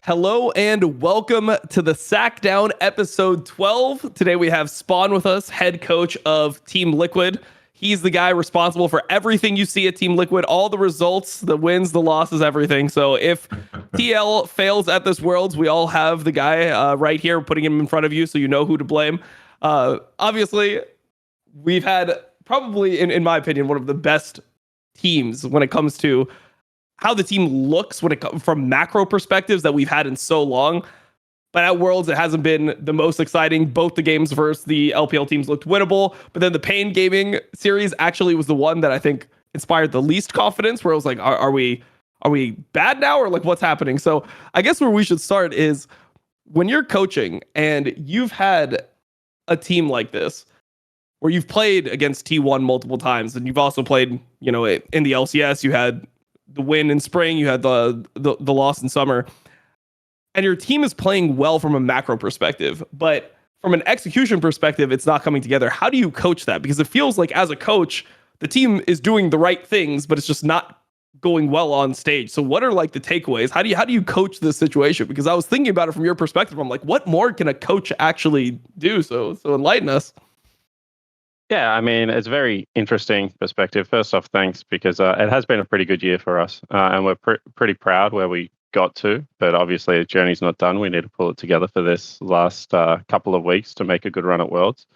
Hello and welcome to the Sack Down episode 12. Today we have Spawn with us, head coach of Team Liquid. He's the guy responsible for everything you see at Team Liquid, all the results, the wins, the losses, everything. So if TL fails at this Worlds, we all have the guy right here, putting him in front of you so you know who to blame. Obviously, we've had probably, in my opinion, one of the best teams when it comes to how the team looks when it comes from macro perspectives that we've had in so long. But at Worlds, it hasn't been the most exciting. Both the games versus the LPL teams looked winnable, but then the Pain Gaming series actually was the one that I think inspired the least confidence, where I was like, are we bad now, or like what's happening? So I guess where we should start is when you're coaching and you've had a team like this, where you've played against T1 multiple times, and you've also played, in the LCS, you had the win in spring, you had the loss in summer, and your team is playing well from a macro perspective, but from an execution perspective, it's not coming together. How do you coach that? Because it feels like as a coach, the team is doing the right things, but it's just not going well on stage. So what are like the takeaways? How do you coach this situation? Because I was thinking about it from your perspective. I'm like, what more can a coach actually do? So enlighten us. Yeah, I mean, it's a very interesting perspective. First off, thanks, because it has been a pretty good year for us, and we're pretty proud where we got to. But obviously, the journey's not done. We need to pull it together for this last couple of weeks to make a good run at Worlds.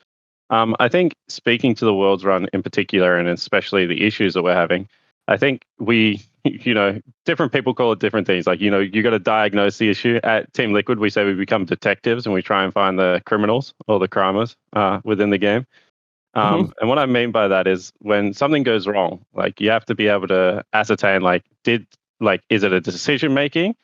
I think speaking to the Worlds run in particular, and especially the issues that we're having, I think we, different people call it different things. Like, you got to diagnose the issue. At Team Liquid, we say we become detectives and we try and find the criminals or the crimers within the game. And what I mean by that is when something goes wrong, like you have to be able to ascertain, is it a decision making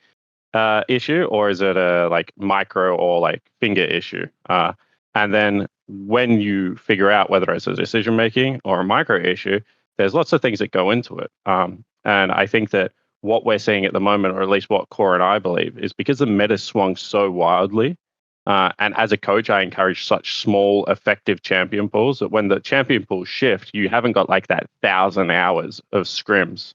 issue, or is it a micro or finger issue? And then when you figure out whether it's a decision making or a micro issue, there's lots of things that go into it. And I think that what we're seeing at the moment, or at least what Core and I believe, is because the meta swung so wildly. And as a coach, I encourage such small, effective champion pools that when the champion pools shift, you haven't got that 1,000 hours of scrims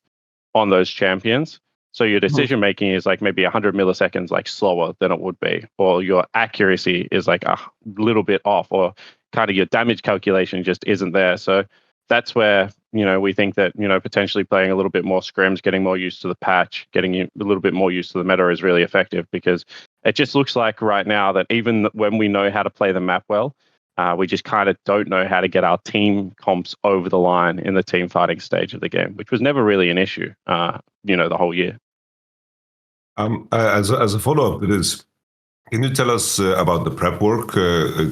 on those champions. So your decision making is maybe 100 milliseconds slower than it would be, or your accuracy is a little bit off, or kind of your damage calculation just isn't there. So that's where we think that potentially playing a little bit more scrims, getting more used to the patch, getting a little bit more used to the meta is really effective, because it just looks like right now that even when we know how to play the map well, we just kind of don't know how to get our team comps over the line in the team fighting stage of the game, which was never really an issue, the whole year. As a follow-up to this, can you tell us about the prep work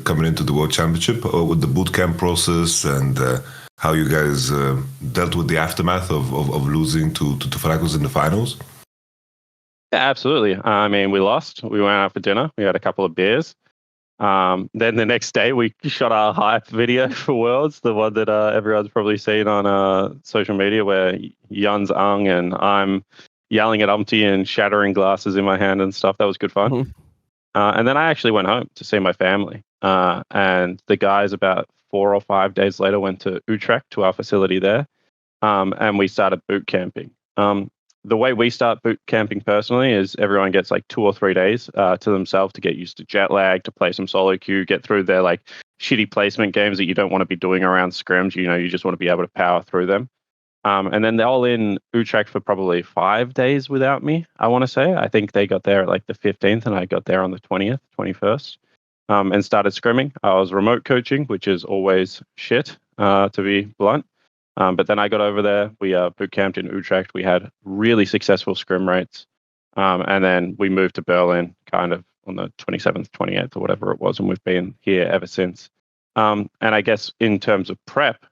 coming into the World Championship, with the bootcamp process, and how you guys dealt with the aftermath of losing to Fracos in the finals? Yeah, absolutely. I mean, we lost. We went out for dinner. We had a couple of beers. Then the next day, we shot our hype video for Worlds, the one that everyone's probably seen on social media, where Yeon's and I'm yelling at Umpty and shattering glasses in my hand and stuff. That was good fun. And then I actually went home to see my family. And the guys about 4 or 5 days later went to Utrecht, to our facility there, and we started boot camping. The way we start boot camping personally is everyone gets 2 or 3 days to themselves to get used to jet lag, to play some solo queue, get through their shitty placement games that you don't want to be doing around scrims. You just want to be able to power through them. And then they're all in Utrecht for probably 5 days without me, I want to say. I think they got there at the 15th, and I got there on the 20th, 21st, and started scrimming. I was remote coaching, which is always shit, to be blunt. But then I got over there. We boot camped in Utrecht. We had really successful scrim rates. And then we moved to Berlin kind of on the 27th, 28th, or whatever it was. And we've been here ever since. And I guess in terms of prep,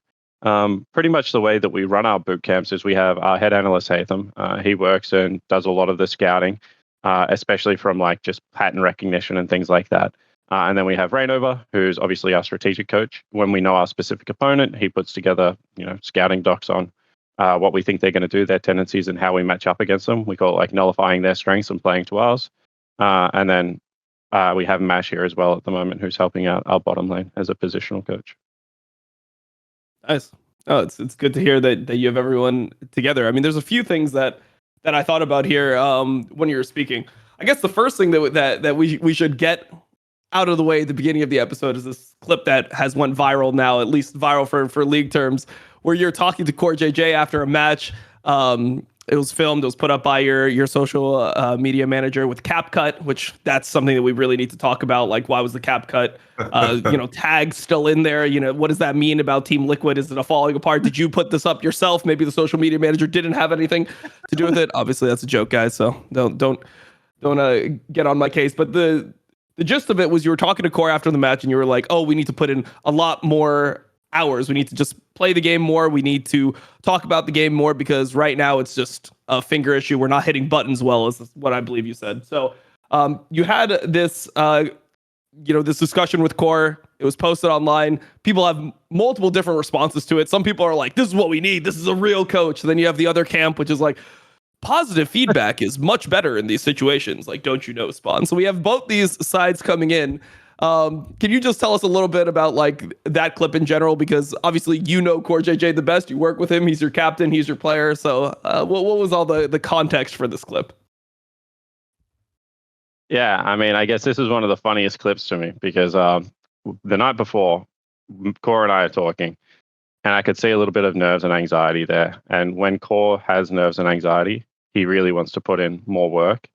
pretty much the way that we run our boot camps is we have our head analyst, Hatham. He works and does a lot of the scouting, especially from just pattern recognition and things like that. And then we have Rainover, who's obviously our strategic coach. When we know our specific opponent, he puts together, scouting docs on what we think they're going to do, their tendencies, and how we match up against them. We call it nullifying their strengths and playing to ours. And then we have Mash here as well at the moment, who's helping out our bottom lane as a positional coach. Nice. Oh, it's good to hear that you have everyone together. I mean, there's a few things that I thought about here when you were speaking. I guess the first thing that we should get out of the way at the beginning of the episode is this clip that has went viral now, at least viral for league terms, where you're talking to CoreJJ after a match. It was filmed. It was put up by your social media manager with cap cut, which that's something that we really need to talk about. Like, why was the cap cut? Tag still in there. What does that mean about Team Liquid? Is it a falling apart? Did you put this up yourself? Maybe the social media manager didn't have anything to do with it. Obviously, that's a joke, guys. So don't get on my case. But the gist of it was you were talking to Core after the match, and you were like, "Oh, we need to put in a lot more hours. We need to just play the game more. We need to talk about the game more because right now it's just a finger issue. We're not hitting buttons well," is what I believe you said. So you had this, this discussion with Core. It was posted online. People have multiple different responses to it. Some people are like, "This is what we need. This is a real coach." And then you have the other camp, which is like, positive feedback is much better in these situations. Like, don't you know, Spawn? So we have both these sides coming in. Can you just tell us a little bit about like that clip in general? Because obviously CoreJJ the best. You work with him. He's your captain. He's your player. So what was all the context for this clip? Yeah, I mean, I guess this is one of the funniest clips to me because the night before, Core and I are talking, and I could see a little bit of nerves and anxiety there. And when Core has nerves and anxiety, he really wants to put in more work.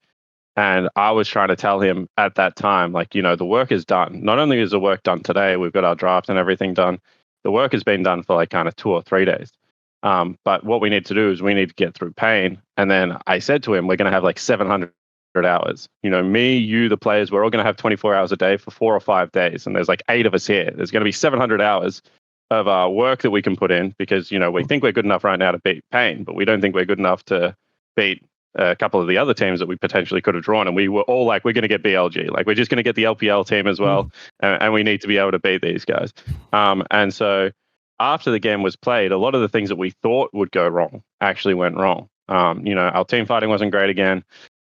And I was trying to tell him at that time, like, the work is done. Not only is the work done today, we've got our draft and everything done. The work has been done for like kind of 2 or 3 days. But what we need to do is we need to get through pain. And then I said to him, we're going to have like 700 hours. Me, you, the players, we're all going to have 24 hours a day for 4 or 5 days. And there's like 8 of us here. There's going to be 700 hours of work that we can put in because, we think we're good enough right now to beat pain, but we don't think we're good enough to beat a couple of the other teams that we potentially could have drawn. And we were all like, we're going to get BLG. Like, we're just going to get the LPL team as well. And we need to be able to beat these guys. And so after the game was played, a lot of the things that we thought would go wrong actually went wrong. Our team fighting wasn't great again.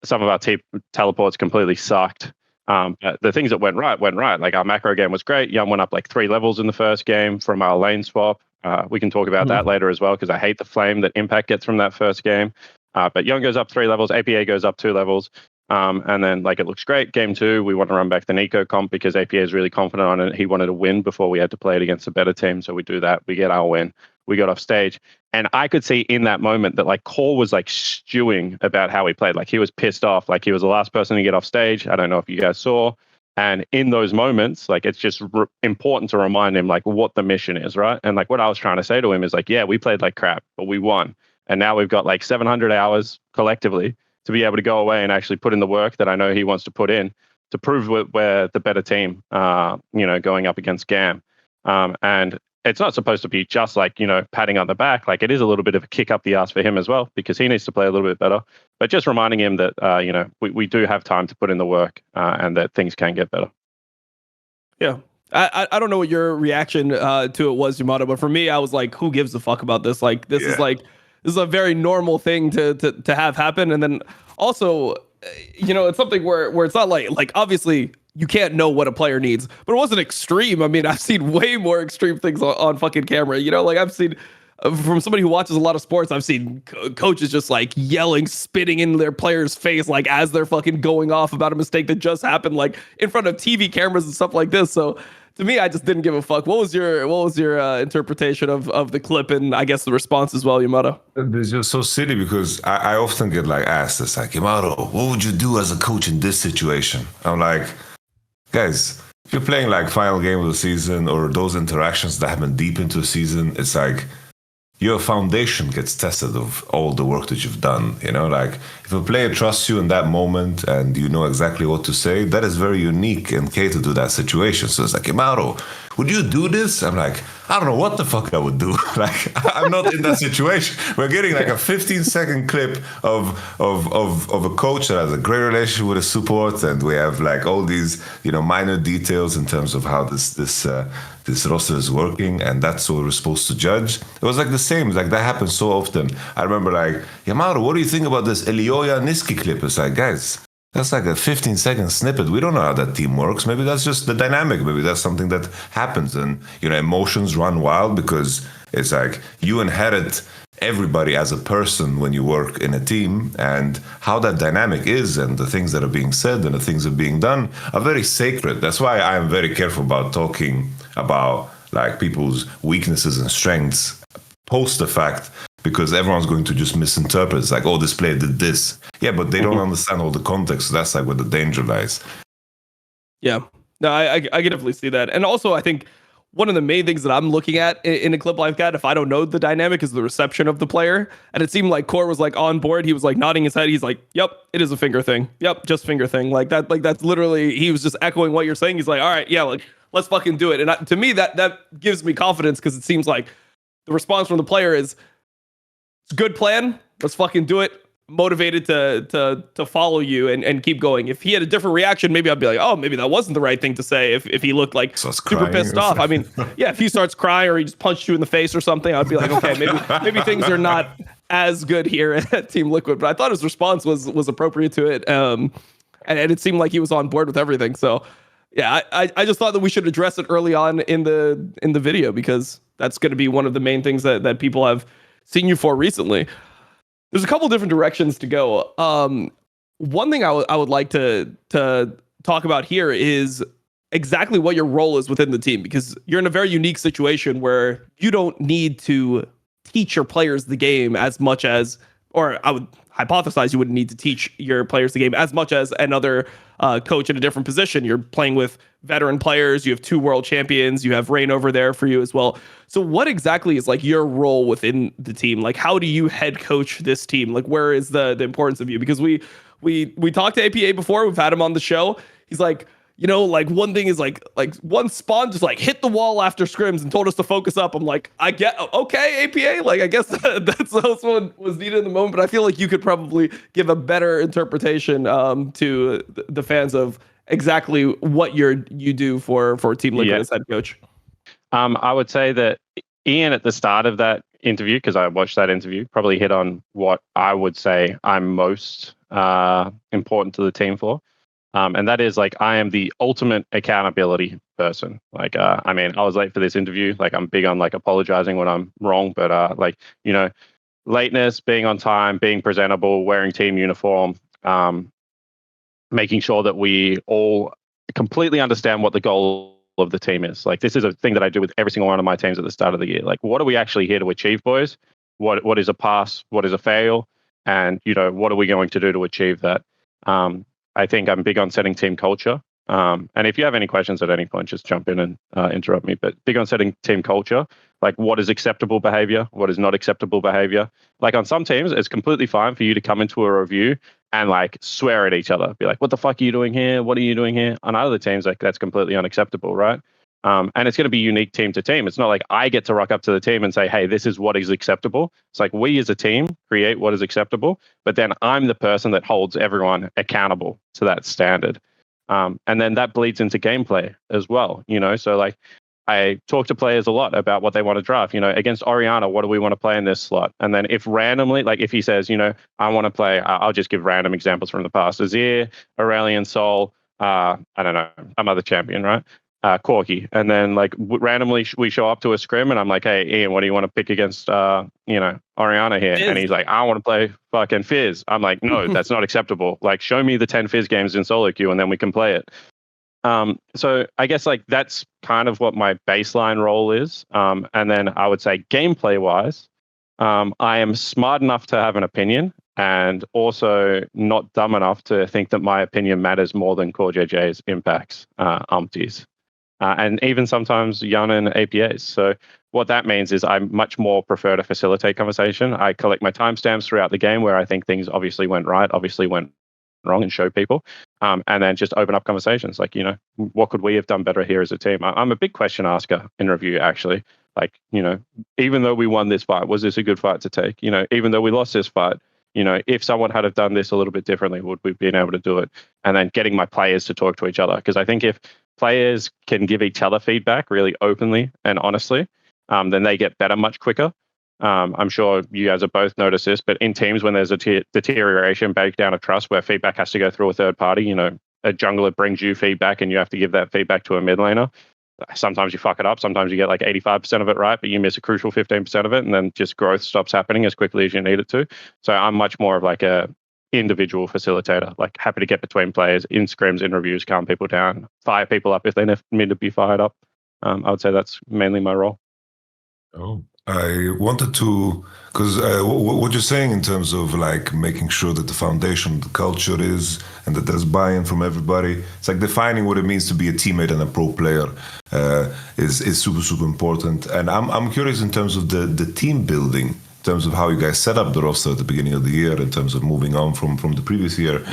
Some of our team teleports completely sucked. But the things that went right. Like, our macro game was great. Yeon went up like 3 levels in the first game from our lane swap. We can talk about that later as well, because I hate the flame that Impact gets from that first game. But Yeon goes up 3 levels, APA goes up 2 levels, and then like it looks great. Game 2, we want to run back the Nico comp because APA is really confident on it. He wanted to win before we had to play it against a better team, so we do that. We get our win. We got off stage, and I could see in that moment that like Core was like stewing about how he played. Like, he was pissed off. Like, he was the last person to get off stage. I don't know if you guys saw. And in those moments, like, it's just important to remind him like what the mission is, right? And like what I was trying to say to him is like, yeah, we played like crap, but we won. And now we've got like 700 hours collectively to be able to go away and actually put in the work that I know he wants to put in to prove we're the better team, going up against GAM. And it's not supposed to be just like, patting on the back. Like, it is a little bit of a kick up the ass for him as well, because he needs to play a little bit better. But just reminding him that, we do have time to put in the work and that things can get better. Yeah. I don't know what your reaction to it was, Yamato, but for me, I was like, who gives a fuck about this? Like, this is a very normal thing to have happen. And then also, it's something where it's not like obviously you can't know what a player needs, but it wasn't extreme. I mean, I've seen way more extreme things on fucking camera. Like, I've seen from somebody who watches a lot of sports, I've seen coaches just like yelling, spitting in their player's face, like as they're fucking going off about a mistake that just happened, like in front of TV cameras and stuff like this. So to me, I just didn't give a fuck. What was your interpretation of the clip and I guess the response as well, Yamato? It's just so silly because I often get like asked, it's like, Yamato, what would you do as a coach in this situation? I'm like, guys, if you're playing like final game of the season or those interactions that happen deep into the season, it's like your foundation gets tested of all the work that you've done. Like, if a player trusts you in that moment and you know exactly what to say, that is very unique and catered to that situation. So it's like, Yamato, would you do this? I'm like, I don't know what the fuck I would do. Like, I'm not in that situation. We're getting like a 15-second clip of a coach that has a great relationship with a support, and we have like all these minor details in terms of how this roster is working, and that's what we're supposed to judge. It was like the same. Like, that happens so often. I remember like, Yamato, what do you think about this Elioya Niski clip? It's like, guys, that's like a 15-second snippet. We don't know how that team works. Maybe that's just the dynamic. Maybe that's something that happens. And, emotions run wild because it's like you inherit everybody as a person when you work in a team, and how that dynamic is, and the things that are being said and the things that are being done are very sacred. That's why I am very careful about talking about like people's weaknesses and strengths post the fact, because everyone's going to just misinterpret. It's like, oh, this player did this. Yeah, but they don't understand all the context. So that's like where the danger lies. Yeah, no, I can definitely see that. And also, I think one of the main things that I'm looking at in a clip like that, if I don't know the dynamic, is the reception of the player. And it seemed like Core was like on board. He was like nodding his head. He's like, yep, it is a finger thing. Yep, just finger thing. Like that. Like that's literally, he was just echoing what you're saying. He's like, all right, yeah, like let's fucking do it. And to me, that gives me confidence, because it seems like the response from the player is, it's a good plan. Let's fucking do it. Motivated to follow you and keep going. If he had a different reaction, maybe I'd be like, oh, maybe that wasn't the right thing to say. If he looked like super pissed off. I mean, yeah, if he starts crying or he just punched you in the face or something, I'd be like, okay, maybe things are not as good here at Team Liquid. But I thought his response was appropriate to it. And it seemed like he was on board with everything. So yeah, I just thought that we should address it early on in the video, because that's going to be one of the main things that people have seen you for recently. There's a couple different directions to go. One thing I would like to talk about here is exactly what your role is within the team, because you're in a very unique situation where you don't need to teach your players the game as much as, or I would hypothesize you wouldn't need to teach your players the game as much as another coach in a different position. You're playing with veteran players. You have 2 world champions. You have Rain over there for you as well. So what exactly is like your role within the team? Like, how do you head coach this team? Like, where is the importance of you? Because we talked to APA before. We've had him on the show. He's like, you know, like one thing is like one Spawn just like hit the wall after scrims and told us to focus up. I'm like, I get, okay, APA. Like, I guess that's what was needed in the moment. But I feel like you could probably give a better interpretation to the fans of exactly what you do for Team Liquid as head coach. I would say that Ian, at the start of that interview, because I watched that interview, probably hit on what I would say I'm most important to the team for. And that is like, I am the ultimate accountability person. Like, I mean, I was late for this interview. Like, I'm big on like apologizing when I'm wrong, but like, you know, lateness, being on time, being presentable, wearing team uniform, making sure that we all completely understand what the goal of the team is. Like, this is a thing that I do with every single one of my teams at the start of the year. Like, what are we actually here to achieve, boys? What is a pass? What is a fail? And, you know, what are we going to do to achieve that? I think I'm big on setting team culture. And if you have any questions at any point, just jump in and interrupt me. But big on setting team culture, like what is acceptable behavior, what is not acceptable behavior. Like on some teams, it's completely fine for you to come into a review and like swear at each other. Be like, what the fuck are you doing here? What are you doing here? On other teams, like that's completely unacceptable, right? And it's going to be unique team to team. It's not like I get to rock up to the team and say, hey, this is what is acceptable. It's like we as a team create what is acceptable, but then I'm the person that holds everyone accountable to that standard. And then that bleeds into gameplay as well, you know? So like I talk to players a lot about what they want to draft, you know, against Orianna, what do we want to play in this slot? And then if randomly, like if he says, you know, I want to play, I'll just give random examples from the past, Azir, Aurelion Sol, I don't know, some other champion, right? Corki, and then like randomly we show up to a scrim and I'm like, hey Ian, what do you want to pick against you know, Orianna here? Fizz. And he's like, I want to play fucking Fizz. I'm like, no, that's not acceptable. Like, show me the 10 Fizz games in solo queue and then we can play it. So I guess like that's kind of what my baseline role is. And then I would say gameplay wise, I am smart enough to have an opinion and also not dumb enough to think that my opinion matters more than CoreJJ's impacts, umpties. And even sometimes Yeon and APAs. So what that means is I much more prefer to facilitate conversation. I collect my timestamps throughout the game where I think things obviously went right, obviously went wrong, and show people. And then just open up conversations. Like, you know, what could we have done better here as a team? I'm a big question asker in review, actually. Like, you know, even though we won this fight, was this a good fight to take? You know, even though we lost this fight, you know, if someone had have done this a little bit differently, would we have been able to do it? And then getting my players to talk to each other. Because I think if players can give each other feedback really openly and honestly, then they get better much quicker. I'm sure you guys have both noticed this, but in teams when there's a deterioration, breakdown of trust, where feedback has to go through a third party, you know, a jungler brings you feedback and you have to give that feedback to a mid laner. sometimes you fuck it up. Sometimes you get like 85% of it right, but you miss a crucial 15% of it, and then just growth stops happening as quickly as you need it to. So I'm much more of like a individual facilitator, like happy to get between players in scrims, in reviews, calm people down, fire people up if they need to be fired up. I would say that's mainly my role. Oh, I wanted to, because what you're saying in terms of like making sure that the foundation, the culture is, and that there's buy-in from everybody. It's like defining what it means to be a teammate and a pro player is super, super important. And I'm curious in terms of the team building, in terms of how you guys set up the roster at the beginning of the year, in terms of moving on from the previous year.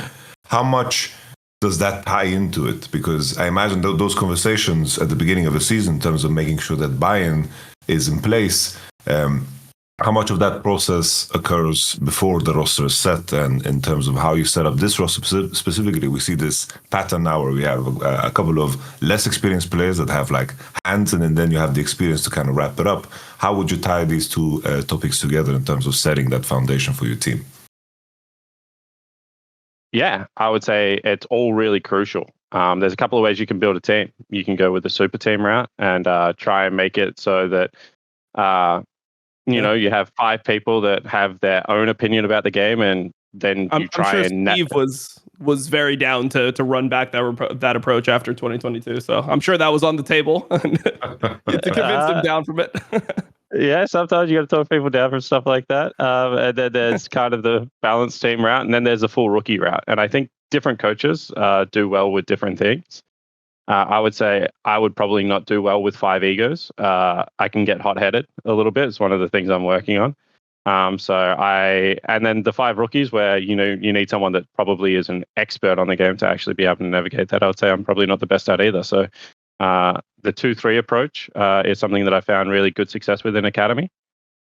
How much does that tie into it? Because I imagine those conversations at the beginning of a season in terms of making sure that buy-in is in place. How much of that process occurs before the roster is set? And in terms of how you set up this roster specifically, we see this pattern now where we have a couple of less experienced players that have like hands, and then you have the experience to kind of wrap it up. How would you tie these two topics together in terms of setting that foundation for your team? Yeah, I would say it's all really crucial. There's a couple of ways you can build a team. You can go with the super team route and try and make it so that you have 5 people that have their own opinion about the game, and then I'm sure Steve was very down to run back that approach after 2022. So I'm sure that was on the table to convince him down from it. Yeah, sometimes you got to talk people down from stuff like that. And then there's kind of the balanced team route, and then there's a full rookie route. And I think different coaches do well with different things. I would say I would probably not do well with 5 egos. I can get hot-headed a little bit. It's one of the things I'm working on. And then the 5 rookies where, you need someone that probably is an expert on the game to actually be able to navigate that. I would say I'm probably not the best at either. So the 2-3 approach is something that I found really good success with in Academy.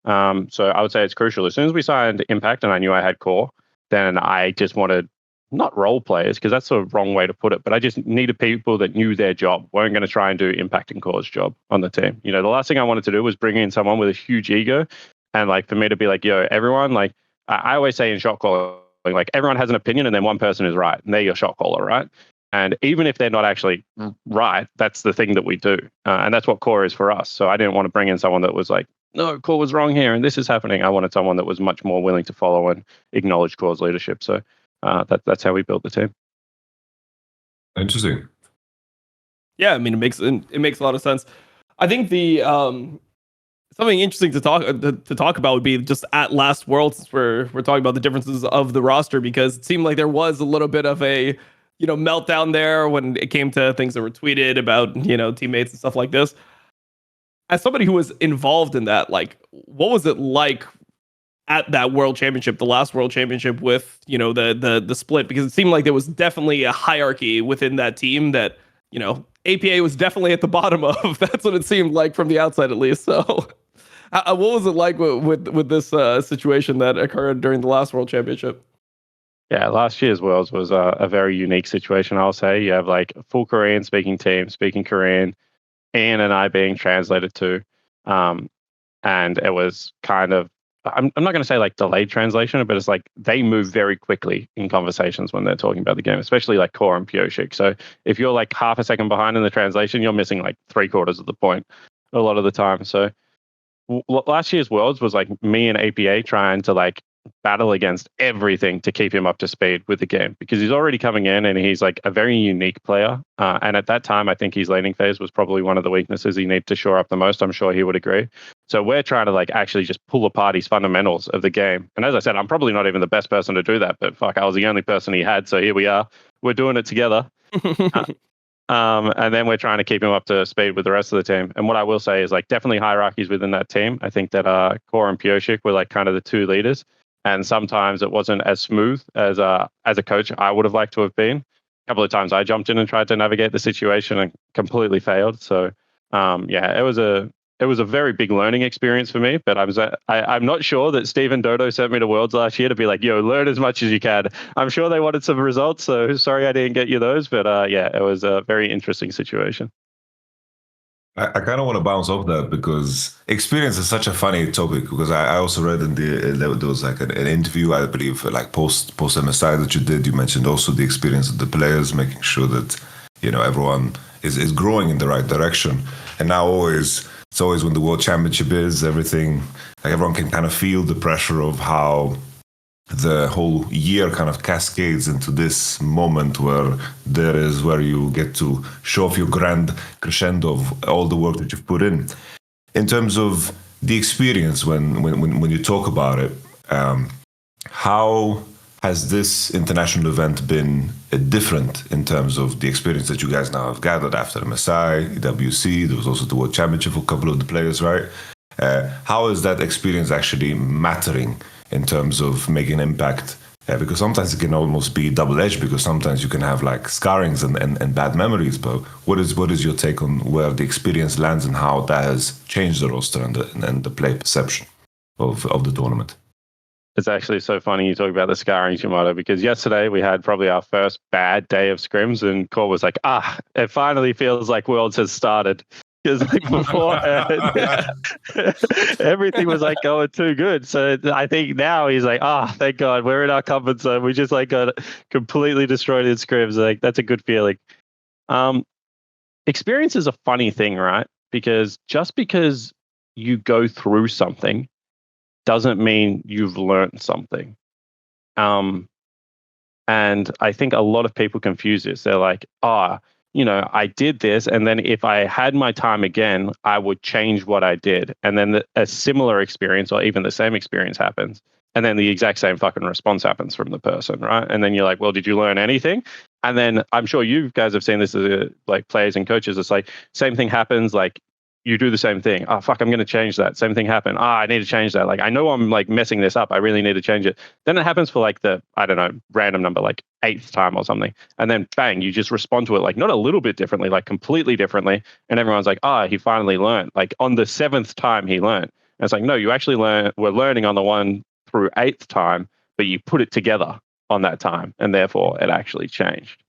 So I would say it's crucial. As soon as we signed Impact and I knew I had Core, then I just wanted not role players, because that's the wrong way to put it, but I just needed people that knew their job, weren't going to try and do Impact and Core's job on the team. The last thing I wanted to do was bring in someone with a huge ego, and like for me to be like, yo, everyone, like I always say in shot calling, like everyone has an opinion and then one person is right, and they're your shot caller, right? And even if they're not actually right, that's the thing that we do. And that's what Core is for us. So I didn't want to bring in someone that was like, no, Core was wrong here and this is happening. I wanted someone that was much more willing to follow and acknowledge Core's leadership. So that's how we built the team. Interesting. Yeah, I mean, it makes a lot of sense. I think the something interesting to talk about would be just at last Worlds, since we're talking about the differences of the roster, because it seemed like there was a little bit of a meltdown there when it came to things that were tweeted about teammates and stuff like this. As somebody who was involved in that, like, what was it like at that World Championship, the last World Championship, with the split? Because it seemed like there was definitely a hierarchy within that team that APA was definitely at the bottom of. That's what it seemed like from the outside, at least. So what was it like with this situation that occurred during the last World Championship? Yeah, last year's Worlds was a very unique situation, I'll say. You have like a full Korean speaking team, speaking Korean, Ian and I being translated to. And it was kind of, I'm not going to say like delayed translation, but it's like they move very quickly in conversations when they're talking about the game, especially like Core and Pyoshik. So if you're like half a second behind in the translation, you're missing like 3/4 of the point a lot of the time. So last year's Worlds was like me and APA trying to like battle against everything to keep him up to speed with the game, because he's already coming in and he's like a very unique player. And at that time, I think his laning phase was probably one of the weaknesses he needed to shore up the most. I'm sure he would agree. So we're trying to like actually just pull apart his fundamentals of the game. And as I said, I'm probably not even the best person to do that, but fuck, I was the only person he had. So here we are. We're doing it together. And then we're trying to keep him up to speed with the rest of the team. And what I will say is like definitely hierarchies within that team. I think that Core and Pyoshik were like kind of the 2 leaders. And sometimes it wasn't as smooth as a coach I would have liked to have been. A couple of times I jumped in and tried to navigate the situation and completely failed. So it was a very big learning experience for me. But I'm not sure that Steve and Dodo sent me to Worlds last year to be like, yo, learn as much as you can. I'm sure they wanted some results, so sorry I didn't get you those. But it was a very interesting situation. I kind of want to bounce off that, because experience is such a funny topic. Because I also read in there was like an interview, I believe, like post MSI that you did. You mentioned also the experience of the players, making sure that everyone is growing in the right direction. And now it's always when the World Championship is, everything, like everyone can kind of feel the pressure of how the whole year kind of cascades into this moment where you get to show off your grand crescendo of all the work that you've put in. In terms of the experience, when you talk about it, how has this international event been different in terms of the experience that you guys now have gathered after MSI, EWC? There was also the World Championship for a couple of the players, right? How is that experience actually mattering in terms of making an impact? Because sometimes it can almost be double-edged, because sometimes you can have like scarrings and bad memories. But what is your take on where the experience lands and how that has changed the roster and the play perception of the tournament? It's actually so funny you talk about the scarrings, Yamato, because yesterday we had probably our first bad day of scrims, and Core was like, it finally feels like Worlds has started. Because like before, everything was like going too good. So I think now he's like, thank God, we're in our comfort zone. We just like got completely destroyed in scrims. Like, that's a good feeling. Experience is a funny thing, right? Because just because you go through something doesn't mean you've learned something. And I think a lot of people confuse this. They're like, I did this, and then if I had my time again, I would change what I did. And then a similar experience or even the same experience happens. And then the exact same fucking response happens from the person, right? And then you're like, well, did you learn anything? And then I'm sure you guys have seen this as like players and coaches. It's like same thing happens, like you do the same thing. I'm going to change that. Same thing happened. I need to change that. Like, I know I'm like messing this up. I really need to change it. Then it happens for like the, I don't know, random number, like 8th time or something. And then bang, you just respond to it like not a little bit differently, like completely differently. And everyone's like, he finally learned. Like on the 7th time he learned. And it's like, no, you actually we're learning on the 1 through 8th time, but you put it together on that time. And therefore it actually changed.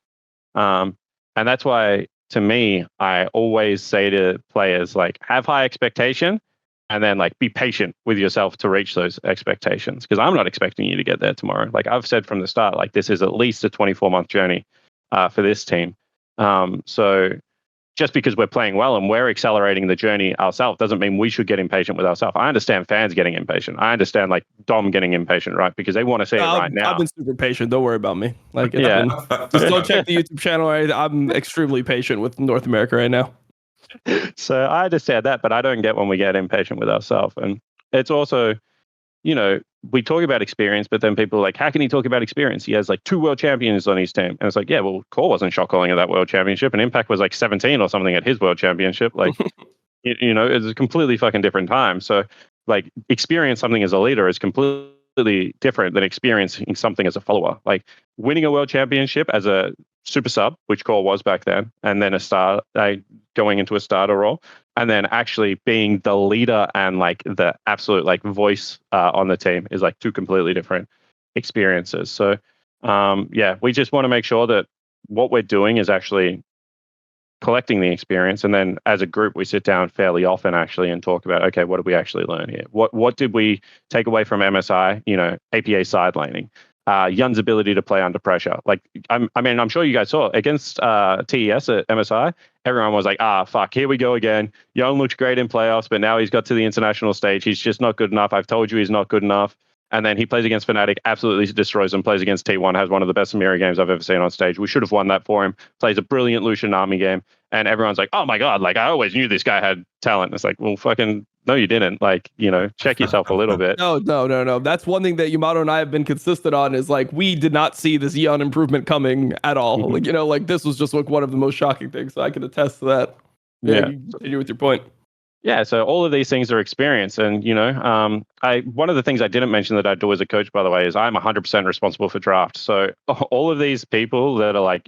And that's why, to me, I always say to players, like, have high expectation and then like be patient with yourself to reach those expectations. Because I'm not expecting you to get there tomorrow. Like I've said from the start, like this is at least a 24-month journey for this team. So just because we're playing well and we're accelerating the journey ourselves doesn't mean we should get impatient with ourselves. I understand fans getting impatient. I understand like Dom getting impatient, right? Because they want to see it right now. I've been super patient. Don't worry about me. Like, just don't check the YouTube channel. I'm extremely patient with North America right now. So I understand that, but I don't get when we get impatient with ourselves. And it's also, we talk about experience, but then people are like, how can he talk about experience? He has like 2 world champions on his team. And it's like, yeah, well, Core wasn't shot calling at that world championship, and Impact was like 17 or something at his world championship. Like, it's a completely fucking different time. So like experience something as a leader is completely different than experiencing something as a follower. Like winning a world championship as a super sub, which Core was back then, and then going into a starter role, and then actually being the leader and like the absolute like voice on the team is like 2 completely different experiences. So we just want to make sure that what we're doing is actually collecting the experience, and then as a group we sit down fairly often actually and talk about, okay, what did we actually learn here? What did we take away from MSI? APA sidelaning. Yeon's ability to play under pressure. Like, I'm sure you guys saw against TES at MSI, everyone was like, fuck, here we go again. Yeon looked great in playoffs, but now he's got to the international stage. He's just not good enough. I've told you he's not good enough. And then he plays against Fnatic, absolutely destroys him, plays against T1, has one of the best mirror games I've ever seen on stage. We should have won that for him. Plays a brilliant Lucian Army game. And everyone's like, oh my God, like I always knew this guy had talent. It's like, well, fucking, no, you didn't. Like, check yourself a little bit. No. That's one thing that Yamato and I have been consistent on is like, we did not see this Yeon improvement coming at all. Mm-hmm. Like, like this was just like one of the most shocking things. So I can attest to that. Yeah. You continue with your point. Yeah, so all of these things are experience. And, one of the things I didn't mention that I do as a coach, by the way, is I'm 100% responsible for draft. So all of these people that are like,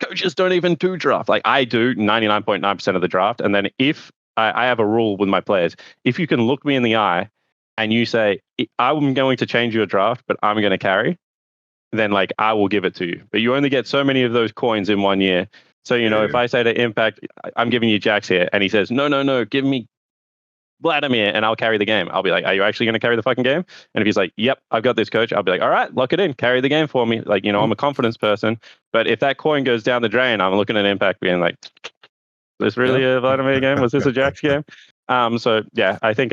coaches don't even do draft. Like I do 99.9% of the draft. And then if I have a rule with my players, if you can look me in the eye and you say, I'm going to change your draft, but I'm going to carry, then like I will give it to you. But you only get so many of those coins in 1 year. So, if I say to Impact, I'm giving you Jax here, and he says, no, give me Vladimir and I'll carry the game. I'll be like, are you actually going to carry the fucking game? And if he's like, yep, I've got this, coach, I'll be like, all right, lock it in, carry the game for me. Like, I'm a confidence person. But if that coin goes down the drain, I'm looking at Impact being like, this really a Vladimir game? Was this a Jax game? So yeah, I think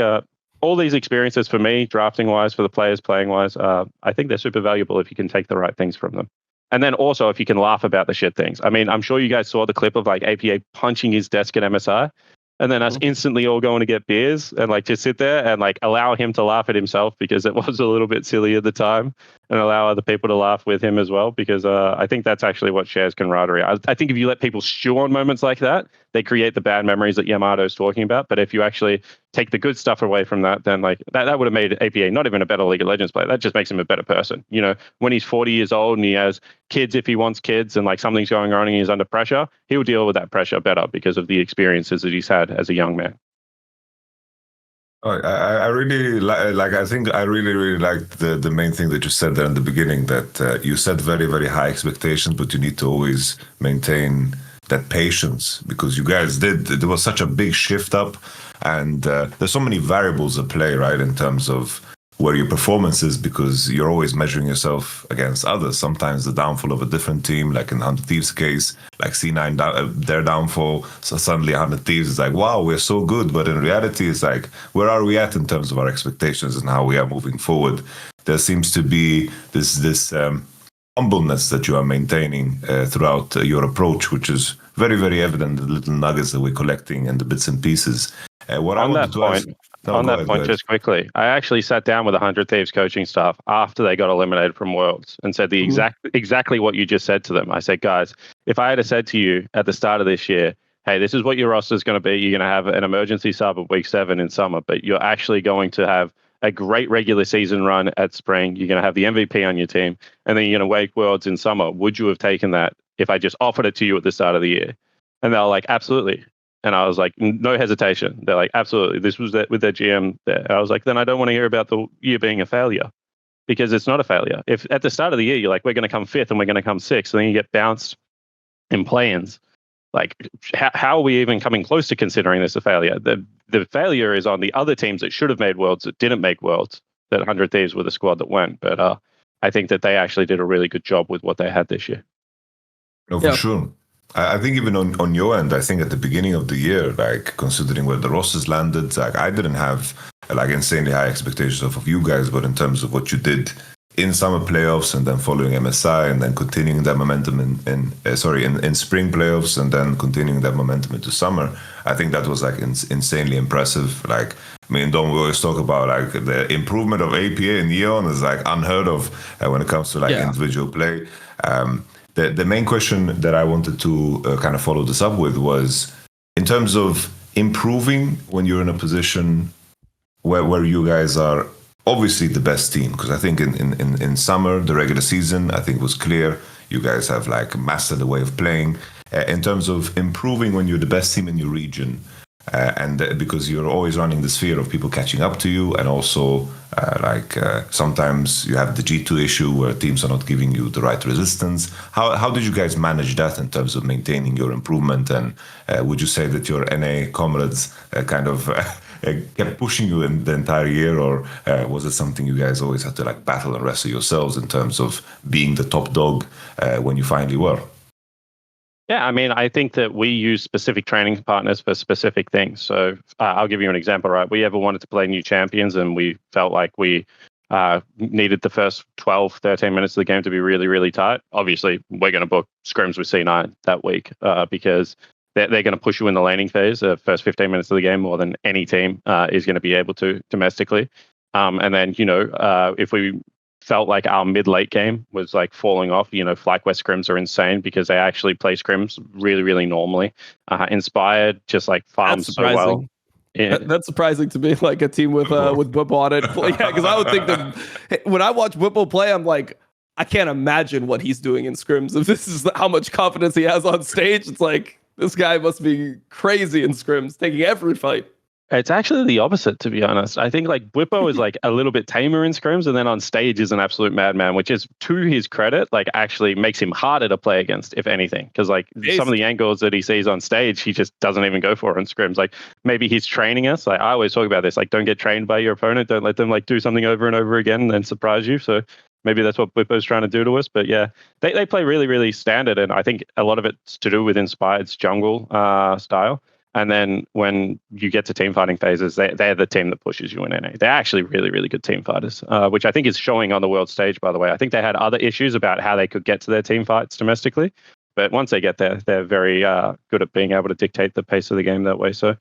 all these experiences for me, drafting wise, for the players playing wise, I think they're super valuable if you can take the right things from them. And then also if you can laugh about the shit things. I mean, I'm sure you guys saw the clip of like APA punching his desk at MSI. And then us instantly all going to get beers and like just sit there and like allow him to laugh at himself because it was a little bit silly at the time, and allow other people to laugh with him as well, because I think that's actually what shares camaraderie. I think if you let people stew on moments like that, they create the bad memories that Yamato is talking about. But if you actually take the good stuff away from that, then like that would have made APA not even a better League of Legends player. That just makes him a better person. You know, when he's 40 years old and he has kids, if he wants kids, and like something's going on and he's under pressure, he'll deal with that pressure better because of the experiences that he's had as a young man. I really like. I think I really liked the main thing that you said there in the beginning. That you set very, very high expectations, but you need to always maintain that patience, because you guys did. There was such a big shift up, and there's so many variables at play, right? In terms of where your performance is, because you're always measuring yourself against others. Sometimes the downfall of a different team, like in 100 Thieves' case, like C9, their downfall, so suddenly 100 Thieves is like, wow, we're so good. But in reality, it's like, where are we at in terms of our expectations and how we are moving forward? There seems to be this humbleness that you are maintaining throughout your approach, which is very, very evident, the little nuggets that we're collecting and the bits and pieces. On that point, just quickly, I actually sat down with 100 Thieves coaching staff after they got eliminated from Worlds and said the exactly what you just said to them. I said, guys, if I had said to you at the start of this year, hey, this is what your roster is going to be. You're going to have an emergency sub at week 7 in summer, but you're actually going to have a great regular season run at spring. You're going to have the MVP on your team, and then you're going to wake Worlds in summer. Would you have taken that if I just offered it to you at the start of the year? And they were like, absolutely. And I was like, no hesitation. They're like, absolutely. This was with their GM there. I was like, then I don't want to hear about the year being a failure, because it's not a failure. If at the start of the year, you're like, we're going to come 5th and we're going to come 6th, and then you get bounced in play-ins, like how are we even coming close to considering this a failure? The failure is on the other teams that should have made Worlds that didn't make Worlds, that 100 Thieves were the squad that went. But I think that they actually did a really good job with what they had this year. No, for sure. I think even on your end, I think at the beginning of the year, like considering where the rosters landed, like I didn't have like insanely high expectations of you guys, but in terms of what you did in summer playoffs and then following MSI and then continuing that momentum in spring playoffs and then continuing that momentum into summer, I think that was like insanely impressive. Like, I mean, don't we always talk about like the improvement of APA and Yeon is like unheard of when it comes to like individual play. The main question that I wanted to kind of follow this up with was in terms of improving when you're in a position where you guys are obviously the best team, because I think in summer, the regular season, I think was clear. You guys have like mastered the way of playing. In terms of improving when you're the best team in your region, and because you're always running this fear of people catching up to you, and also sometimes you have the G2 issue where teams are not giving you the right resistance. How did you guys manage that in terms of maintaining your improvement? And would you say that your NA comrades kept pushing you in the entire year, or was it something you guys always had to like battle and wrestle yourselves in terms of being the top dog when you finally were? Yeah, I mean, I think that we use specific training partners for specific things. So I'll give you an example, right? We ever wanted to play new champions, and we felt like we needed the first 12, 13 minutes of the game to be really, really tight. Obviously, we're going to book scrims with C9 that week because they're going to push you in the laning phase, the first 15 minutes of the game, more than any team is going to be able to domestically. And then, if we felt like our mid-late game was like falling off, FlyQuest scrims are insane because they actually play scrims really, really normally. Inspired just like farms so well. Yeah. That's surprising to me, like a team with Whippo on it. Yeah, because I would think that when I watch Whippo play, I'm like, I can't imagine what he's doing in scrims. If this is how much confidence he has on stage, it's like, this guy must be crazy in scrims, taking every fight. It's actually the opposite, to be honest. I think like Whippo is like a little bit tamer in scrims, and then on stage is an absolute madman, which is, to his credit, like actually makes him harder to play against, if anything. Because like some of the angles that he sees on stage, he just doesn't even go for in scrims. Like maybe he's training us. Like I always talk about this, like don't get trained by your opponent. Don't let them like do something over and over again and then surprise you. So maybe that's what Blippo's trying to do to us. But yeah, they play really, really standard. And I think a lot of it's to do with Inspired's jungle style. And then when you get to team fighting phases, they're the team that pushes you in NA. They're actually really, really good team fighters, which I think is showing on the world stage, by the way. I think they had other issues about how they could get to their team fights domestically. But once they get there, they're very good at being able to dictate the pace of the game that way. So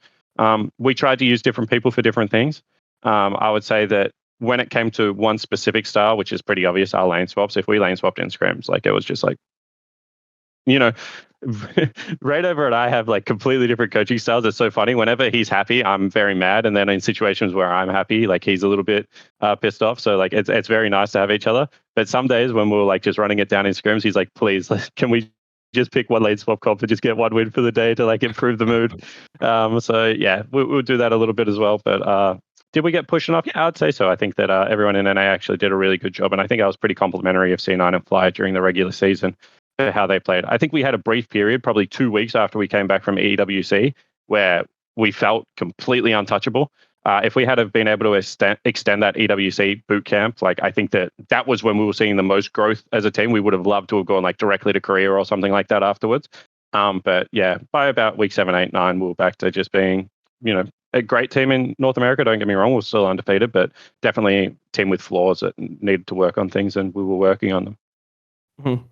we tried to use different people for different things. I would say that when it came to one specific style, which is pretty obvious, our lane swaps, if we lane swapped in scrims, like it was just like, you know, Raidover and I have like completely different coaching styles. It's so funny. Whenever he's happy, I'm very mad. And then in situations where I'm happy, like he's a little bit pissed off. So like it's very nice to have each other. But some days when we're like just running it down in scrims, he's like, please, can we just pick one lane swap comp and just get one win for the day to like improve the mood? So yeah, we'll do that a little bit as well. But did we get pushed enough? Yeah, I'd say so. I think that everyone in NA actually did a really good job. And I think I was pretty complimentary of C9 and Fly during the regular season. How they played. I think we had a brief period, probably 2 weeks after we came back from EWC, where we felt completely untouchable. If we had have been able to extend that EWC boot camp, like I think that was when we were seeing the most growth as a team. We would have loved to have gone like directly to Korea or something like that afterwards. But yeah, by about week 7, 8, 9, we were back to just being, a great team in North America. Don't get me wrong, we're still undefeated, but definitely a team with flaws that needed to work on things, and we were working on them. Mm-hmm.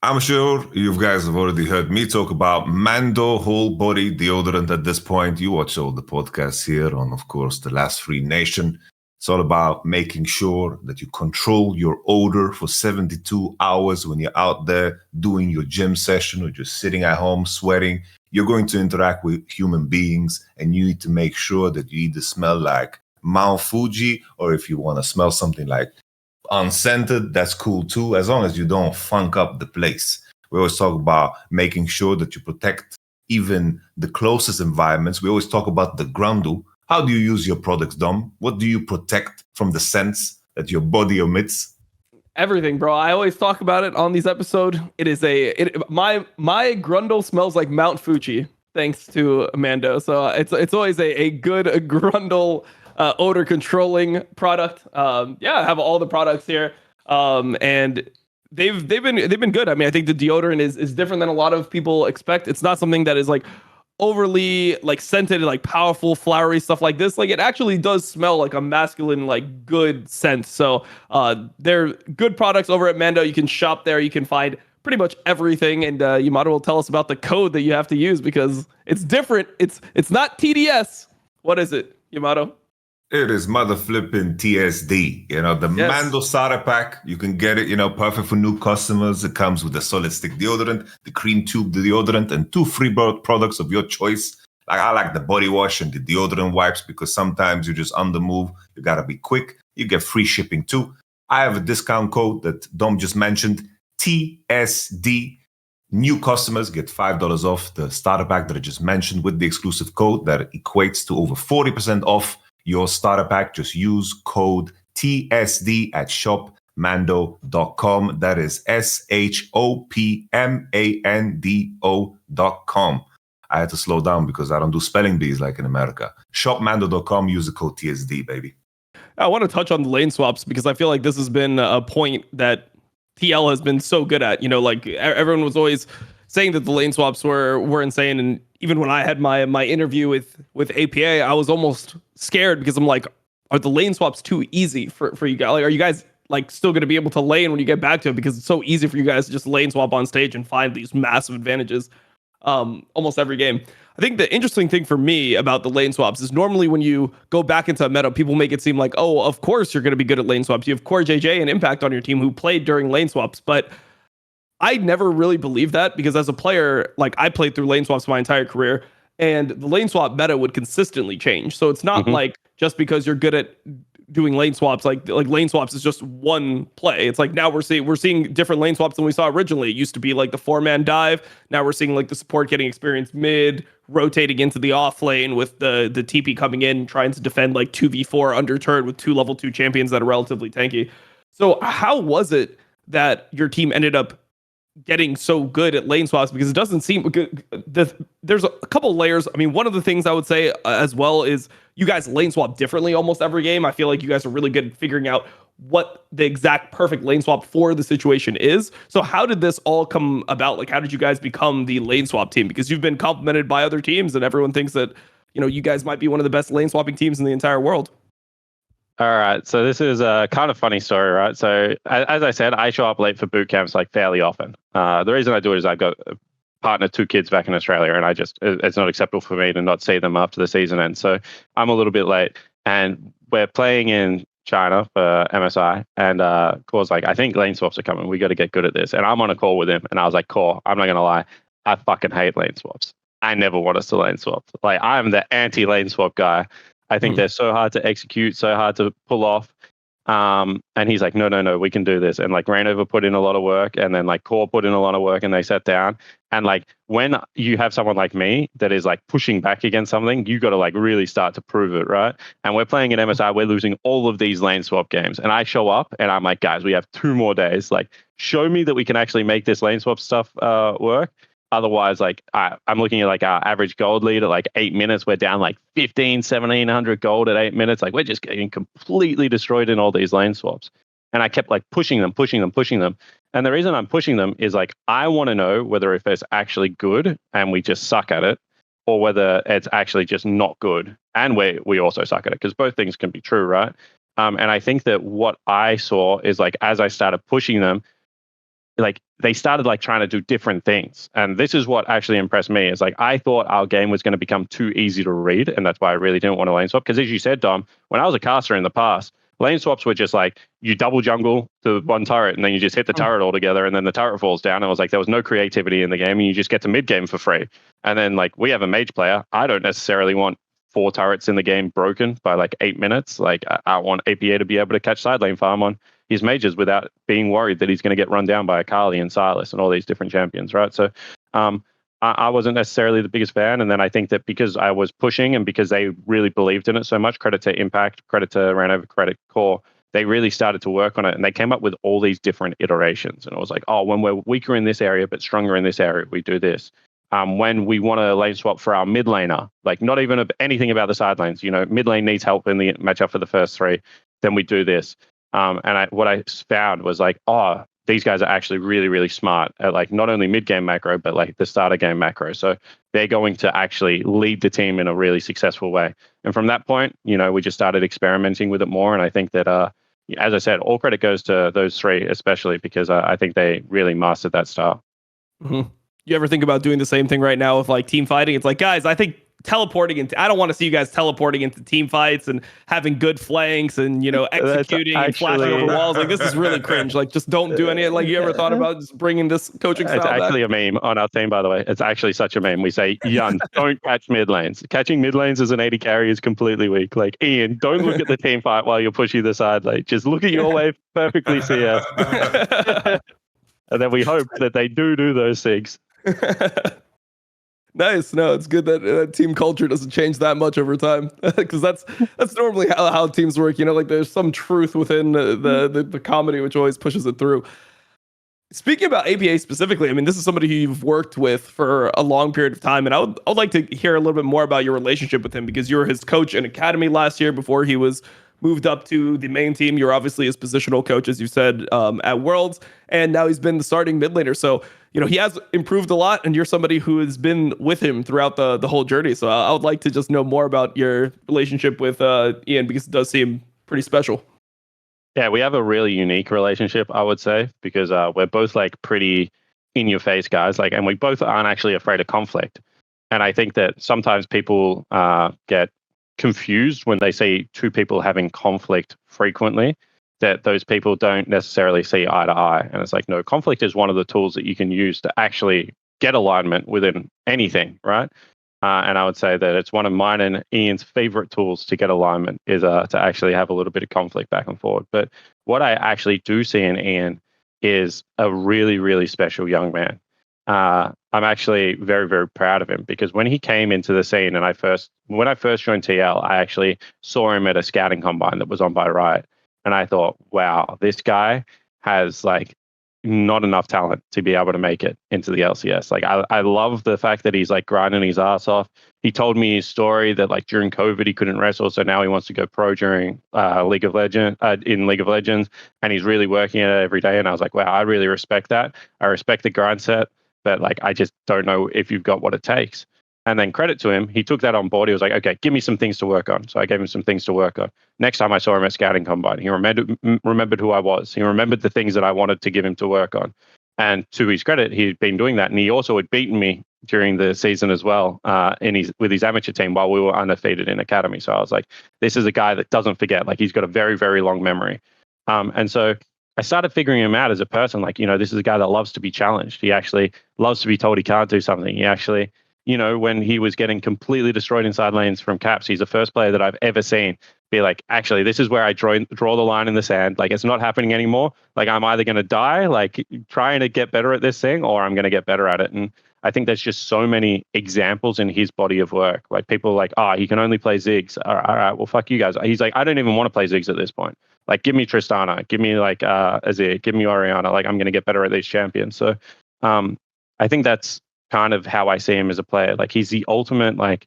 I'm sure you guys have already heard me talk about Mando whole body deodorant at this point. You watch all the podcasts here on, of course, the Last Free Nation. It's all about making sure that you control your odor for 72 hours when you're out there doing your gym session or just sitting at home sweating. You're going to interact with human beings, and you need to make sure that you either smell like Mount Fuji, or if you want to smell something like unscented, that's cool too, as long as you don't funk up the place. We always talk about making sure that you protect even the closest environments. We always talk about the grundle. How do you use your products, Dom? What do you protect from the scents that your body emits? Everything, bro. I always talk about it on these episodes. It is my grundle smells like Mount Fuji, thanks to Mando. So it's always a good grundle odor controlling product. I have all the products here, and they've been good. I mean, I think the deodorant is different than a lot of people expect. It's not something that is like overly like scented, like powerful, flowery stuff like this. Like it actually does smell like a masculine, like good scent. So they're good products over at Mando. You can shop there. You can find pretty much everything, and Yamato will tell us about the code that you have to use because it's different. It's not TDS. What is it, Yamato? It is mother flipping TSD. The Mando starter pack. You can get it, perfect for new customers. It comes with the solid stick deodorant, the cream tube deodorant, and 2 free products of your choice. Like I like the body wash and the deodorant wipes because sometimes you're just on the move. You gotta be quick. You get free shipping too. I have a discount code that Dom just mentioned, TSD. New customers get $5 off the starter pack that I just mentioned with the exclusive code that equates to over 40% off your starter pack. Just use code TSD at shopmando.com. That is shopmando.com. I had to slow down because I don't do spelling bees like in America. Shopmando.com, use the code TSD, baby. I want to touch on the lane swaps because I feel like this has been a point that TL has been so good at. Like everyone was always saying that the lane swaps were insane, and even when I had my interview with APA, I was almost scared because I'm like, are the lane swaps too easy for you guys? Like, are you guys like still going to be able to lane when you get back to it? Because it's so easy for you guys to just lane swap on stage and find these massive advantages almost every game. I think the interesting thing for me about the lane swaps is normally when you go back into a meta, people make it seem like, oh, of course you're going to be good at lane swaps. You have CoreJJ and Impact on your team who played during lane swaps, but I never really believed that because as a player, like I played through lane swaps my entire career, and the lane swap meta would consistently change. So it's not like just because you're good at doing lane swaps, like lane swaps is just one play. It's like now we're seeing different lane swaps than we saw originally. It used to be like the 4-man dive. Now we're seeing like the support getting experience mid, rotating into the off lane with the TP coming in, trying to defend like 2v4 under turret with 2 level 2 champions that are relatively tanky. So how was it that your team ended up getting so good at lane swaps? Because it doesn't seem good. There's a couple layers. I mean, one of the things I would say as well is you guys lane swap differently almost every game. I feel like you guys are really good at figuring out what the exact perfect lane swap for the situation is. So how did this all come about? Like, how did you guys become the lane swap team? Because you've been complimented by other teams and everyone thinks that, you guys might be one of the best lane swapping teams in the entire world. All right, so this is a kind of funny story, right? So as I said, I show up late for boot camps like fairly often. The reason I do it is I've got a partner, 2 kids back in Australia, and it's not acceptable for me to not see them after the season ends. So I'm a little bit late, and we're playing in China for MSI, and Core's like, I think lane swaps are coming. We got to get good at this. And I'm on a call with him, and I was like, Core, I'm not gonna lie, I fucking hate lane swaps. I never want us to lane swap. Like, I'm the anti lane swap guy. I think they're so hard to execute, so hard to pull off. And he's like, no, we can do this. And like Rainover put in a lot of work, and then like Core put in a lot of work, and they sat down. And like when you have someone like me that is like pushing back against something, you got to like really start to prove it, right? And we're playing in MSI, we're losing all of these lane swap games. And I show up and I'm like, guys, we have 2 more days. Like, show me that we can actually make this lane swap stuff work. Otherwise, like I'm looking at like our average gold lead at like 8 minutes. We're down like 1,700 gold at 8 minutes. Like, we're just getting completely destroyed in all these lane swaps. And I kept like pushing them. And the reason I'm pushing them is like, I want to know whether if it's actually good and we just suck at it, or whether it's actually just not good and we also suck at it, because both things can be true, right? And I think that what I saw is like, as I started pushing them, like they started like trying to do different things. And this is what actually impressed me, is like, I thought our game was going to become too easy to read. And that's why I really didn't want to lane swap. Because as you said, Dom, when I was a caster in the past, lane swaps were just like, you double jungle to one turret and then you just hit the turret altogether and then the turret falls down. And I was like, there was no creativity in the game and you just get to mid game for free. And then like, we have a mage player. I don't necessarily want 4 turrets in the game broken by like 8 minutes. Like, I want APA to be able to catch side lane farm on his mages without being worried that he's going to get run down by Akali and Silas and all these different champions, right? So I wasn't necessarily the biggest fan. And then I think that because I was pushing and because they really believed in it so much, credit to Impact, credit to Rainover, credit Core, they really started to work on it. And they came up with all these different iterations. And it was like, oh, when we're weaker in this area but stronger in this area, we do this. When we want to lane swap for our mid laner, like not even anything about the side lanes, mid lane needs help in the matchup for the first 3, then we do this. And what I found was like, oh, these guys are actually really, really smart at like not only mid game macro, but like the starter game macro. So they're going to actually lead the team in a really successful way. And from that point, we just started experimenting with it more. And I think that, as I said, all credit goes to those 3, especially because I think they really mastered that style. Mm-hmm. You ever think about doing the same thing right now with like team fighting? It's like, guys, I think teleporting into, I don't want to see you guys teleporting into team fights and having good flanks and executing and flashing over walls. Like, this is really cringe. Like, just don't do any. Like, you ever thought about just bringing this coaching style back? It's actually a meme on our team, by the way. It's actually such a meme. We say, Yeon, don't catch mid lanes. Catching mid lanes as an AD carry is completely weak. Like, Ian, don't look at the team fight while you're pushing the side lane. Just look at your wave, perfectly CS. And then we hope that they do those things. Nice. No, it's good that team culture doesn't change that much over time, because that's normally how teams work. Like there's some truth within the comedy which always pushes it through. Speaking about APA specifically, I mean, this is somebody who you've worked with for a long period of time, and I would like to hear a little bit more about your relationship with him, because you were his coach in Academy last year before he was moved up to the main team. You're obviously his positional coach, as you said, at Worlds, and now he's been the starting mid laner. So, he has improved a lot, and you're somebody who has been with him throughout the whole journey. So I would like to just know more about your relationship with Ian, because it does seem pretty special. Yeah, we have a really unique relationship, I would say, because we're both like pretty in your face guys, like, and we both aren't actually afraid of conflict. And I think that sometimes people get confused when they see 2 people having conflict frequently, that those people don't necessarily see eye to eye. And it's like, no, conflict is one of the tools that you can use to actually get alignment within anything, right? And I would say that it's one of mine and Ian's favorite tools to get alignment is to actually have a little bit of conflict back and forward. But what I actually do see in Ian is a really, really special young man. I'm actually very, very proud of him, because when he came into the scene and when I first joined TL, I actually saw him at a scouting combine that was on by Riot. And I thought, wow, this guy has like not enough talent to be able to make it into the LCS. Like I love the fact that he's like grinding his ass off. He told me his story that like during COVID he couldn't wrestle, so now he wants to go pro during League of Legends, and he's really working at it every day. And I was like, wow, I really respect that. I respect the grind set, but like I just don't know if you've got what it takes. And then credit to him, he took that on board. He was like, okay, give me some things to work on. So I gave him some things to work on. Next time I saw him at Scouting Combine, he remembered who I was. He remembered the things that I wanted to give him to work on. And to his credit, he'd been doing that. And he also had beaten me during the season as well with his amateur team while we were undefeated in academy. So I was like, this is a guy that doesn't forget. Like he's got a very, very long memory. And so I started figuring him out as a person. Like, this is a guy that loves to be challenged. He actually loves to be told he can't do something. He actually... when he was getting completely destroyed inside lanes from Caps, he's the first player that I've ever seen be like, actually, this is where I draw the line in the sand. Like, it's not happening anymore. Like, I'm either going to die, like, trying to get better at this thing, or I'm going to get better at it. And I think there's just so many examples in his body of work. Like, people are like, he can only play Ziggs. All right, well, fuck you guys. He's like, I don't even want to play Ziggs at this point. Like, give me Tristana. Give me, like, Azir. Give me Orianna. Like, I'm going to get better at these champions. So I think that's kind of how I see him as a player. Like he's the ultimate, like,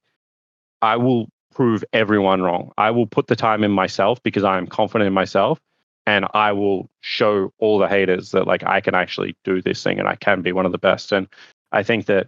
I will prove everyone wrong. I will put the time in myself because I am confident in myself, and I will show all the haters that like I can actually do this thing and I can be one of the best. And I think that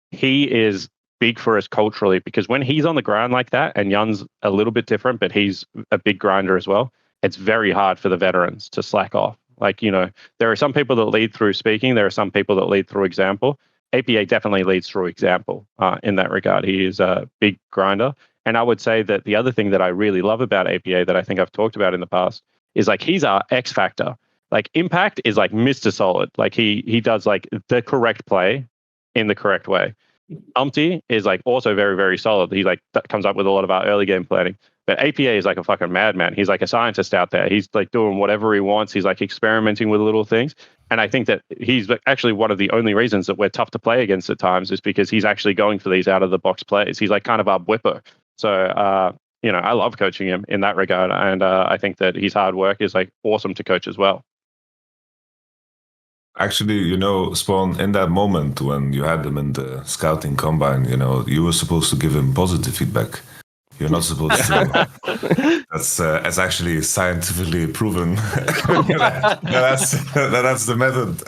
he is big for us culturally because when he's on the ground like that, and Yeon's a little bit different, but he's a big grinder as well, it's very hard for the veterans to slack off. Like, there are some people that lead through speaking. There are some people that lead through example. APA definitely leads through example in that regard. He is a big grinder. And I would say that the other thing that I really love about APA that I think I've talked about in the past is like he's our X factor. Like Impact is like Mr. Solid. Like he does like the correct play in the correct way. Umpty is like also very, very solid. He like comes up with a lot of our early game planning. But APA is like a fucking madman. He's like a scientist out there. He's like doing whatever he wants. He's like experimenting with little things. And I think that he's actually one of the only reasons that we're tough to play against at times is because he's actually going for these out of the box plays. He's like kind of our whipper. So, I love coaching him in that regard. And I think that his hard work is like awesome to coach as well. Actually, Spawn, in that moment when you had him in the scouting combine, you were supposed to give him positive feedback. You're not supposed to. That's actually scientifically proven. that's the method.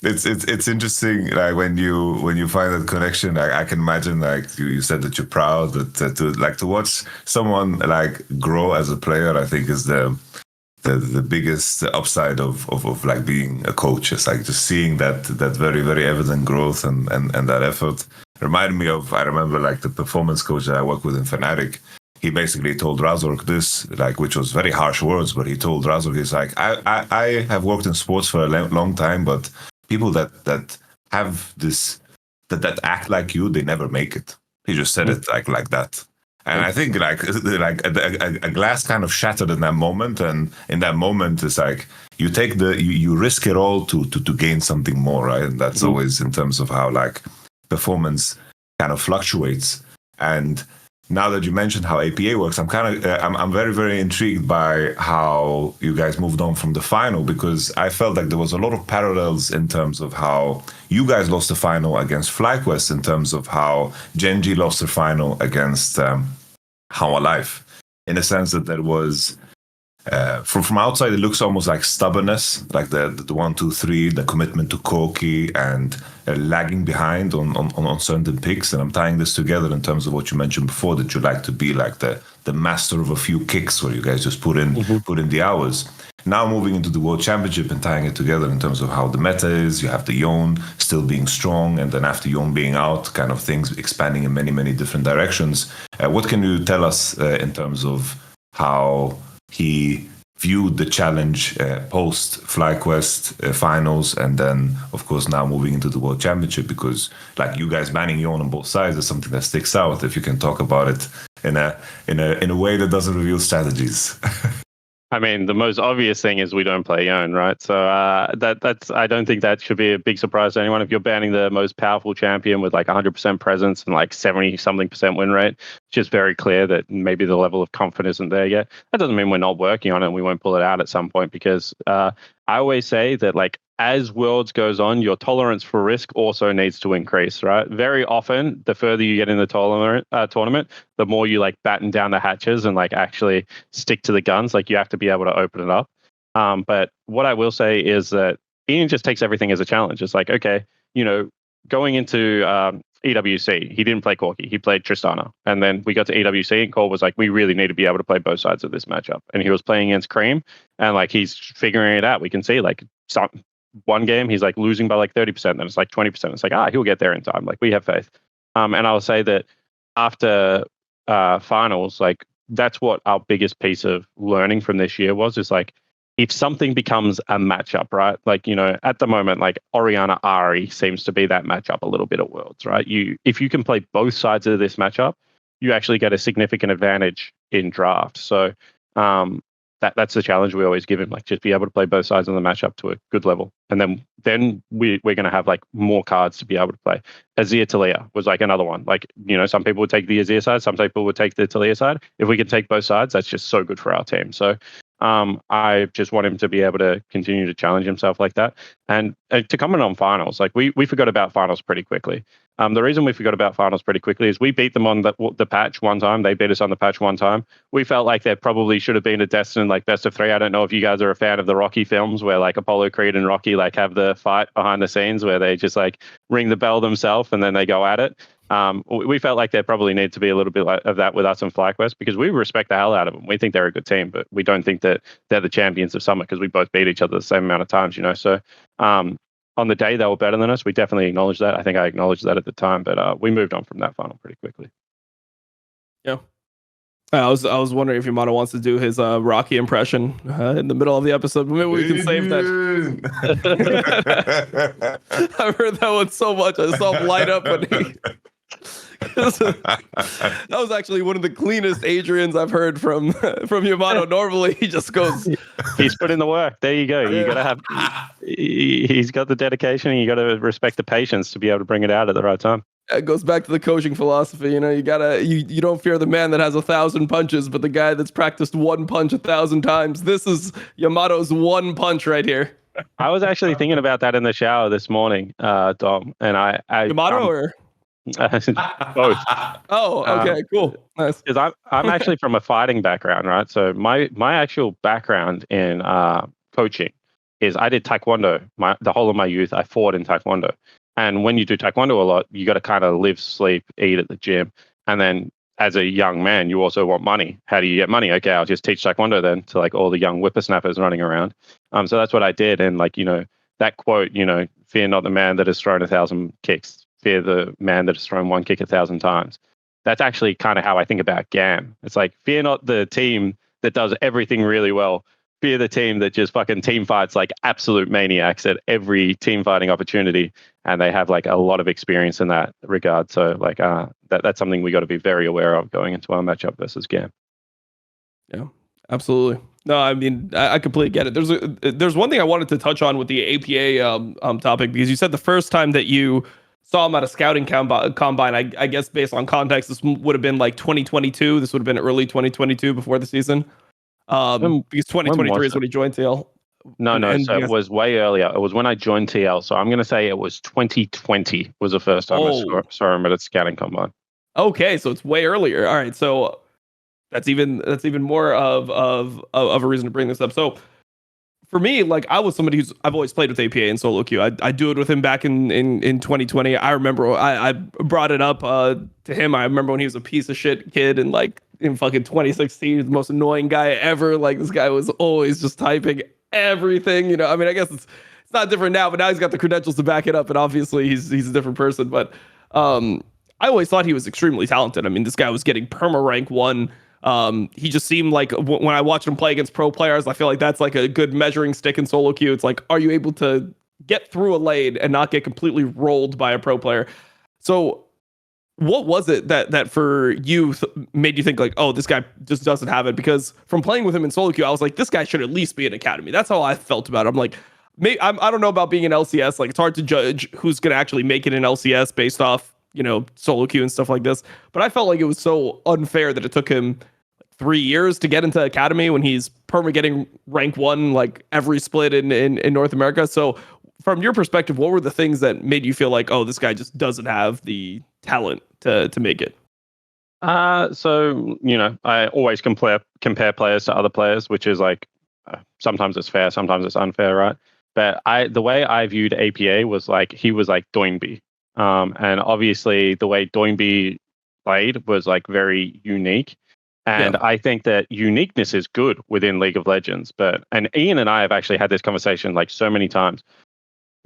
It's interesting. Like when you find that connection, I can imagine. Like you said that you're proud that to watch someone like grow as a player. I think is the biggest upside of like being a coach. It's like just seeing that very, very evident growth and that effort. Reminded me of, I remember like the performance coach that I work with in Fnatic. He basically told Razork this, like, which was very harsh words, but he told Razork, he's like, I have worked in sports for a long time, but people that have this, that act like you, they never make it. He just said it like that. And I think like a glass kind of shattered in that moment. And in that moment, it's like you take you risk it all to gain something more, right? And that's always in terms of how like performance kind of fluctuates. And now that you mentioned how APA works, I'm very, very intrigued by how you guys moved on from the final, because I felt like there was a lot of parallels in terms of how you guys lost the final against FlyQuest, in terms of how Gen.G lost the final against How Alive, in a sense that there was from outside it looks almost like stubbornness, like the 1, 2, 3, the commitment to Koki and lagging behind on certain picks. And I'm tying this together in terms of what you mentioned before, that you like to be like the master of a few kicks where you guys just put in the hours. Now moving into the World Championship and tying it together in terms of how the meta is, you have the Yeon still being strong, and then after Yeon being out, kind of things expanding in many, many different directions. What can you tell us in terms of how he viewed the challenge post FlyQuest finals, and then of course now moving into the World Championship, because like you guys banning Yeon on both sides is something that sticks out. If you can talk about it in a way that doesn't reveal strategies. I mean, the most obvious thing is we don't play Yeon, right? So that's I don't think that should be a big surprise to anyone. If you're banning the most powerful champion with like 100% presence and like 70-something% win rate, it's just very clear that maybe the level of confidence isn't there yet. That doesn't mean we're not working on it and we won't pull it out at some point, because I always say that like as Worlds goes on, your tolerance for risk also needs to increase, right? Very often, the further you get in the tournament, the more you like batten down the hatches and like actually stick to the guns. Like you have to be able to open it up. But what I will say is that Ian just takes everything as a challenge. It's like, okay, going into EWC, he didn't play Corki, he played Tristana. And then we got to EWC and Cole was like, we really need to be able to play both sides of this matchup. And he was playing against Cream and like he's figuring it out. We can see like one game he's like losing by like 30%, then it's like 20%. It's like, he'll get there in time. Like we have faith. And I'll say that after finals, like that's what our biggest piece of learning from this year was, is like if something becomes a matchup, right? Like, at the moment, like Orianna Ari seems to be that matchup a little bit at Worlds, right? If you can play both sides of this matchup, you actually get a significant advantage in draft. So that's the challenge we always give him, like just be able to play both sides of the matchup to a good level. And then we're going to have like more cards to be able to play. Azir Talia was like another one. Like, some people would take the Azir side, some people would take the Talia side. If we can take both sides, that's just so good for our team. So I just want him to be able to continue to challenge himself like that. And to comment on finals, like we forgot about finals pretty quickly. The reason we forgot about finals pretty quickly is we beat them on the patch one time. They beat us on the patch one time. We felt like there probably should have been a destined like best of 3. I don't know if you guys are a fan of the Rocky films where like Apollo Creed and Rocky like have the fight behind the scenes where they just like ring the bell themselves and then they go at it. We felt like there probably needs to be a little bit of that with us and FlyQuest, because we respect the hell out of them. We think they're a good team, but we don't think that they're the champions of Summit because we both beat each other the same amount of times, So on the day they were better than us, we definitely acknowledged that. I think I acknowledged that at the time, but we moved on from that final pretty quickly. Yeah. I was wondering if Yamato wants to do his Rocky impression in the middle of the episode, but maybe we can save that. I've heard that one so much. I saw him light up when he... That was actually one of the cleanest Adrians I've heard from Yamato. Normally he just goes... He's put in the work. There you go. You got to have... He's got the dedication, and you got to respect the patience to be able to bring it out at the right time. It goes back to the coaching philosophy. You don't fear the man that has 1,000 punches, but the guy that's practiced one punch 1,000 times. This is Yamato's one punch right here. I was actually thinking about that in the shower this morning, Dom, and I Yamato or both. Oh, okay, cool, nice. Because I'm actually from a fighting background, right? So my actual background in coaching is I did Taekwondo. The whole of my youth, I fought in Taekwondo. And when you do Taekwondo a lot, you got to kind of live, sleep, eat at the gym. And then as a young man, you also want money. How do you get money? Okay, I'll just teach Taekwondo then to like all the young whippersnappers running around. So that's what I did. And like, that quote, fear not the man that has thrown 1,000 kicks. Fear the man that has thrown one kick 1,000 times. That's actually kind of how I think about GAM. It's like, fear not the team that does everything really well. Fear the team that just fucking team fights like absolute maniacs at every team fighting opportunity, and they have like a lot of experience in that regard. So like that's something we got to be very aware of going into our matchup versus GAM. Yeah, absolutely. No, I mean I completely get it. There's one thing I wanted to touch on with the APA topic, because you said the first time that you saw him at a scouting combine, I guess based on context, this would have been like 2022. This would have been early 2022 before the season. Because 2023 is when he joined TL. No, so it was way earlier. It was when I joined TL. So I'm going to say it was 2020 was the first time I saw him at a scouting combine. Okay, so it's way earlier. All right, so that's even more of a reason to bring this up. So for me, like I was somebody I've always played with APA and solo queue. I do it with him back in 2020. I remember I brought it up to him. I remember when he was a piece of shit kid and like in fucking 2016, the most annoying guy ever. Like this guy was always just typing everything. I mean, I guess it's not different now, but now he's got the credentials to back it up, and obviously he's a different person. But I always thought he was extremely talented. I mean, this guy was getting perma rank 1. He just seemed like when I watched him play against pro players, I feel like that's like a good measuring stick in solo queue. It's like, are you able to get through a lane and not get completely rolled by a pro player? So what was it that for you made you think like, oh, this guy just doesn't have it? Because from playing with him in solo queue, I was like, this guy should at least be an academy. That's how I felt about it. I'm like, I don't know about being an LCS. Like, it's hard to judge who's going to actually make it in LCS based off, solo queue and stuff like this. But I felt like it was so unfair that it took him 3 years to get into academy when he's perma getting rank 1 like every split in North America. So from your perspective, what were the things that made you feel like, oh, this guy just doesn't have the talent to make it? So I always compare players to other players, which is like sometimes it's fair, sometimes it's unfair, right? But the way I viewed APA was like he was like Doinby, and obviously the way Doinby played was like very unique. And I think that uniqueness is good within League of Legends. And Ian and I have actually had this conversation like so many times.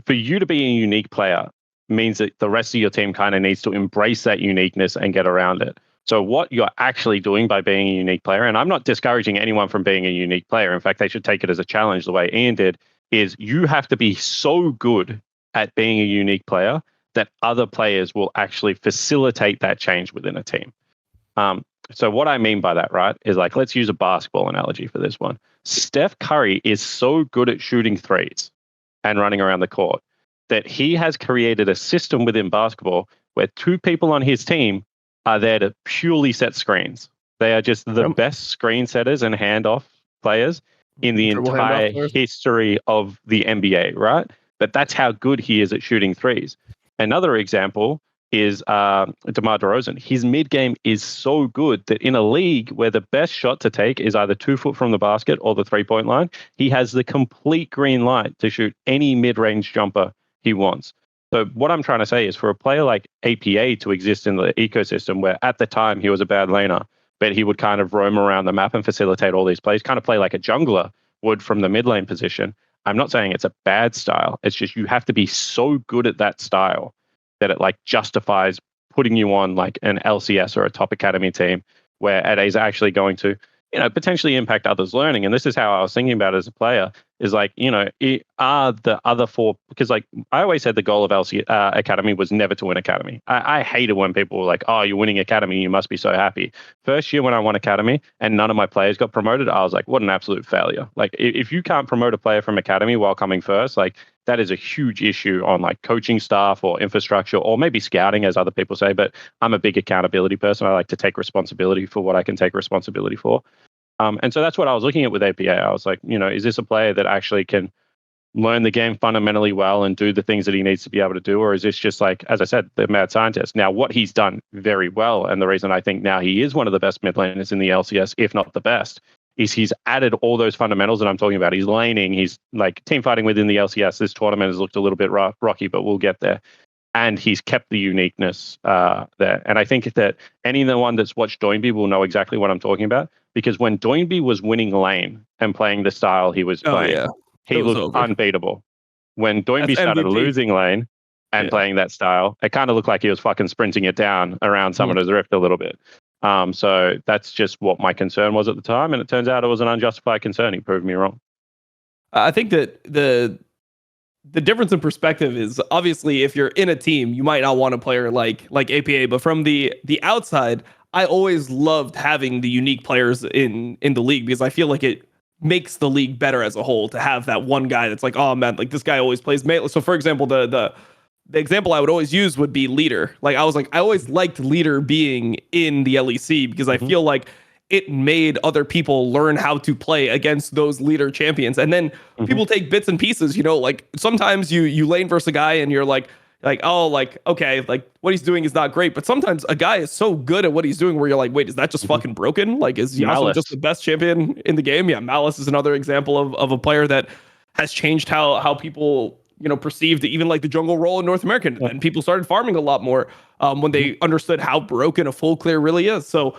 For you to be a unique player means that the rest of your team kind of needs to embrace that uniqueness and get around it. So what you're actually doing by being a unique player, and I'm not discouraging anyone from being a unique player. In fact, they should take it as a challenge the way Ian did, is you have to be so good at being a unique player that other players will actually facilitate that change within a team. So what I mean by that, right, is like, let's use a basketball analogy for this one. Steph Curry is so good at shooting threes and running around the court that he has created a system within basketball where 2 people on his team are there to purely set screens. They are just the best screen setters and handoff players in the entire history of the NBA, right? But that's how good he is at shooting threes. Another example is DeMar DeRozan. His mid game is so good that in a league where the best shot to take is either 2 foot from the basket or the 3-point line, he has the complete green light to shoot any mid-range jumper he wants. So what I'm trying to say is for a player like APA to exist in the ecosystem where at the time he was a bad laner, but he would kind of roam around the map and facilitate all these plays, kind of play like a jungler would from the mid lane position. I'm not saying it's a bad style. It's just you have to be so good at that style that it like justifies putting you on like an LCS or a top academy team where it is actually going to, potentially impact others' learning. And this is how I was thinking about it as a player is like, are the other 4, because like I always said the goal of academy was never to win academy. I hated when people were like, oh, you're winning academy, you must be so happy. First year when I won academy and none of my players got promoted, I was like, what an absolute failure. Like if you can't promote a player from academy while coming first, like that is a huge issue on like coaching staff or infrastructure or maybe scouting, as other people say. But I'm a big accountability person. I like to take responsibility for what I can take responsibility for. And so that's what I was looking at with APA. I was like, is this a player that actually can learn the game fundamentally well and do the things that he needs to be able to do? Or is this just like, as I said, the mad scientist? Now, what he's done very well, and the reason I think now he is one of the best mid laners in the LCS, if not the best, is he's added all those fundamentals that I'm talking about. He's laning, he's like team fighting within the LCS. This tournament has looked a little bit rocky, but we'll get there. And he's kept the uniqueness there. And I think that anyone that's watched Doinby will know exactly what I'm talking about. Because when Doinby was winning lane and playing the style he was playing, he looked unbeatable. When Doinby started losing lane and playing that style, it kind of looked like he was fucking sprinting it down around Summoner's Rift a little bit. So that's just what my concern was at the time. And it turns out it was an unjustified concern. He proved me wrong. I think that the difference in perspective is obviously if you're in a team, you might not want a player like APA, but from the outside, I always loved having the unique players in the league because I feel like it makes the league better as a whole to have that one guy that's like, oh man, like this guy always plays melee. So for example, the example I would always use would be Leader. Like I always liked Leader being in the LEC because I feel like it made other people learn how to play against those Leader champions. And then people take bits and pieces, like sometimes you lane versus a guy and you're like, oh, like, okay, like what he's doing is not great. But sometimes a guy is so good at what he's doing where you're like, wait, is that just fucking broken? Like, is Yamato just the best champion in the game? Yeah, Malice is another example of a player that has changed how people, perceived even like the jungle role in North America. And people started farming a lot more when they understood how broken a full clear really is. So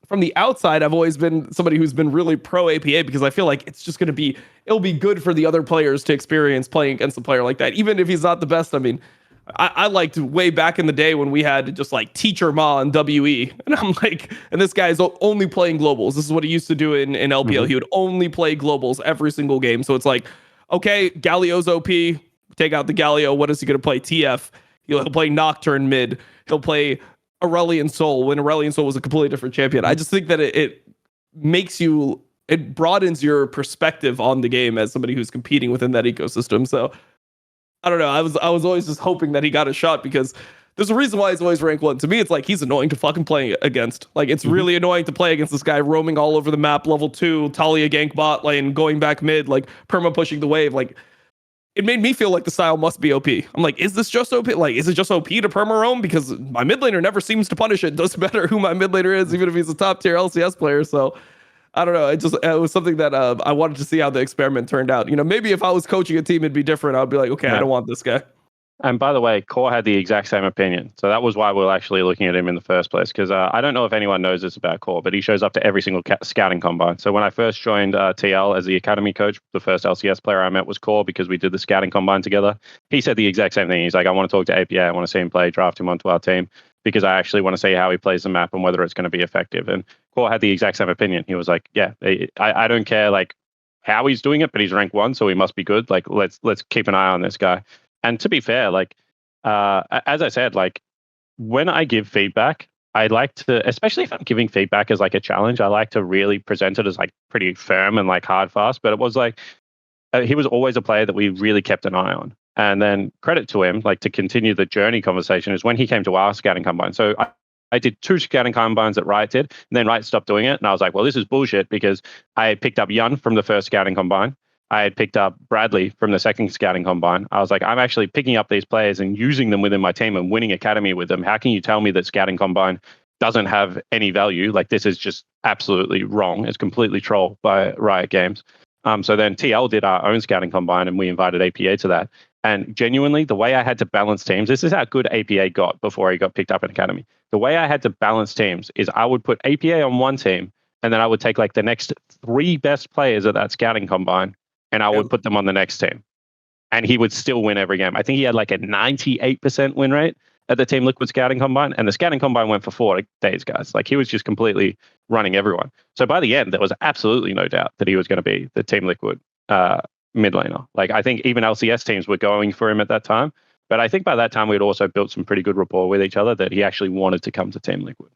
from the outside, I've always been somebody who's been really pro APA because I feel like it's just it'll be good for the other players to experience playing against a player like that, even if he's not the best. I mean, I liked way back in the day when we had just like Teacher Ma and WE, and I'm like, and this guy's only playing globals. This is what he used to do in LPL. He would only play globals every single game. So it's like, okay, Galio's OP, take out the Galio. What is he going to play? TF. He'll play Nocturne mid. He'll play Aurelion Sol when Aurelion Sol was a completely different champion. I just think that it makes you, it broadens your perspective on the game as somebody who's competing within that ecosystem. So I don't know. I was always just hoping that he got a shot because there's a reason why he's always ranked 1. To me, it's like he's annoying to fucking play against. Like, it's really annoying to play against this guy roaming all over the map, level 2, Talia gank bot lane, going back mid, like perma pushing the wave. Like, it made me feel like the style must be OP. I'm like, is this just OP? Like, is it just OP to perma roam? Because my mid laner never seems to punish it. Doesn't matter who my mid laner is, even if he's a top tier LCS player. So I don't know. It was something that I wanted to see how the experiment turned out. You know, maybe if I was coaching a team, it'd be different. I'd be like, okay, I don't want this guy. And by the way, Core had the exact same opinion. So that was why we were actually looking at him in the first place. Because I don't know if anyone knows this about Core, but he shows up to every single scouting combine. So when I first joined TL as the academy coach, the first LCS player I met was Core because we did the scouting combine together. He said the exact same thing. He's like, I want to talk to APA. I want to see him play, draft him onto our team because I actually want to see how he plays the map and whether it's going to be effective. And Core had the exact same opinion. He was like, yeah, I don't care like how he's doing it, but he's rank 1, so he must be good. Like, let's keep an eye on this guy. And to be fair, like, as I said, like when I give feedback, I like to, especially if I'm giving feedback as like a challenge, I like to really present it as like pretty firm and like hard fast. But it was like, he was always a player that we really kept an eye on. And then credit to him, like to continue the journey conversation is when he came to our scouting combine. So I did 2 scouting combines that Riot did, and then Riot stopped doing it. And I was like, well, this is bullshit because I picked up Yeon from the first scouting combine. I had picked up Bradley from the second scouting combine. I was like, I'm actually picking up these players and using them within my team and winning academy with them. How can you tell me that scouting combine doesn't have any value? Like, this is just absolutely wrong. It's completely troll by Riot Games. So then TL did our own scouting combine and we invited APA to that. And genuinely, the way I had to balance teams, this is how good APA got before he got picked up in academy. The way I had to balance teams is I would put APA on one team and then I would take like the next 3 best players at that scouting combine and I would put them on the next team. And he would still win every game. I think he had like a 98% win rate at the Team Liquid scouting combine. And the scouting combine went for 4 days, guys. Like, he was just completely running everyone. So by the end, there was absolutely no doubt that he was going to be the Team Liquid mid laner. Like, I think even LCS teams were going for him at that time. But I think by that time, we'd also built some pretty good rapport with each other that he actually wanted to come to Team Liquid.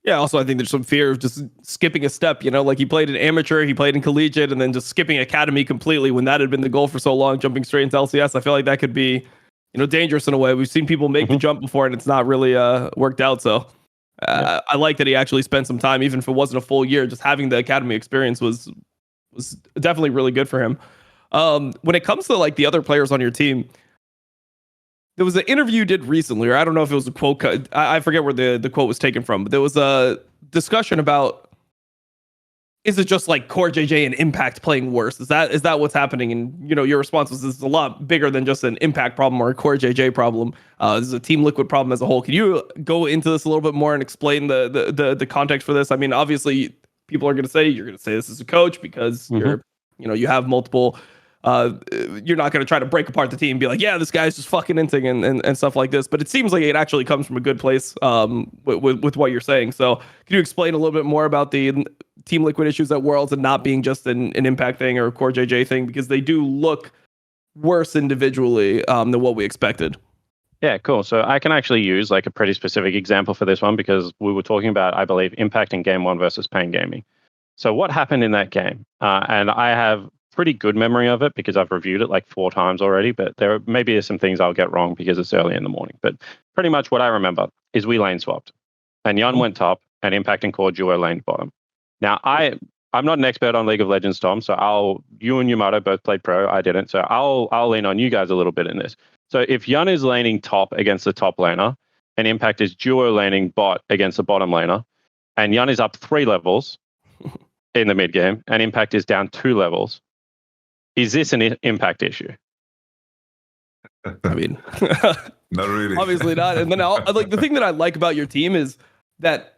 Yeah, also, I think there's some fear of just skipping a step, you know, like he played in amateur, he played in collegiate, and then just skipping academy completely when that had been the goal for so long, jumping straight into LCS. I feel like that could be, you know, dangerous in a way. We've seen people make the jump before and it's not really worked out. So I like that he actually spent some time, even if it wasn't a full year, just having the academy experience was definitely really good for him. When it comes to like the other players on your team, there was an interview you did recently, or I don't know if it was a quote. I forget where the quote was taken from, but there was a discussion about, is it just like CoreJJ and Impact playing worse? Is that what's happening? And, you know, your response was, this is a lot bigger than just an Impact problem or a CoreJJ problem. This is a Team Liquid problem as a whole. Can you go into this a little bit more and explain the context for this? I mean, obviously, people are going to say, you're going to say this as a coach because you have multiple. You're not going to try to break apart the team and be like, yeah, this guy's just fucking inting and stuff like this. But it seems like it actually comes from a good place with what you're saying. So can you explain a little bit more about the Team Liquid issues at Worlds and not being just an Impact thing or a CoreJJ thing? Because they do look worse individually than what we expected. Yeah, cool. So I can actually use like a pretty specific example for this one because we were talking about, I believe, Impact in Game 1 versus Pain Gaming. So what happened in that game? And I have pretty good memory of it because I've reviewed it like 4 times already, but there maybe some things I'll get wrong because it's early in the morning. But pretty much what I remember is we lane swapped and Yeon went top and Impact and Core duo laned bottom. Now I'm not an expert on League of Legends, Tom, so you and Yamato both played pro. I didn't. So I'll lean on you guys a little bit in this. So if Yeon is laning top against the top laner and Impact is duo laning bot against the bottom laner and Yeon is up 3 levels in the mid game and Impact is down 2 levels, is this an Impact issue? I mean, not really. Obviously not. And then like the thing that I like about your team is that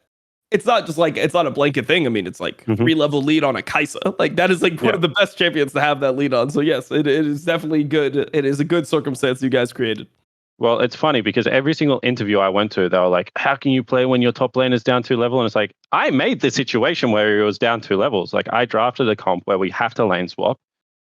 it's not just like, it's not a blanket thing. I mean, it's like 3-level lead on a Kaisa. Like that is like one of the best champions to have that lead on. So yes, it is definitely good. It is a good circumstance you guys created. Well, it's funny because every single interview I went to, they were like, how can you play when your top lane is down 2 levels? And it's like, I made the situation where it was down 2 levels. Like I drafted a comp where we have to lane swap.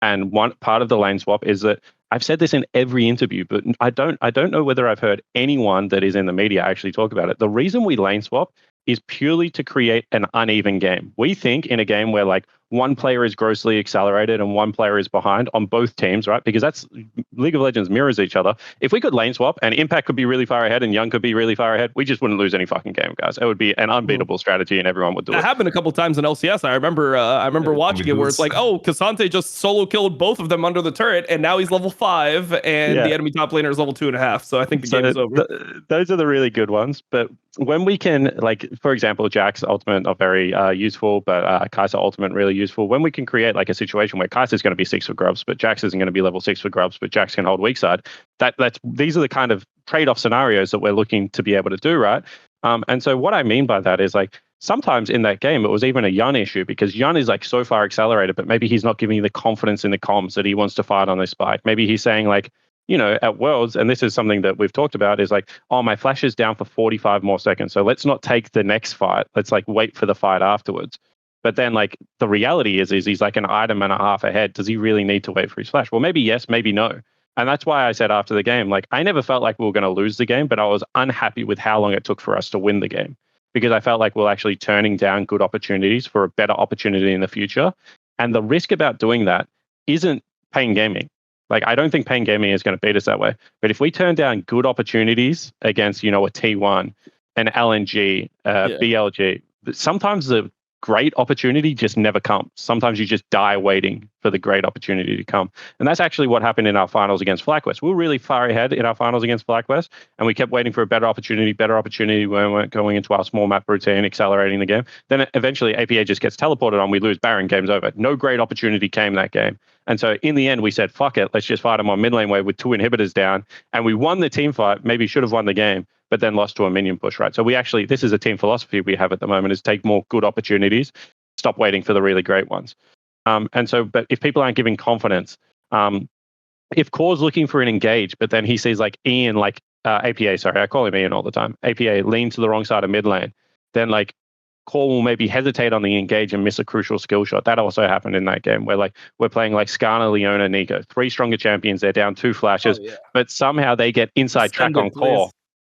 And one part of the lane swap is that I've said this in every interview, but I don't know whether I've heard anyone that is in the media actually talk about it. The reason we lane swap is purely to create an uneven game. We think in a game where like one player is grossly accelerated and one player is behind on both teams, right? Because that's League of Legends mirrors each other. If we could lane swap and Impact could be really far ahead and Young could be really far ahead, we just wouldn't lose any fucking game, guys. It would be an unbeatable strategy and everyone would do it. That happened a couple times in LCS. I remember watching it where it's like, oh, Cassante just solo killed both of them under the turret, and now he's level 5, and the enemy top laner is level 2.5. So I think the game is over. Those are the really good ones. But when we can, like, for example, Jack's ultimate not very useful, but Kai'Sa ultimate really useful. When we can create like a situation where Kai'Sa is going to be 6 for grubs, but Jax isn't going to be level 6 for grubs, but Jax can hold weak side. These are the kind of trade-off scenarios that we're looking to be able to do, right? And so what I mean by that is like sometimes in that game it was even a Yeon issue because Yeon is like so far accelerated, but maybe he's not giving you the confidence in the comms that he wants to fight on this spike. Maybe he's saying like, you know, at Worlds, and this is something that we've talked about, is like, oh, my flash is down for 45 more seconds, so let's not take the next fight. Let's like wait for the fight afterwards. But then like the reality is he's like an item and a half ahead. Does he really need to wait for his flash? Well, maybe yes, maybe no. And that's why I said after the game, like I never felt like we were going to lose the game, but I was unhappy with how long it took for us to win the game because I felt like we're actually turning down good opportunities for a better opportunity in the future. And the risk about doing that isn't Pain Gaming. Like, I don't think Pain Gaming is going to beat us that way. But if we turn down good opportunities against, you know, a T1, an LNG, BLG, sometimes the great opportunity just never comes. Sometimes you just die waiting for the great opportunity to come. And that's actually what happened in our finals against FlyQuest. We were really far ahead in our finals against FlyQuest, and we kept waiting for a better opportunity when we weren't going into our small map routine, accelerating the game. Then eventually APA just gets teleported on, we lose Baron, game's over. No great opportunity came that game. And so in the end, we said, fuck it, let's just fight them on mid lane wave with 2 inhibitors down. And we won the team fight, maybe should have won the game, but then lost to a minion push, right? So we actually, this is a team philosophy we have at the moment, is take more good opportunities, stop waiting for the really great ones. And so, but if people aren't giving confidence, if Core's looking for an engage, but then he sees like Ian, like APA, sorry, I call him Ian all the time, APA lean to the wrong side of mid lane, then like Core will maybe hesitate on the engage and miss a crucial skill shot. That also happened in that game where like we're playing like Skarner, Leona, Nico, 3 stronger champions. They're down 2 flashes, but somehow they get inside track on Core.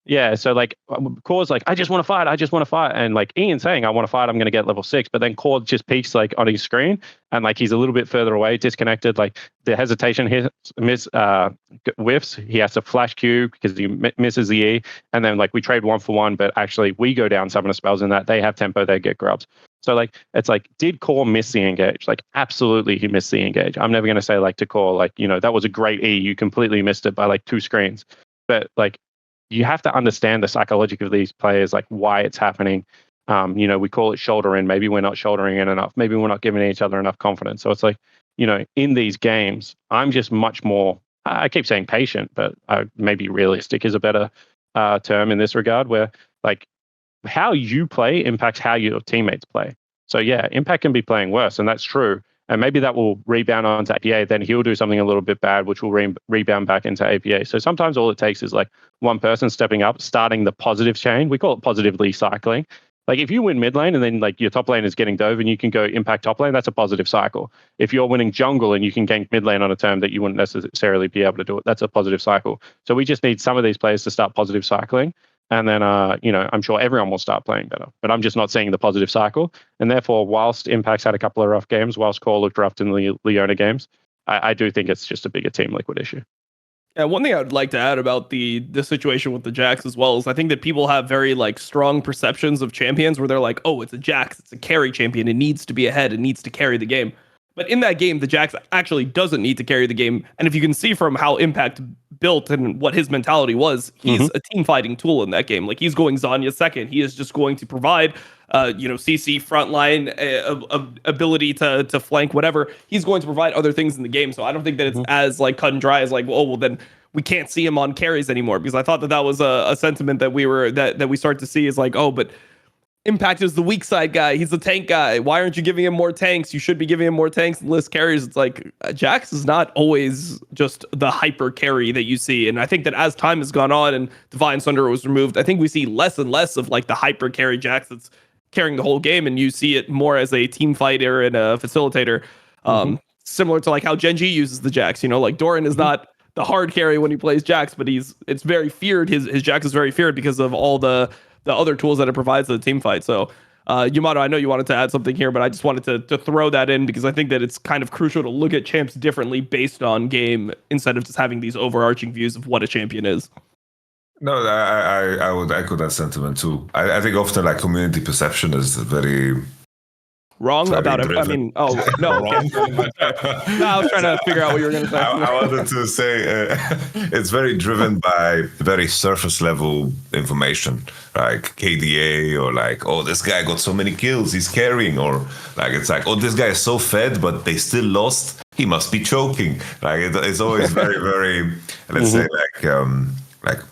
Yeah, so like Core's like, I just want to fight. And like Ian's saying, I want to fight, I'm going to get level 6. But then Core just peeks like on his screen and like he's a little bit further away, disconnected. Like the hesitation whiffs. He has to flash Q because he misses the E. And then like we trade 1 for 1, but actually we go down Summoner Spells in that. They have tempo, they get grubs. So like, it's like, did Core miss the engage? Like, absolutely he missed the engage. I'm never going to say like to Core, like, you know, that was a great E. You completely missed it by like 2 screens. But like, you have to understand the psychology of these players, like why it's happening. You know, we call it shoulder in. Maybe we're not shouldering in enough. Maybe we're not giving each other enough confidence. So it's like, you know, in these games, I'm just much more, I keep saying patient, but maybe realistic is a better term in this regard, where like how you play impacts how your teammates play. So yeah, Impact can be playing worse, and that's true. And maybe that will rebound onto APA. Then he'll do something a little bit bad, which will rebound back into APA. So sometimes all it takes is like one person stepping up, starting the positive chain. We call it positively cycling. Like if you win mid lane and then like your top lane is getting dove and you can go Impact top lane, that's a positive cycle. If you're winning jungle and you can gank mid lane on a turn that you wouldn't necessarily be able to do it, that's a positive cycle. So we just need some of these players to start positive cycling. And then, you know, I'm sure everyone will start playing better. But I'm just not seeing the positive cycle. And therefore, whilst Impact's had a couple of rough games, whilst Core looked rough in the Leona games, I do think it's just a bigger Team Liquid issue. Yeah, one thing I would like to add about the situation with the Jax as well is I think that people have very like strong perceptions of champions where they're like, oh, it's a Jax, it's a carry champion, it needs to be ahead, it needs to carry the game. But in that game, the Jax actually doesn't need to carry the game. And if you can see from how Impact built and what his mentality was, he's a team fighting tool in that game. Like he's going Zanya second. He is just going to provide, you know, CC frontline ability to flank, whatever. He's going to provide other things in the game. So I don't think that it's as like cut and dry as like, oh, well, then we can't see him on carries anymore, because I thought that was a sentiment that we start to see is like, oh, but Impact is the weak side guy. He's the tank guy. Why aren't you giving him more tanks? You should be giving him more tanks and less carries. It's like Jax is not always just the hyper carry that you see. And I think that as time has gone on and Divine Sunder was removed, I think we see less and less of like the hyper carry Jax that's carrying the whole game. And you see it more as a team fighter and a facilitator. Similar to like how Gen G uses the Jax, you know, like Doran is not the hard carry when he plays Jax, but it's very feared. His Jax is very feared because of all the other tools that it provides to the team fight. So Yamato, I know you wanted to add something here, but I just wanted to throw that in because I think that it's kind of crucial to look at champs differently based on game instead of just having these overarching views of what a champion is. No, I would echo that sentiment too. I think often like community perception is very wrong about it. I mean, oh no, okay. No, I was trying to figure out what you were going to say. I wanted to say it's very driven by very surface level information, like KDA or like, oh, this guy got so many kills, he's carrying, or like it's like, oh, this guy is so fed, but they still lost, he must be choking. Like it's always very, very, let's say like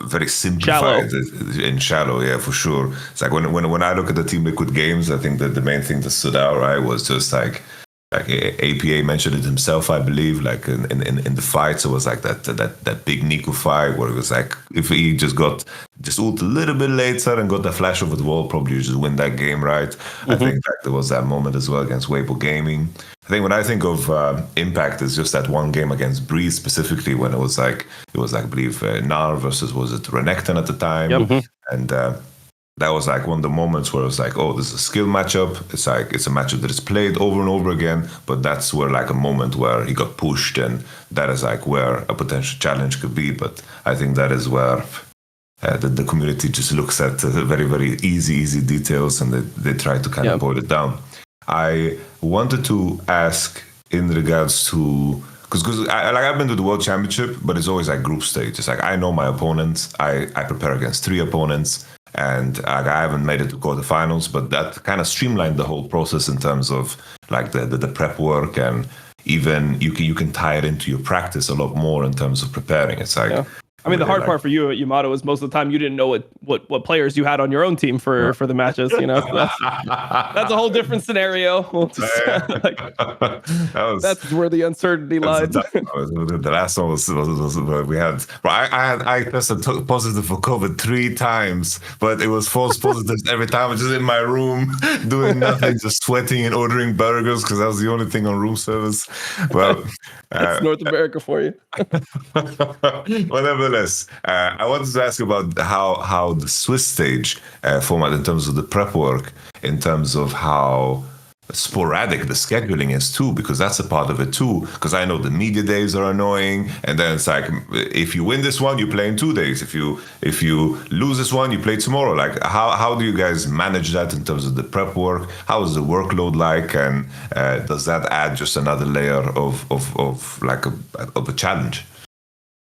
very simplified and shallow, yeah, for sure. It's like when I look at the Team Liquid games, I think that the main thing that stood out, right, was just like APA mentioned it himself, I believe, like in the fights, it was like that big Nico fight where it was like if he just ult a little bit later and got the flash over the wall, probably you just win that game, right? I think like there was that moment as well against Weibo Gaming. I think when I think of Impact, it's just that one game against Breeze specifically when it was like I believe Nar versus was it Renekton at the time, and that was like one of the moments where it was like, oh, this is a skill matchup. It's like it's a matchup that is played over and over again, but that's where like a moment where he got pushed, and that is like where a potential challenge could be. But I think that is where the community just looks at very, very easy details, and they try to kind of boil it down. I wanted to ask in regards to because I've been to the World Championship, but it's always like group stage. It's like I know my opponents. I prepare against 3 opponents, and I haven't made it to quarterfinals. But that kind of streamlined the whole process in terms of like the prep work, and even you can tie it into your practice a lot more in terms of preparing. It's like. I mean, the hard part for you at Yamato is most of the time you didn't know what players you had on your own team for the matches. You know, that's a whole different scenario. That's where the uncertainty lies. The last one was we had. I tested positive for COVID 3 times, but it was false positives every time. I was just in my room doing nothing, just sweating and ordering burgers because that was the only thing on room service. Well, that's North America for you. Whatever. I wanted to ask about how the Swiss stage format in terms of the prep work, in terms of how sporadic the scheduling is too, because that's a part of it too. Because I know the media days are annoying, and then it's like if you win this one, you play in 2 days. If you lose this one, you play tomorrow. Like how do you guys manage that in terms of the prep work? How is the workload like, and does that add just another layer of a challenge?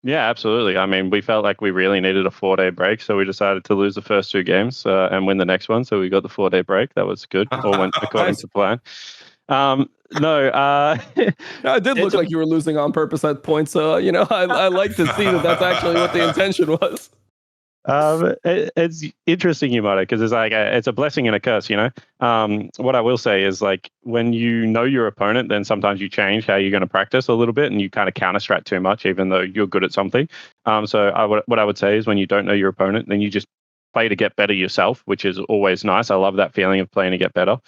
Yeah, absolutely. I mean, we felt like we really needed a 4-day break, so we decided to lose the first 2 games and win the next one. So we got the 4-day break. That was good. All went according to plan. No, it did look like you were losing on purpose at points. So I like to see that that's actually what the intention was. It's interesting, Yamato, because it's like it's a blessing and a curse, you know. What I will say is like when you know your opponent, then sometimes you change how you're going to practice a little bit, and you kind of counter strat too much, even though you're good at something. So what I would say is when you don't know your opponent, then you just play to get better yourself, which is always nice. I love that feeling of playing to get better,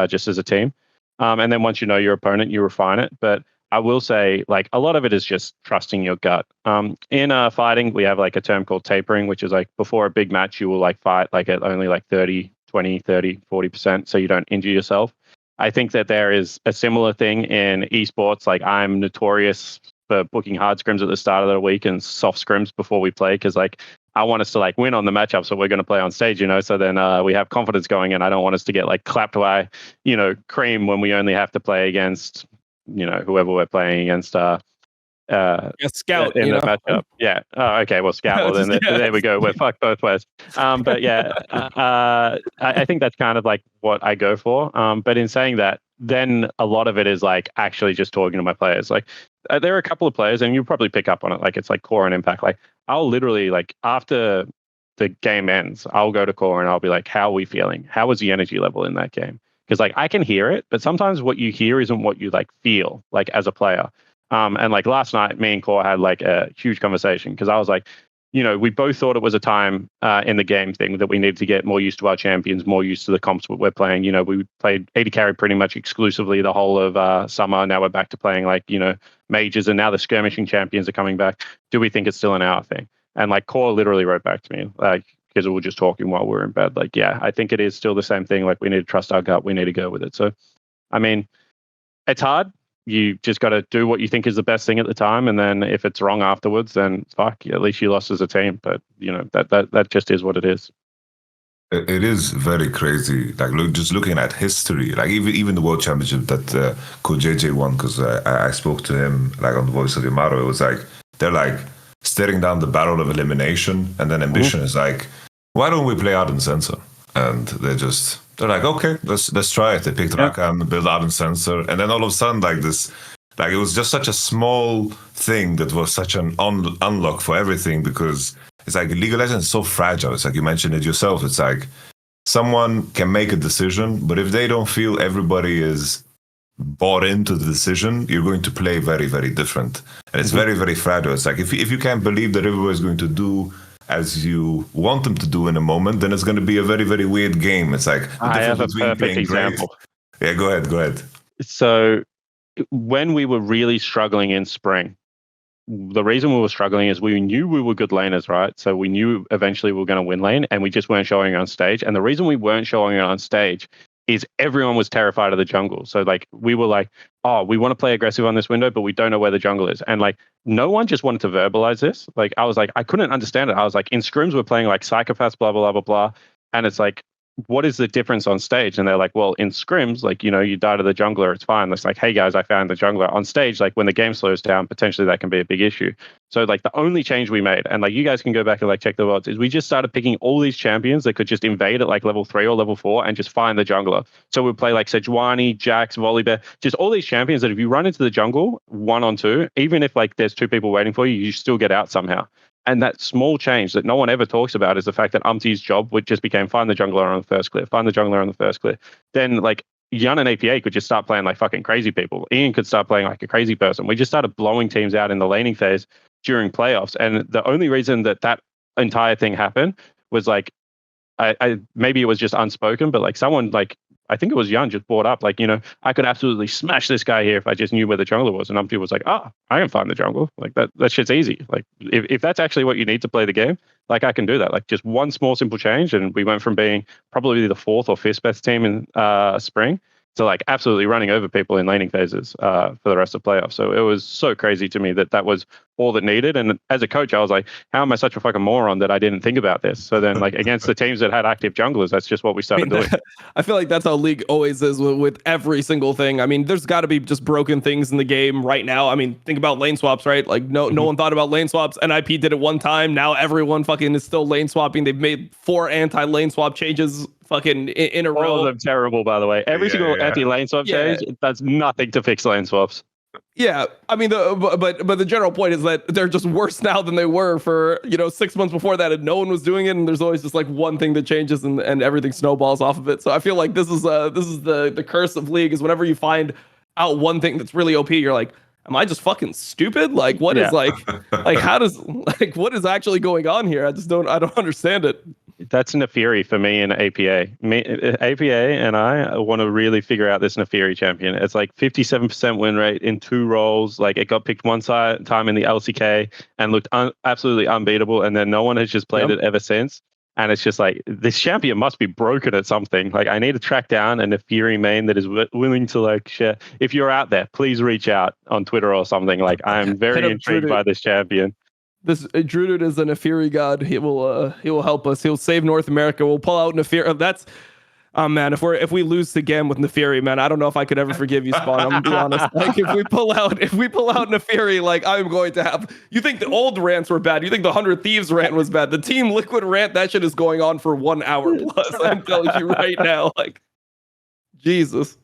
just as a team. And then once you know your opponent, you refine it. But I will say, like, a lot of it is just trusting your gut. In fighting, we have like a term called tapering, which is like before a big match, you will like fight like at only like 30, 20, 30, 40%, so you don't injure yourself. I think that there is a similar thing in esports. Like I'm notorious for booking hard scrims at the start of the week and soft scrims before we play, because like I want us to like win on the matchup, so we're going to play on stage, you know. So then we have confidence going in. I don't want us to get like clapped by, cream when we only have to play against, whoever we're playing against. Scout in the matchup. Yeah. Oh, okay. Well, Scout. Well, then there we go. We're fucked both ways. But yeah, I think that's kind of like what I go for. But in saying that, then a lot of it is like actually just talking to my players. Like there are a couple of players, and you'll probably pick up on it. Like it's like Core and Impact. Like I'll literally like after the game ends, I'll go to Core and I'll be like, "How are we feeling? How was the energy level in that game?" Because like I can hear it, but sometimes what you hear isn't what you like feel like as a player. And like last night, me and Core had like a huge conversation because I was like, we both thought it was a time in the game thing that we needed to get more used to our champions, more used to the comps that we're playing. We played AD carry pretty much exclusively the whole of summer. Now we're back to playing majors, and now the skirmishing champions are coming back. Do we think it's still an hour thing? And Core literally wrote back to me, because we were just talking while we were in bed. Yeah, I think it is still the same thing. We need to trust our gut. We need to go with it. So, I mean, it's hard. You just got to do what you think is the best thing at the time, and then if it's wrong afterwards, then fuck, at least you lost as a team. But that just is what it is. It is very crazy. Just looking at history, even the World Championship that CoreJJ won, because I spoke to him on the Voice of Yamato. It was they're staring down the barrel of elimination, and then Ambition is why don't we play Ardent Sensor? And they're like, okay, let's try it. They picked Rakan, build Ardent Sensor, and then all of a sudden, it was just such a small thing that was such an unlock for everything, because it's League of Legends is so fragile. It's you mentioned it yourself. It's someone can make a decision, but if they don't feel everybody is bought into the decision, you're going to play very, very different. And it's very, very fragile. It's if you can't believe that everybody is going to do as you want them to do in a moment, then it's going to be a very, very weird game. It's I have a perfect example. Yeah, go ahead. So when we were really struggling in spring, the reason we were struggling is we knew we were good laners, right? So we knew eventually we were going to win lane, and we just weren't showing it on stage. And the reason we weren't showing it on stage is everyone was terrified of the jungle. So we were oh, we want to play aggressive on this window, but we don't know where the jungle is. And no one just wanted to verbalize this. I was I couldn't understand it. I was in scrims we're playing psychopaths, blah, blah, blah, blah, blah. And it's what is the difference on stage? And they're well, in scrims, you die to the jungler, it's fine. It's hey guys, I found the jungler. On stage, when the game slows down, potentially that can be a big issue. So the only change we made, and you guys can go back and check the worlds, is we just started picking all these champions that could just invade at level 3 or level 4 and just find the jungler. So we play Sejuani, Jax, Volibear, just all these champions that if you run into the jungle 1-on-2, even if there's 2 people waiting for you, you still get out somehow. And that small change that no one ever talks about is the fact that Umti's job just became find the jungler on the first clear, find the jungler on the first clear. Then Yeon and APA could just start playing fucking crazy people. Ian could start playing a crazy person. We just started blowing teams out in the laning phase during playoffs. And the only reason that entire thing happened was I maybe it was just unspoken, but someone I think it was Yeon just brought up I could absolutely smash this guy here if I just knew where the jungler was. And Umti was I can find the jungle. That shit's easy. If that's actually what you need to play the game, I can do that. Just one small simple change, and we went from being probably the 4th or 5th best team in spring to absolutely running over people in laning phases for the rest of playoffs. So it was so crazy to me that was all that needed. And as a coach, I was how am I such a fucking moron that I didn't think about this? So then against the teams that had active junglers, that's just what we started doing. I feel that's how League always is with every single thing. I mean, there's got to be just broken things in the game right now. I mean, think about lane swaps, right? No one thought about lane swaps. NIP did it one time. Now everyone fucking is still lane swapping. They've made 4 anti-lane swap changes fucking in a row. All of them terrible, by the way. Every single anti-lane swap change does nothing to fix lane swaps. Yeah, I mean, but the general point is that they're just worse now than they were for 6 months before that, and no one was doing it. And there's always just one thing that changes, and everything snowballs off of it. So I feel this is the curse of League, is whenever you find out one thing that's really OP, you're am I just fucking stupid? What is how does what is actually going on here? I don't understand it. That's Nefiri for me in APA. APA and I want to really figure out this Nefiri champion. It's 57% win rate in 2 roles. It got picked one time in the LCK and looked absolutely unbeatable. And then no one has just played it ever since. And it's just this champion must be broken at something. I need to track down a Nefiri main that is willing to share. If you're out there, please reach out on Twitter or something. I'm very intrigued by this champion. This Druid is a Nefiri god. He will help us. He'll save North America. We'll pull out Nefiri. That's man. If we lose again with Nefiri, man, I don't know if I could ever forgive you, Spawn. I'm gonna be honest. If we pull out Nefiri, I'm going to have. You think the old rants were bad? You think the 100 Thieves rant was bad? The Team Liquid rant, that shit is going on for 1 hour plus. I'm telling you right now, Jesus.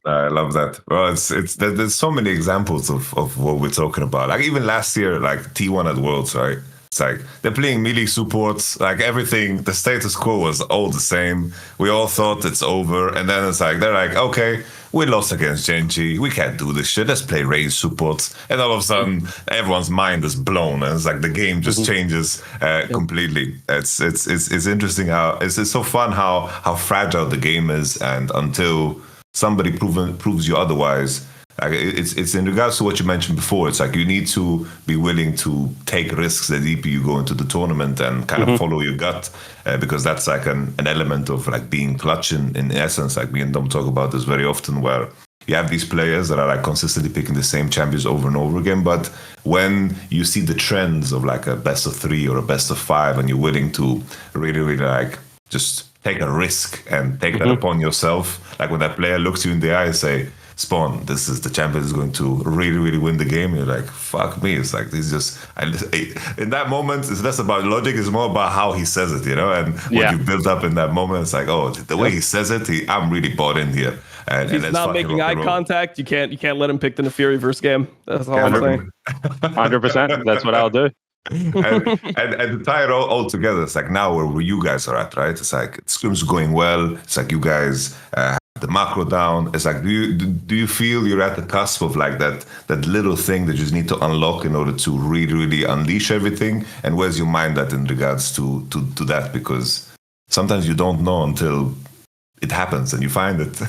I love that. Well, there's so many examples of what we're talking about. Even last year, T1 at Worlds, right? It's they're playing melee supports, everything. The status quo was all the same. We all thought it's over, and then it's they're okay, we lost against Genji. We can't do this shit. Let's play range support. And all of a sudden, everyone's mind is blown, and it's like the game just changes completely. It's interesting how it's so fun how fragile the game is, and until somebody proves you otherwise. It's in regards to what you mentioned before. It's like you need to be willing to take risks the deeper you go into the tournament and kind of follow your gut, because that's like an element of like being clutch in essence. Like me and Dom talk about this very often, where you have these players that are like consistently picking the same champions over and over again. But when you see the trends of like a best of 3 or a best of 5, and you're willing to really, really like just take a risk and take that upon yourself, like when that player looks you in the eye and say, Spawn, this is the champion who's going to really, really win the game. You're like, fuck me. It's like, this just, in that moment, it's less about logic, it's more about how he says it, and what you built up in that moment. It's like, oh, the way he says it, I'm really bought in here. And he's not making eye contact. You can't let him pick the Neferi verse game. That's all I'm saying. 100%. That's what I'll do. and to tie it all together, it's like now where you guys are at, right? It's like Scrim's going well. It's like you guys have the macro down. It's like, do you feel you're at the cusp of like that little thing that you just need to unlock in order to really, really unleash everything? And where's your mind at in regards to that? Because sometimes you don't know until it happens and you find it.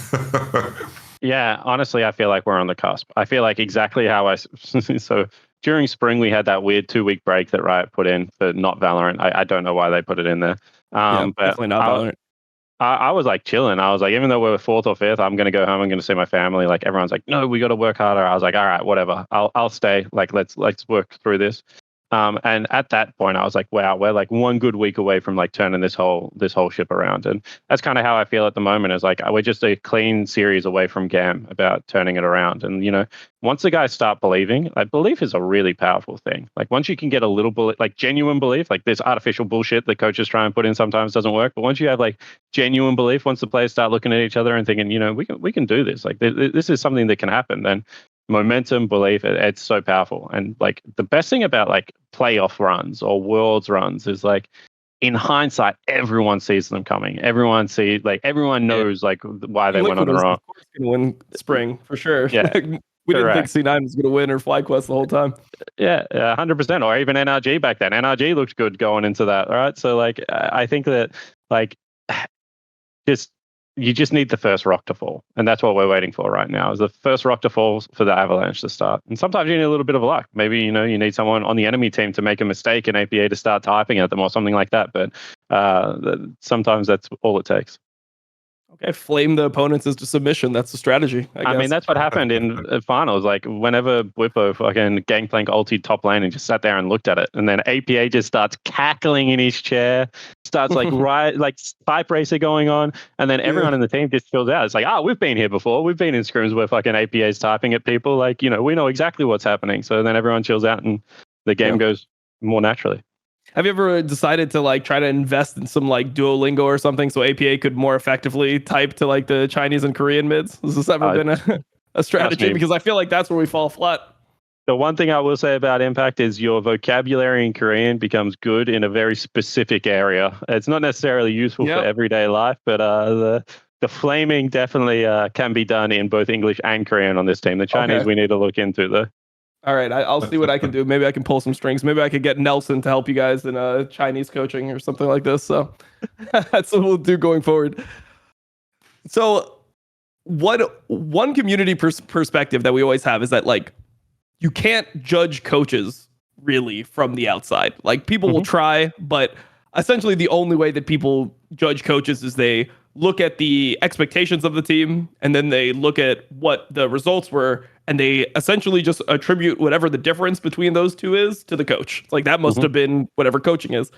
Yeah, honestly, I feel like we're on the cusp. I feel like exactly how so during spring, we had that weird 2-week break that Riot put in for not Valorant. I don't know why they put it in there. But definitely not Valorant. I was like chilling. I was like, even though we're 4th or 5th, I'm going to go home. I'm going to see my family. Like everyone's like, no, we got to work harder. I was like, all right, whatever. I'll stay. Like, let's work through this. And at that point, I was like, wow, we're like 1 good week away from like turning this whole ship around. And that's kind of how I feel at the moment, is like, we're just a clean series away from GAM about turning it around. And, once the guys start believing, like belief is a really powerful thing. Like once you can get a little like genuine belief, like this artificial bullshit that coaches try and put in sometimes doesn't work. But once you have like genuine belief, once the players start looking at each other and thinking, we can do this. Like this is something that can happen. Then momentum, belief, it's so powerful. And like the best thing about like playoff runs or worlds runs is like, in hindsight, everyone sees them coming. Everyone knows like why they went on the wrong. Of course, going to win spring for sure. Yeah, we didn't think C9 was going to win or FlyQuest the whole time. Yeah, 100%. Or even NRG back then. NRG looked good going into that. All right, so like I think that like you just need the first rock to fall. And that's what we're waiting for right now, is the first rock to fall for the Avalanche to start. And sometimes you need a little bit of luck. Maybe, you need someone on the enemy team to make a mistake and APA to start typing at them or something like that. But sometimes that's all it takes. Okay, flame the opponents into submission. That's the strategy, I guess. I mean, that's what happened in finals. Like, whenever Whippo fucking Gangplank ulted top lane and just sat there and looked at it, and then APA just starts cackling in his chair, starts like type racer going on, and then everyone in the team just chills out. It's like, we've been here before. We've been in scrims where fucking APA's typing at people. Like, we know exactly what's happening. So then everyone chills out and the game goes more naturally. Have you ever decided to like try to invest in some like Duolingo or something so APA could more effectively type to like the Chinese and Korean mids? Has this ever been a strategy? Because I feel like that's where we fall flat. The one thing I will say about Impact is your vocabulary in Korean becomes good in a very specific area. It's not necessarily useful for everyday life, but the flaming definitely can be done in both English and Korean on this team. The Chinese we need to look into though. All right, I'll see what I can do. Maybe I can pull some strings. Maybe I could get Nelson to help you guys in Chinese coaching or something like this. So that's what we'll do going forward. So one community perspective that we always have is that like you can't judge coaches really from the outside. Like people will try, but essentially the only way that people judge coaches is they look at the expectations of the team and then they look at what the results were and they essentially just attribute whatever the difference between those two is to the coach. It's like that must have been whatever coaching is.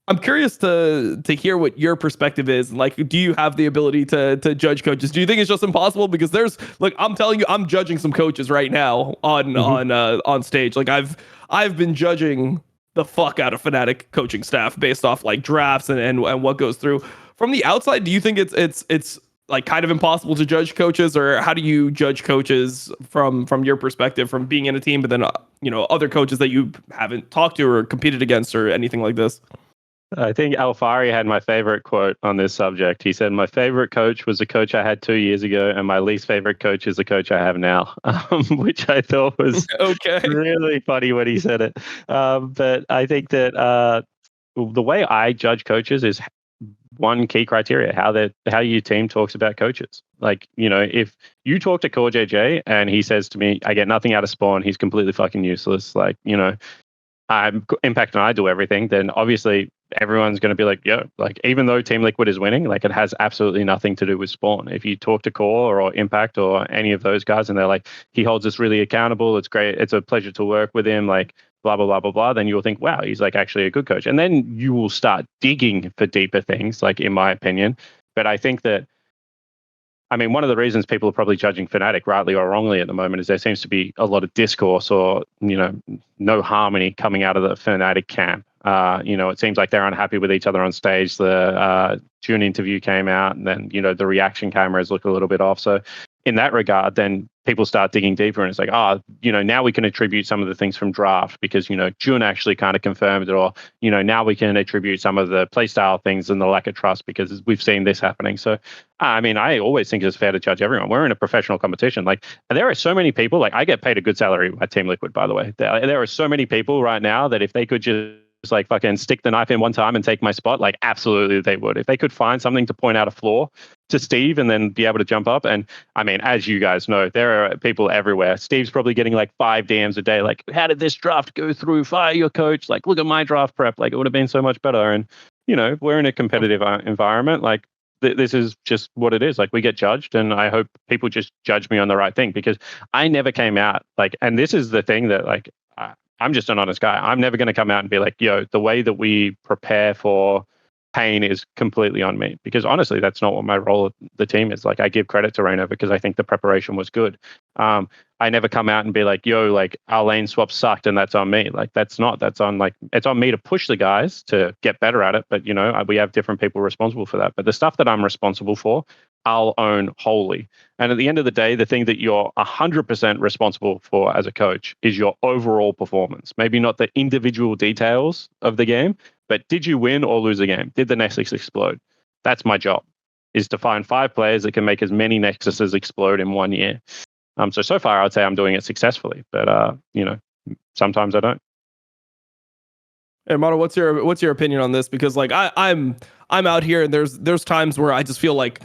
I'm curious to hear what your perspective is. Like, do you have the ability to judge coaches? Do you think it's just impossible? Because I'm telling you, I'm judging some coaches right now on stage. Like I've been judging the fuck out of Fnatic coaching staff based off like drafts and what goes through. From the outside, do you think it's like kind of impossible to judge coaches, or how do you judge coaches from your perspective, from being in a team, but then other coaches that you haven't talked to or competed against or anything like this? I think Alfari had my favorite quote on this subject. He said, "My favorite coach was the coach I had 2 years ago, and my least favorite coach is the coach I have now," which I thought was Okay. really funny when he said it. But I think that the way I judge coaches is one key criteria: how your team talks about coaches. Like, if you talk to CoreJJ and he says to me, "I get nothing out of Spawn. He's completely fucking useless." Like, I'm Impact and I do everything, then obviously everyone's going to be like, yeah, like even though Team Liquid is winning, like it has absolutely nothing to do with Spawn. If you talk to Core or Impact or any of those guys and they're like, he holds us really accountable, it's great, it's a pleasure to work with him, like blah, blah, blah, blah, blah, then you'll think, wow, he's like actually a good coach. And then you will start digging for deeper things, like in my opinion. But I think that, one of the reasons people are probably judging Fnatic rightly or wrongly at the moment is there seems to be a lot of discourse or, no harmony coming out of the Fnatic camp. It seems like they're unhappy with each other on stage. The June interview came out and then, the reaction cameras look a little bit off. So in that regard, then people start digging deeper and it's like, now we can attribute some of the things from draft because, June actually kind of confirmed it, or, now we can attribute some of the playstyle things and the lack of trust because we've seen this happening. So, I always think it's fair to judge everyone. We're in a professional competition. Like, there are so many people, like I get paid a good salary by Team Liquid, by the way. There are so many people right now that if they could just like fucking stick the knife in one time and take my spot, like absolutely they would. If they could find something to point out a flaw to Steve and then be able to jump up. And as you guys know, there are people everywhere. Steve's probably getting like 5 DMs a day, like, how did this draft go through? Fire your coach. Like, look at my draft prep. Like, it would have been so much better. And, we're in a competitive environment. Like, this is just what it is. Like, we get judged, and I hope people just judge me on the right thing because I never came out like, and this is the thing that like, I'm just an honest guy. I'm never going to come out and be like, yo, the way that we prepare for pain is completely on me. Because honestly, that's not what my role of the team is. Like, I give credit to Reyna because I think the preparation was good. I never come out and be like, yo, like our lane swap sucked and that's on me. Like, it's on me to push the guys to get better at it. But, we have different people responsible for that. But the stuff that I'm responsible for, I'll own wholly. And at the end of the day, the thing that you're 100% responsible for as a coach is your overall performance. Maybe not the individual details of the game, but did you win or lose a game? Did the Nexus explode? That's my job, is to find 5 players that can make as many Nexuses explode in 1 year. So far, I would say I'm doing it successfully, but sometimes I don't. Hey, Yamato, what's your opinion on this? Because like I'm out here and there's times where I just feel like,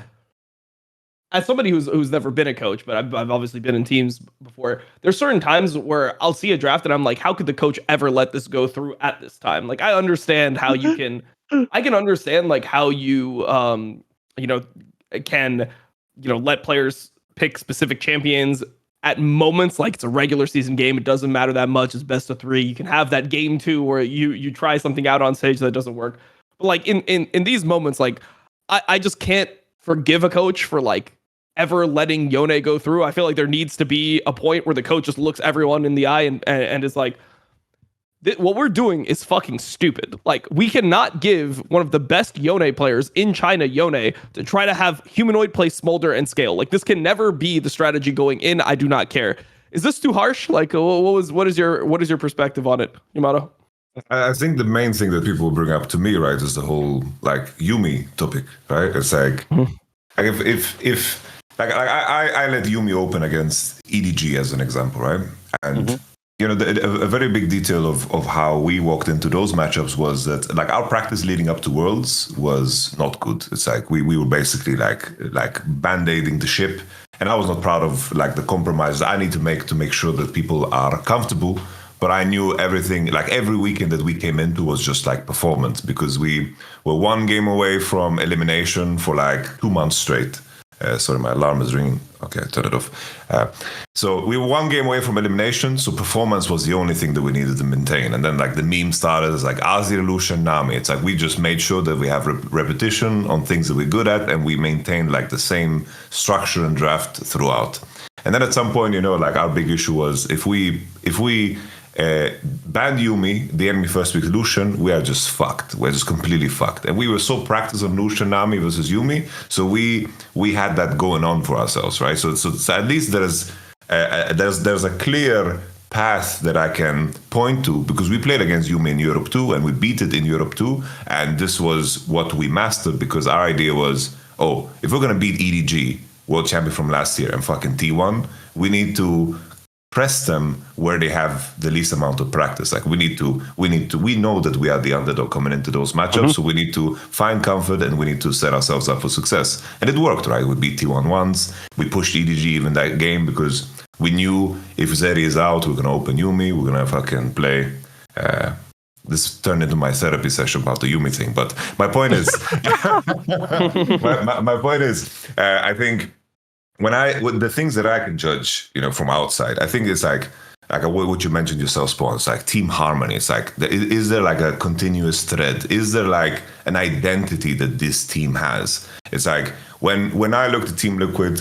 as somebody who's never been a coach, but I've obviously been in teams before, there's certain times where I'll see a draft and I'm like, how could the coach ever let this go through at this time? Like, I understand how you can, I can understand like how you can let players pick specific champions at moments, like it's a regular season game, it doesn't matter that much, it's best of 3. You can have that game 2 where you try something out on stage that doesn't work. But like in these moments, like I just can't forgive a coach for like ever letting Yone go through. I feel like there needs to be a point where the coach just looks everyone in the eye and is like, what we're doing is fucking stupid. Like, we cannot give one of the best Yone players in China, Yone, to try to have humanoid play Smolder and scale. Like, this can never be the strategy going in. I do not care. Is this too harsh? Like, what is your perspective on it, Yamato? I think the main thing that people bring up to me, right, is the whole like Yumi topic, right? It's like, if like I let Yumi open against EDG as an example, right? And a very big detail of how we walked into those matchups was that like our practice leading up to Worlds was not good. It's like we were basically like band-aiding the ship, and I was not proud of like the compromises I need to make sure that people are comfortable. But I knew everything, like every weekend that we came into was just like performance, because we were 1 game away from elimination for like 2 months straight. Sorry, my alarm is ringing. Okay, turn it off. So we were 1 game away from elimination, so performance was the only thing that we needed to maintain. And then like the meme started as like Azir, Lucian, Nami. It's like we just made sure that we have repetition on things that we're good at, and we maintained like the same structure and draft throughout. And then at some point, like our big issue was if we ban Yumi, the enemy first pick Lucian, we are just fucked. We're just completely fucked. And we were so practiced on Lucian, Nami versus Yumi, so we had that going on for ourselves, right? So at least there's a clear path that I can point to, because we played against Yumi in Europe too, and we beat it in Europe too, and this was what we mastered, because our idea was, oh, if we're gonna beat EDG, world champion from last year, and fucking T1, we need to press them where they have the least amount of practice. Like we know that we are the underdog coming into those matchups, so we need to find comfort and we need to set ourselves up for success. And it worked, right? We beat T1 once, we pushed EDG even that game, because we knew if Zeri is out, we're gonna open Yumi, we're gonna fucking play. This turned into my therapy session about the Yumi thing, but my point is, my point is, I think with the things that I can judge, from outside, I think it's like what you mentioned yourself, Spawn. It's like team harmony. It's like, is there like a continuous thread? Is there like an identity that this team has? It's like when I looked at Team Liquid,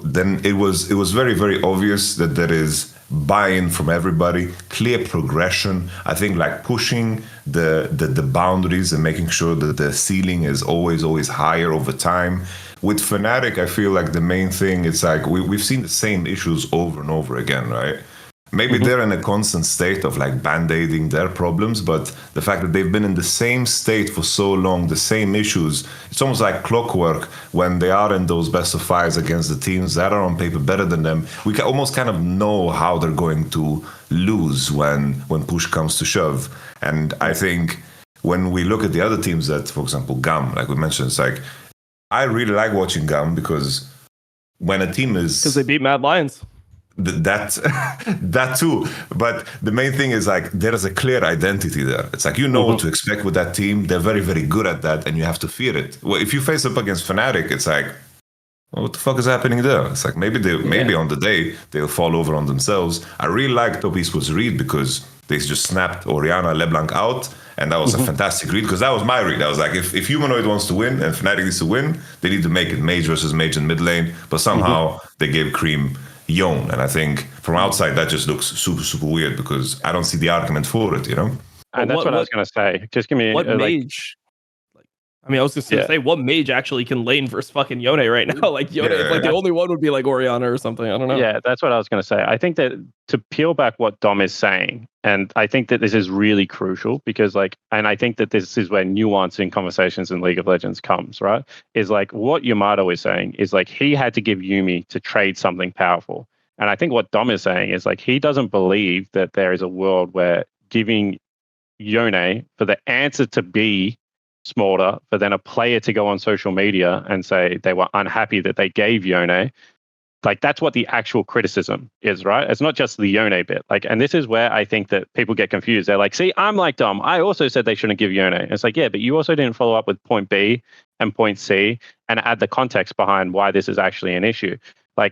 then it was very, very obvious that there is buy-in from everybody, clear progression. I think like pushing the boundaries and making sure that the ceiling is always higher over time. With Fnatic, I feel like the main thing is like we've seen the same issues over and over again, right? Maybe they're in a constant state of like band-aiding their problems, but the fact that they've been in the same state for so long, the same issues, it's almost like clockwork. When they are in those best of fives against the teams that are on paper better than them, we can almost kind of know how they're going to lose when push comes to shove. And I think when we look at the other teams that, for example, GAM, like we mentioned, it's like, I really like watching GAM because when a team is... Because they beat Mad Lions. That too. But the main thing is like there is a clear identity there. It's like what to expect with that team. They're very, very good at that, and you have to fear it. Well, if you face up against Fnatic, it's like, what the fuck is happening there? It's like maybe on the day they'll fall over on themselves. I really like Top Esports' read because they just snapped Orianna LeBlanc out. And that was a fantastic read, because that was my read. I was like, if Humanoid wants to win and Fnatic needs to win, they need to make it mage versus mage in mid lane. But somehow they gave Cream Yeon. And I think from outside, that just looks super, super weird, because I don't see the argument for it, And that's what I was going to say. Just give me... What mage? I was just going to say, what mage actually can lane versus fucking Yone right now? Like, Yone, the only one would be like Orianna or something. I don't know. Yeah, that's what I was going to say. I think that to peel back what Dom is saying, and I think that this is really crucial, because and I think that this is where nuance in conversations in League of Legends comes, right? Is like what Yamato is saying is like he had to give Yumi to trade something powerful. And I think what Dom is saying is like he doesn't believe that there is a world where giving Yone for the answer to be Smolder, for then a player to go on social media and say they were unhappy that they gave Yone, like that's what the actual criticism is, right? It's not just the Yone bit. And this is where I think that people get confused. They're like, see, I'm like Dom. I also said they shouldn't give Yone. It's like, yeah, but you also didn't follow up with point B and point C and add the context behind why this is actually an issue.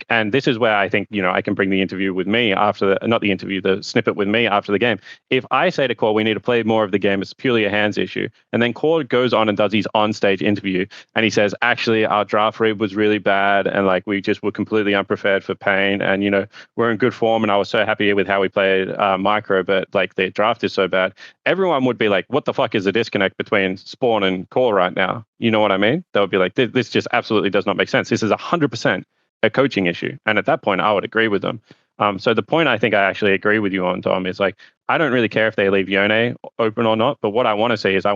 And this is where I think, I can bring the interview with me after the snippet with me after the game. If I say to Core, we need to play more of the game, it's purely a hands issue. And then Core goes on and does his on-stage interview. And he says, actually, our draft read was really bad. And we just were completely unprepared for pain. And, we're in good form. And I was so happy with how we played micro, but the draft is so bad. Everyone would be like, what the fuck is the disconnect between Spawn and Core right now? You know what I mean? They would be like, this just absolutely does not make sense. This is 100% a coaching issue. And at that point, I would agree with them. So the point I think I actually agree with you on, Tom, is I don't really care if they leave Yone open or not, but what I want to see is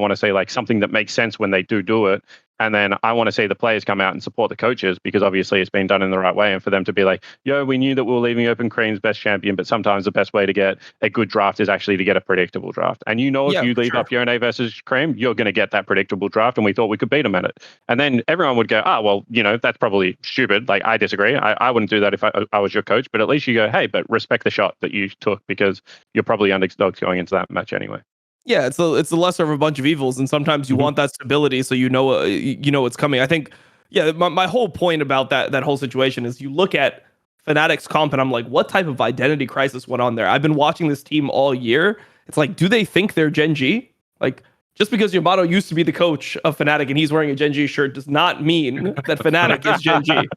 something that makes sense when they do it. And then I want to see the players come out and support the coaches, because obviously it's been done in the right way. And for them to be like, we knew that we were leaving open Cream's best champion, but sometimes the best way to get a good draft is actually to get a predictable draft. And if you leave up Yone versus Cream, you're going to get that predictable draft. And we thought we could beat them at it. And then everyone would go, that's probably stupid. I disagree. I wouldn't do that if I was your coach. But at least you go, hey, but respect the shot that you took, because you're probably underdogs going into that match anyway. Yeah, it's the lesser of a bunch of evils, and sometimes you want that stability, so you know what's coming. I think, my whole point about that whole situation is you look at Fnatic's comp, and I'm like, what type of identity crisis went on there? I've been watching this team all year. It's like, do they think they're Gen G? Just because Yamato used to be the coach of Fnatic and he's wearing a Gen G shirt does not mean that Fnatic is Gen G.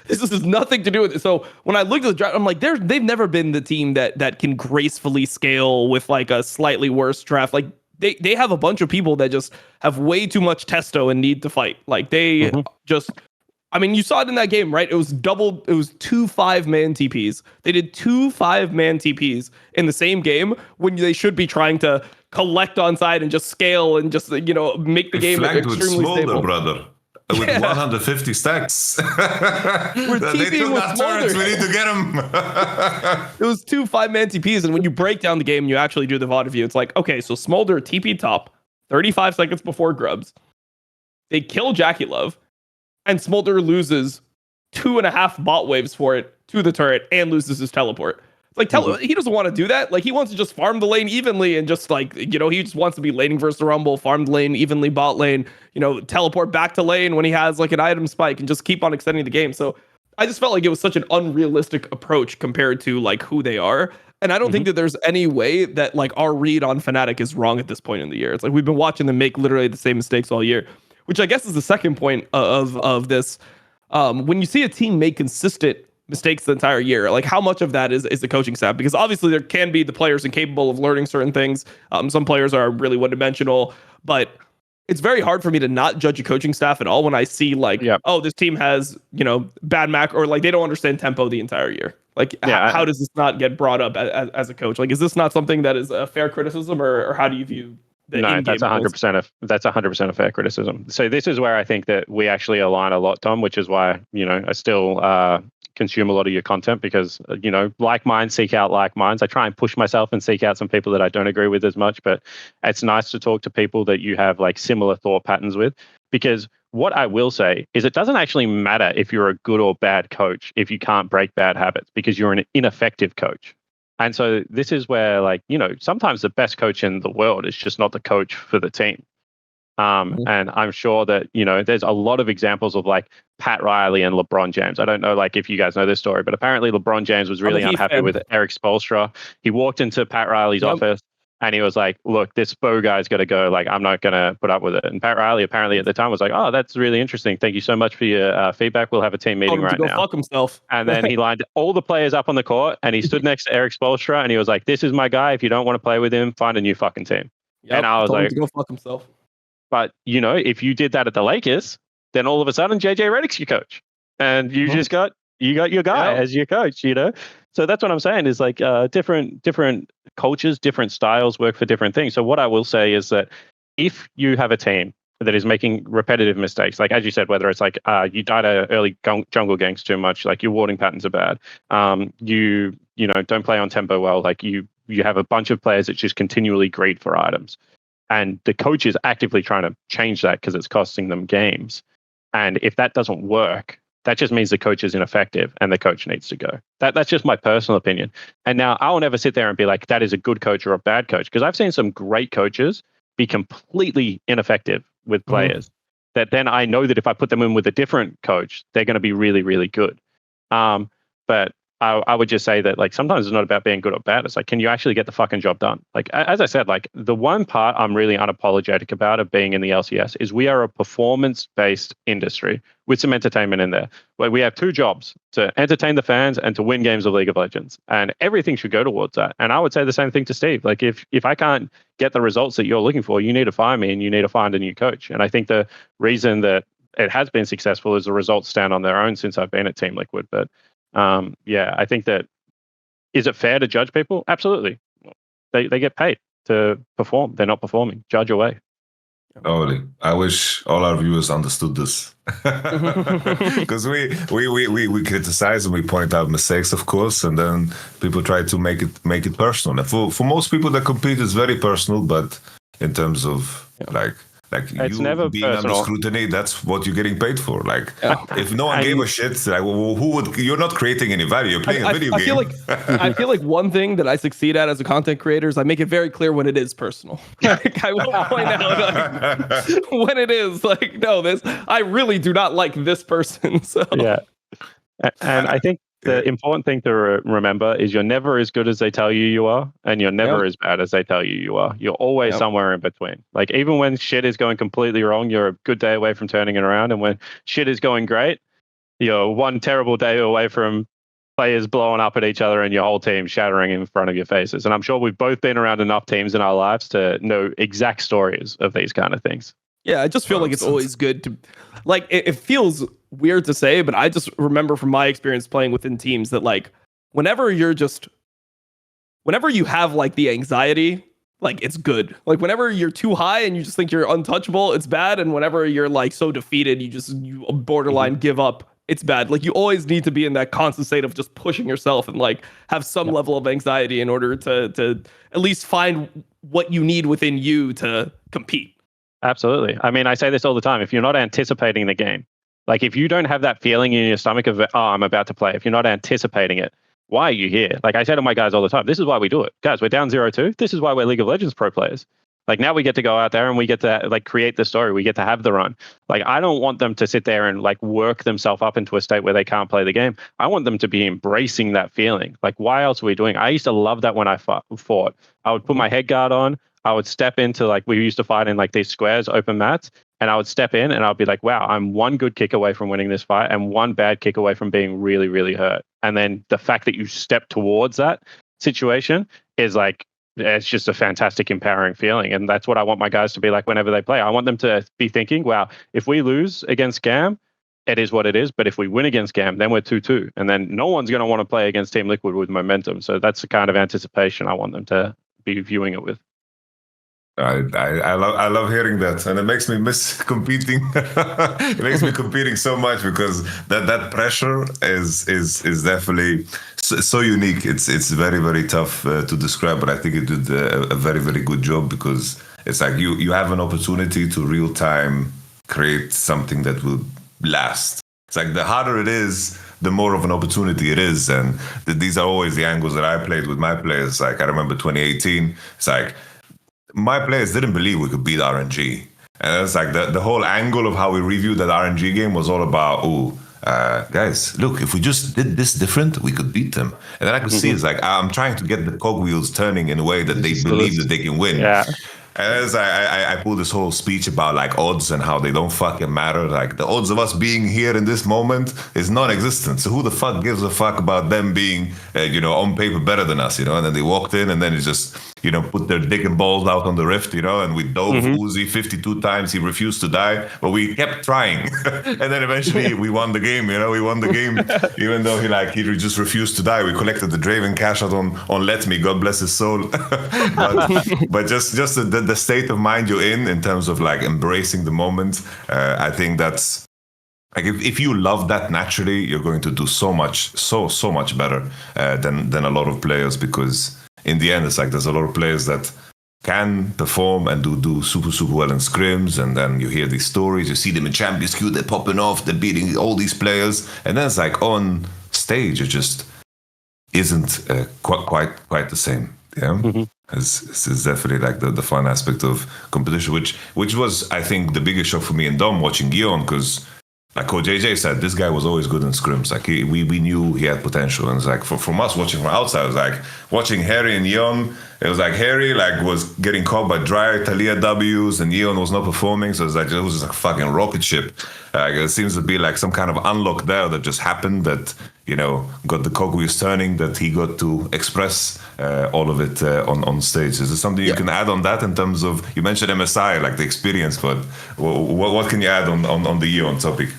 This has nothing to do with it. So when I looked at the draft, I'm like, they've never been the team that can gracefully scale with a slightly worse draft. They have a bunch of people that just have way too much testo and need to fight. I mean, you saw it in that game, right? It was 2 5-man TPs. They did 2 5-man TPs in the same game when they should be trying to collect on side and just scale and just, make the game Flanked with extremely Smolder, stable. brother. With 150 stacks. We're They TPing took with our turrets. Smolder. We need to get them. It was 2 5-man TPs, and when you break down the game and you actually do the VOD view, it's like, okay, so Smolder TP top 35 seconds before Grubs. They kill Jackie Love, and Smolder loses 2.5 bot waves for it to the turret and loses his teleport. Like, he doesn't want to do that. Like, he wants to just farm the lane evenly and just, like, he just wants to be laning versus the Rumble, farm the lane evenly, bot lane, teleport back to lane when he has, like, an item spike and just keep on extending the game. So I just felt like it was such an unrealistic approach compared to, like, who they are. And I don't think that there's any way that, like, our read on Fnatic is wrong at this point in the year. It's like we've been watching them make literally the same mistakes all year, which I guess is the second point of this. When you see a team make consistent mistakes the entire year, like how much of that is the coaching staff? Because obviously there can be the players incapable of learning certain things. Some players are really one-dimensional, but it's very hard for me to not judge a coaching staff at all when I see like, oh, this team has, bad Mac, or like they don't understand tempo the entire year. Like, how does this not get brought up as a coach? Like, is this not something that is a fair criticism, or how do you view the No, that's 100% a fair criticism. So this is where I think that we actually align a lot, Tom, which is why, I still consume a lot of your content because, like minds seek out like minds. I try and push myself and seek out some people that I don't agree with as much, but it's nice to talk to people that you have like similar thought patterns with, because what I will say is it doesn't actually matter if you're a good or bad coach if you can't break bad habits, because you're an ineffective coach. And so this is where, like, sometimes the best coach in the world is just not the coach for the team. And I'm sure that, there's a lot of examples of like Pat Riley and LeBron James. I don't know, like, if you guys know this story, but apparently LeBron James was really unhappy with Eric Spoelstra. He walked into Pat Riley's office and he was like, look, this Bo guy's got to go. Like, I'm not going to put up with it. And Pat Riley apparently at the time was like, oh, that's really interesting. Thank you so much for your feedback. We'll have a team meeting right now. Fuck himself. And then he lined all the players up on the court and he stood next to Eric Spoelstra and he was like, this is my guy. If you don't want to play with him, find a new fucking team. And I was like, to go fuck himself. But, if you did that at the Lakers, then all of a sudden JJ Redick's your coach. And you just got your guy as your coach, So that's what I'm saying is like different cultures, different styles work for different things. So what I will say is that if you have a team that is making repetitive mistakes, like as you said, whether it's like you died at early jungle ganks too much, like your warding patterns are bad, you don't play on tempo well, like you have a bunch of players that just continually greed for items. And the coach is actively trying to change that because it's costing them games. And if that doesn't work, that just means the coach is ineffective and the coach needs to go. That's just my personal opinion. And now I will never sit there and be like, that is a good coach or a bad coach, because I've seen some great coaches be completely ineffective with players that then I know that if I put them in with a different coach, they're going to be really, really good. But I would just say that, like, sometimes it's not about being good or bad. It's like, can you actually get the fucking job done? Like, as I said, like, the one part I'm really unapologetic about of being in the LCS is we are a performance-based industry with some entertainment in there, where we have two jobs: to entertain the fans and to win games of League of Legends. And everything should go towards that. And I would say the same thing to Steve. Like, if I can't get the results that you're looking for, you need to fire me and you need to find a new coach. And I think the reason that it has been successful is the results stand on their own since I've been at Team Liquid. But I think that, is it fair to judge people? Absolutely. They get paid to perform. They're not performing. Judge away. Totally. I wish all our viewers understood this, because we criticize and we point out mistakes, of course, and then people try to make it personal. And for most people that compete, it's very personal. But in terms of like it's you never being personal. under scrutiny, that's what you're getting paid for. Like, if no one gave a shit, like, who would? You're not creating any value. You're playing a video game. I feel like one thing that I succeed at as a content creator is I make it very clear when it is personal. Like, I will point out when it is like, no, I really do not like this person. So yeah, and I think the important thing to remember is you're never as good as they tell you are, and you're never as bad as they tell you are. You're always somewhere in between. Like, even when shit is going completely wrong, you're a good day away from turning it around. And when shit is going great, you're one terrible day away from players blowing up at each other and your whole team shattering in front of your faces. And I'm sure we've both been around enough teams in our lives to know exact stories of these kind of things. Yeah, I just feel like it's always good to, like, it feels weird to say, but I just remember from my experience playing within teams that like whenever you have like the anxiety, like it's good. Like whenever you're too high and you just think you're untouchable, it's bad. And whenever you're like so defeated, you borderline give up, it's bad. Like you always need to be in that constant state of just pushing yourself and like have some level of anxiety in order to at least find what you need within you to compete. Absolutely. I mean, I say this all the time. If you're not anticipating the game, like if you don't have that feeling in your stomach of, oh, I'm about to play, if you're not anticipating it, why are you here? Like I say to my guys all the time, this is why we do it. Guys, we're down 0-2. This is why we're League of Legends pro players. Like now we get to go out there and we get to like create the story. We get to have the run. Like I don't want them to sit there and like work themselves up into a state where they can't play the game. I want them to be embracing that feeling. Like why else are we doing? I used to love that when I fought. I would put my head guard on. I would step into like we used to fight in like these squares, open mats. And I would step in and I'd be like, wow, I'm one good kick away from winning this fight and one bad kick away from being really, really hurt. And then the fact that you step towards that situation is like, it's just a fantastic, empowering feeling. And that's what I want my guys to be like whenever they play. I want them to be thinking, wow, if we lose against Gam, it is what it is. But if we win against Gam, then we're 2-2. And then no one's going to want to play against Team Liquid with momentum. So that's the kind of anticipation I want them to be viewing it with. I love hearing that, and it makes me miss competing. It makes me competing so much because that pressure is definitely so unique. It's very, very tough to describe, but I think you did a very, very good job because it's like you have an opportunity to real time create something that will last. It's like the harder it is, the more of an opportunity it is, and these are always the angles that I played with my players. Like I remember 2018, it's like my players didn't believe we could beat RNG. And it's like the whole angle of how we reviewed that RNG game was all about, guys, look, if we just did this different, we could beat them. And then I could see it's like, I'm trying to get the cogwheels turning in a way that they believe that they can win. Yeah. And as I pull this whole speech about like odds and how they don't fucking matter. Like the odds of us being here in this moment is non-existent. So who the fuck gives a fuck about them being, on paper better than us, And then they walked in and then it's just, put their dick and balls out on the rift, and we dove Uzi 52 times. He refused to die, but we kept trying. And then eventually we won the game, we won the game, even though he just refused to die. We collected the Draven cash out on Let Me, God bless his soul. but just the state of mind you're in terms of like embracing the moment, I think that's like if you love that naturally, you're going to do so much better than a lot of players, because in the end it's like there's a lot of players that can perform and do super well in scrims, and then you hear these stories, you see them in Champions Queue, they're popping off, they're beating all these players, and then it's like on stage it just isn't quite the same. It's definitely like the fun aspect of competition, which was, I think, the biggest shock for me and Dom watching Yeon, because like CoreJJ said, this guy was always good in scrims. Like we knew he had potential, and it's like from us watching from outside, it was like watching Harry and Yeon. It was like Harry was getting caught by dry Talia W's, and Yeon was not performing. So it was just like a fucking rocket ship. It seems to be like some kind of unlock there that just happened that got the cogwheels turning, that he got to express all of it on stage. Is there something you can add on that in terms of, you mentioned MSI, like the experience, but what can you add on the Yeon topic?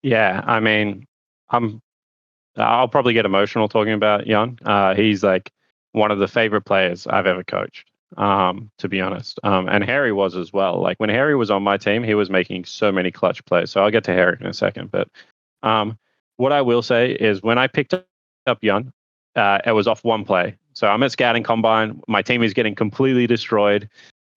Yeah, I mean, I'll probably get emotional talking about Yeon. He's like one of the favorite players I've ever coached, to be honest. And Harry was as well. Like when Harry was on my team, he was making so many clutch plays. So I'll get to Harry in a second. But what I will say is when I picked up Yeon, it was off one play. So I'm at scouting combine. My team is getting completely destroyed.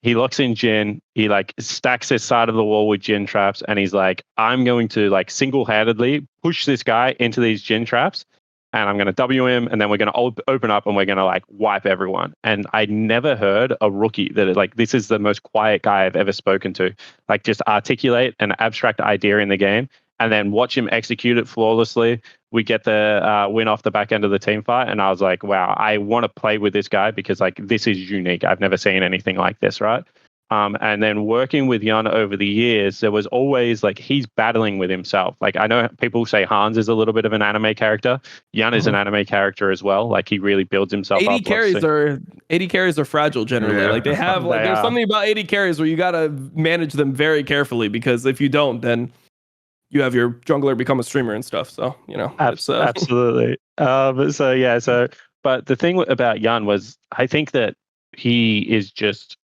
He looks in Jhin. He stacks his side of the wall with Jhin traps, and he's like, I'm going to single-handedly push this guy into these Jhin traps, and I'm going to W him, and then we're going to open up, and we're going to wipe everyone. And I never heard a rookie that this is the most quiet guy I've ever spoken to, just articulate an abstract idea in the game, and then watch him execute it flawlessly. We get the win off the back end of the team fight, and I was like, wow, I want to play with this guy because this is unique. I've never seen anything like this, right? And then working with Yeon over the years, there was always he's battling with himself. I know people say Hans is a little bit of an anime character. Yeon is an anime character as well. He really builds himself up. 80 carries are fragile generally. Yeah. They have there's something about 80 carries where you got to manage them very carefully, because if you don't, then you have your jungler become a streamer and stuff. So, you know, absolutely. But the thing about Yeon was, I think that he is just,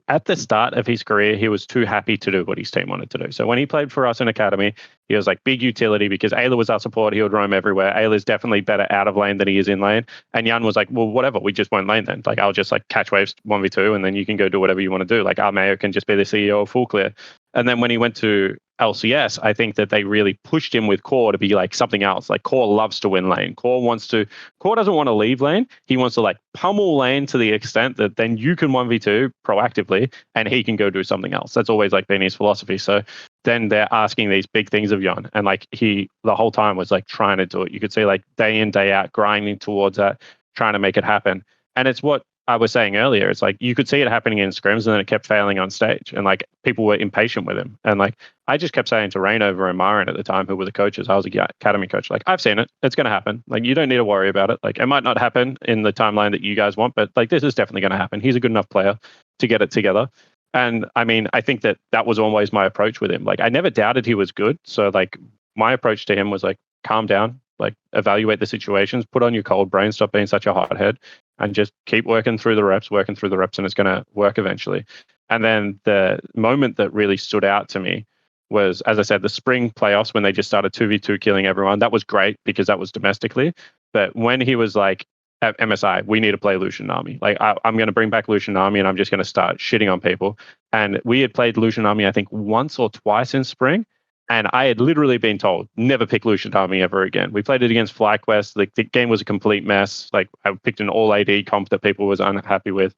at the start of his career, he was too happy to do what his team wanted to do. So when he played for us in Academy, he was like big utility because Ayla was our support. He would roam everywhere. Ayla's definitely better out of lane than he is in lane. And Yeon was like, well, whatever, we just won't lane then. Like, I'll just like catch waves 1v2 and then you can go do whatever you want to do. Like, our Mayo can just be the CEO of Full Clear. And then when he went to LCS, I think that they really pushed him with Core to be like something else. Like, Core loves to win lane. Core doesn't want to leave lane. He wants to like pummel lane to the extent that then you can 1v2 proactively and he can go do something else. That's always like been his philosophy. So then they're asking these big things of Yeon. And like he the whole time was like trying to do it. You could see like day in, day out, grinding towards that, trying to make it happen. And it's what I was saying earlier, it's like you could see it happening in scrims and then it kept failing on stage. And like people were impatient with him. And like I just kept saying to Rainover and Marin at the time, who were the coaches, I was a academy coach, like, I've seen it. It's going to happen. Like, you don't need to worry about it. Like, it might not happen in the timeline that you guys want, but like this is definitely going to happen. He's a good enough player to get it together. And I mean, I think that was always my approach with him. Like, I never doubted he was good. So like my approach to him was like, calm down, like evaluate the situations, put on your cold brain, stop being such a hothead, and just keep working through the reps, and it's going to work eventually. And then the moment that really stood out to me was, as I said, the spring playoffs when they just started 2v2 killing everyone. That was great because that was domestically. But when he was like, at MSI, we need to play Lucian Army. Like, I'm going to bring back Lucian Army and I'm just going to start shitting on people. And we had played Lucian Army, I think, once or twice in spring. And I had literally been told, never pick Lucian Army ever again. We played it against FlyQuest. Like, the game was a complete mess. Like, I picked an all AD comp that people was unhappy with.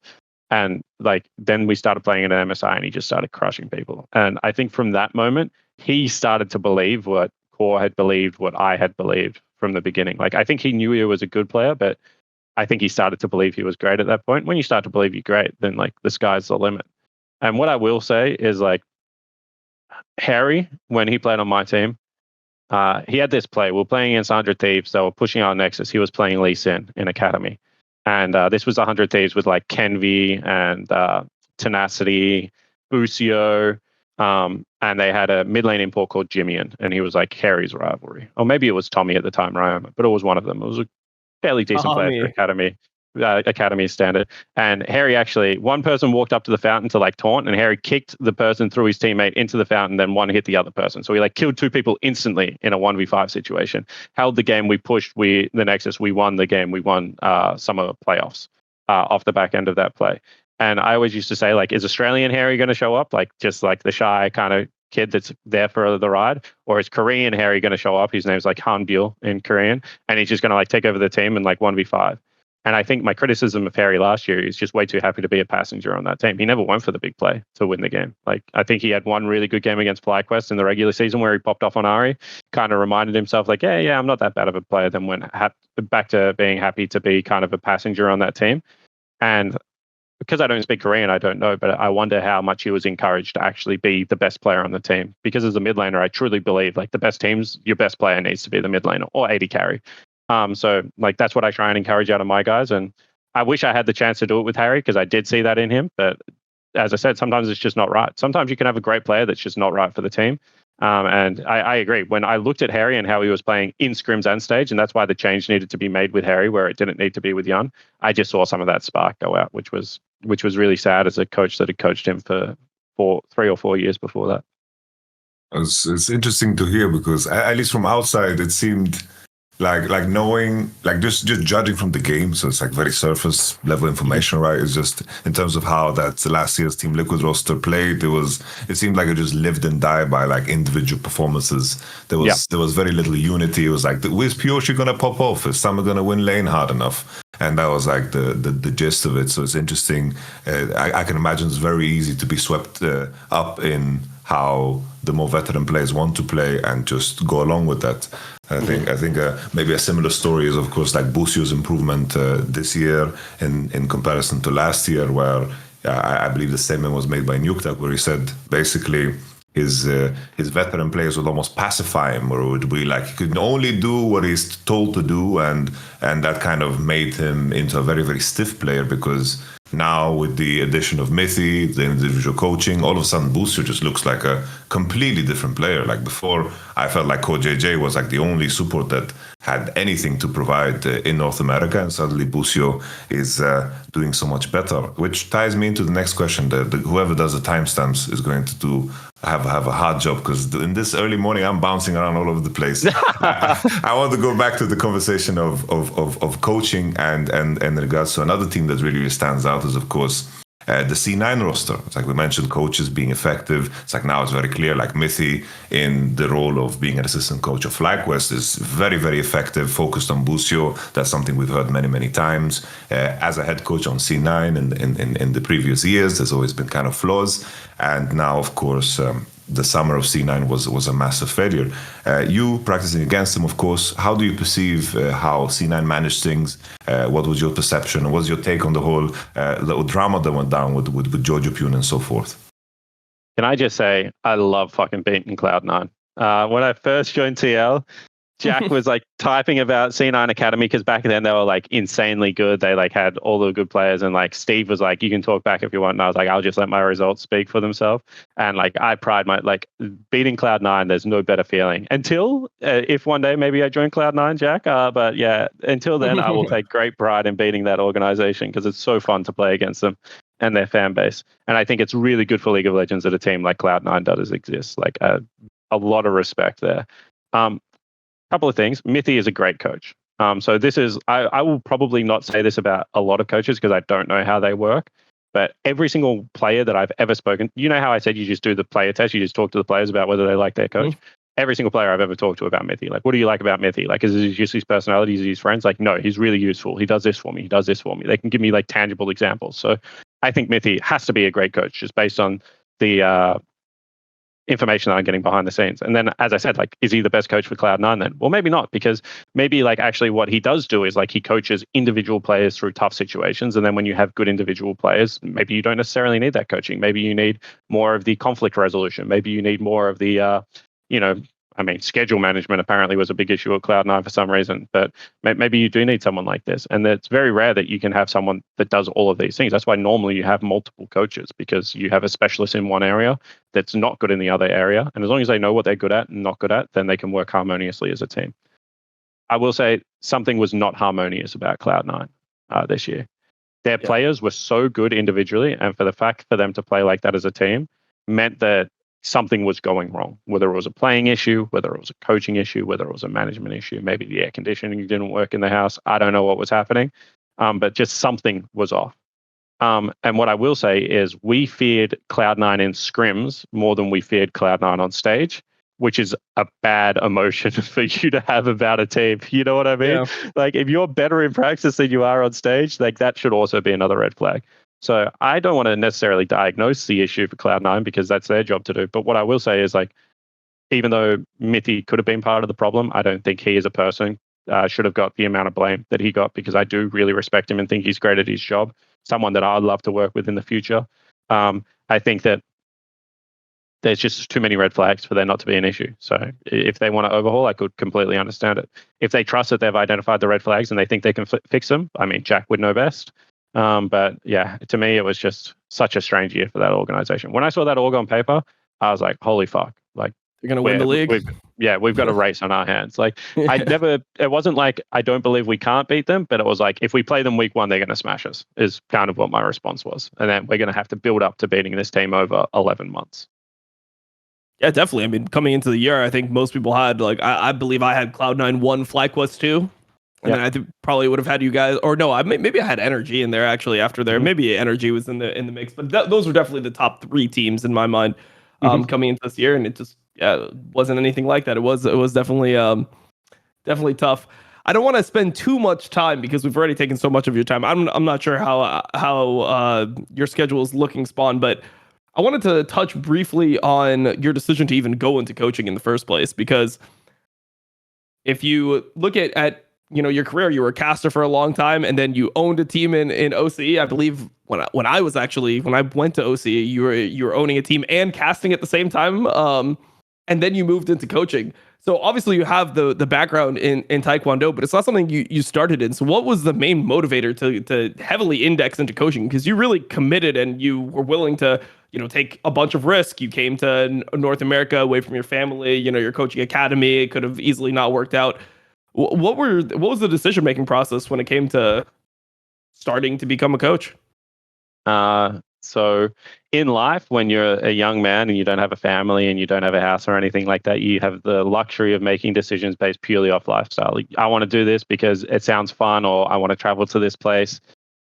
And like, then we started playing it at MSI and he just started crushing people. And I think from that moment, he started to believe what Core had believed, what I had believed from the beginning. Like, I think he knew he was a good player, but I think he started to believe he was great at that point. When you start to believe you're great, then like the sky's the limit. And what I will say is like, Harry, when he played on my team, he had this play. We were playing against 100 Thieves. They were pushing our Nexus. He was playing Lee Sin in Academy. And this was 100 Thieves with like Kenvi and Tenacity, Busio, and they had a mid lane import called Jimmian, and he was like Harry's rivalry. Or maybe it was Tommy at the time, right? But it was one of them. It was a fairly decent player for Academy standard. And Harry actually, one person walked up to the fountain to like taunt, and Harry kicked the person through his teammate into the fountain, then one hit the other person. So he like killed two people instantly in a 1v5 situation. Held the game, we pushed, the Nexus, we won the game, we won summer playoffs off the back end of that play. And I always used to say, like, is Australian Harry going to show up? Like, just like the shy kind of kid that's there for the ride? Or is Korean Harry going to show up? His name's like Han Byul in Korean. And he's just going to like take over the team and like 1v5. And I think my criticism of Harry last year is just way too happy to be a passenger on that team. He never went for the big play to win the game. Like, I think he had one really good game against FlyQuest in the regular season where he popped off on Ari, kind of reminded himself like, yeah, I'm not that bad of a player. Then went back to being happy to be kind of a passenger on that team. And because I don't speak Korean, I don't know, but I wonder how much he was encouraged to actually be the best player on the team. Because as a mid laner, I truly believe like the best teams, your best player needs to be the mid laner or AD carry. So like that's what I try and encourage out of my guys. And I wish I had the chance to do it with Harry because I did see that in him. But as I said, sometimes it's just not right. Sometimes you can have a great player that's just not right for the team. And I agree. When I looked at Harry and how he was playing in scrims and stage, and that's why the change needed to be made with Harry where it didn't need to be with Yeon, I just saw some of that spark go out, which was really sad as a coach that had coached him for 3 or 4 years before that. It's interesting to hear because at least from outside, it seemed like knowing, like just judging from the game, so it's like very surface level information, right? It's just in terms of how that last year's Team Liquid roster played, it seemed like it just lived and died by like individual performances. There was very little unity. It was like, where's Pyoshi gonna pop off? Is Summer gonna win lane hard enough? And that was like the gist of it. So it's interesting. I can imagine it's very easy to be swept up in how the more veteran players want to play and just go along with that. I think maybe a similar story is, of course, like Busio's improvement this year in comparison to last year, where I believe the statement was made by Nuktak, where he said basically his veteran players would almost pacify him, or it would be like he could only do what he's told to do, and that kind of made him into a very, very stiff player because now with the addition of Mythi, the individual coaching, all of a sudden Boostio just looks like a completely different player. Like before, I felt like CoreJJ was like the only support that had anything to provide in North America, and suddenly Boostio is doing so much better, which ties me into the next question. Whoever does the timestamps is going to have a hard job, because in this early morning I'm bouncing around all over the place. I want to go back to the conversation of coaching and in regards to another team that really stands out is, of course, the C9 roster. It's like we mentioned, coaches being effective. It's like now it's very clear, like Mythi in the role of being an assistant coach of FlyQuest is very, very effective, focused on Boostio. That's something we've heard many, many times. As a head coach on C9 in the previous years, there's always been kind of flaws. And now, of course, the summer of C9 was a massive failure. You practicing against them, of course, how do you perceive how C9 managed things? What was your perception? What was your take on the whole drama that went down with Jojo Pune and so forth? Can I just say, I love fucking beating Cloud9. When I first joined TL, Jack was like typing about C9 Academy, because back then they were like insanely good. They like had all the good players, and like Steve was like, you can talk back if you want. And I was like, I'll just let my results speak for themselves. And like I pride my like beating Cloud9. There's no better feeling until if one day maybe I join Cloud9, Jack. But yeah, until then I will take great pride in beating that organization, because it's so fun to play against them and their fan base. And I think it's really good for League of Legends that a team like Cloud9 does exist. Like a lot of respect there. Couple of things. Mythi is a great coach. So this is, I will probably not say this about a lot of coaches because I don't know how they work, but every single player that I've ever spoken, you know how I said you just do the player test, you just talk to the players about whether they like their coach? Every single player I've ever talked to about Mythi, like, what do you like about Mythi? Like, is it just his personality? Is it his friends? Like, no, he's really useful. He does this for me. He does this for me. They can give me like tangible examples. So I think Mythi has to be a great coach just based on the information that I'm getting behind the scenes. And then, as I said, like, is he the best coach for Cloud9 then? Well, maybe not, because maybe like actually what he does do is like he coaches individual players through tough situations. And then when you have good individual players, maybe you don't necessarily need that coaching. Maybe you need more of the conflict resolution. Maybe you need more of the, schedule management apparently was a big issue at Cloud9 for some reason, but maybe you do need someone like this. And it's very rare that you can have someone that does all of these things. That's why normally you have multiple coaches, because you have a specialist in one area that's not good in the other area. And as long as they know what they're good at and not good at, then they can work harmoniously as a team. I will say something was not harmonious about Cloud9 this year. Their players were so good individually, and for the fact for them to play like that as a team meant that something was going wrong, whether it was a playing issue, whether it was a coaching issue, whether it was a management issue, maybe the air conditioning didn't work in the house. I don't know what was happening, but just something was off. And what I will say is we feared Cloud9 in scrims more than we feared Cloud9 on stage, which is a bad emotion for you to have about a team. You know what I mean? Yeah. Like, if you're better in practice than you are on stage, like that should also be another red flag. So I don't want to necessarily diagnose the issue for Cloud9, because that's their job to do. But what I will say is, like, even though Mythi could have been part of the problem, I don't think he as a person should have got the amount of blame that he got, because I do really respect him and think he's great at his job. Someone that I'd love to work with in the future. I think that there's just too many red flags for there not to be an issue. So if they want to overhaul, I could completely understand it. If they trust that they've identified the red flags and they think they can fix them, I mean, Jack would know best. But yeah, to me, it was just such a strange year for that organization. When I saw that org on paper, I was like, holy fuck. Like, you're going to win the league? We've got a race on our hands. Like, it wasn't like, I don't believe we can't beat them, but it was like, if we play them week one, they're going to smash us, is kind of what my response was. And then we're going to have to build up to beating this team over 11 months. Yeah, definitely. I mean, coming into the year, I think most people had, like, I believe I had Cloud9 1, FlyQuest 2. And then I think probably would have had you guys, or no, maybe I had Energy in there actually after there. Maybe Energy was in the mix, but those were definitely the top 3 teams in my mind coming into this year, and it just wasn't anything like that. It was definitely definitely tough. I don't want to spend too much time because we've already taken so much of your time. I'm not sure how your schedule is looking, Spawn, but I wanted to touch briefly on your decision to even go into coaching in the first place, because if you look at your career, you were a caster for a long time, and then you owned a team in OCE. I believe when I went to OCE, you were owning a team and casting at the same time. And then you moved into coaching. So obviously you have the background in Taekwondo, but it's not something you started in. So what was the main motivator to heavily index into coaching? Because you really committed and you were willing to, take a bunch of risk. You came to North America away from your family. Your coaching academy. It could have easily not worked out. What was the decision making process when it came to starting to become a coach? So in life, when you're a young man and you don't have a family and you don't have a house or anything like that, you have the luxury of making decisions based purely off lifestyle. Like, I want to do this because it sounds fun, or I want to travel to this place,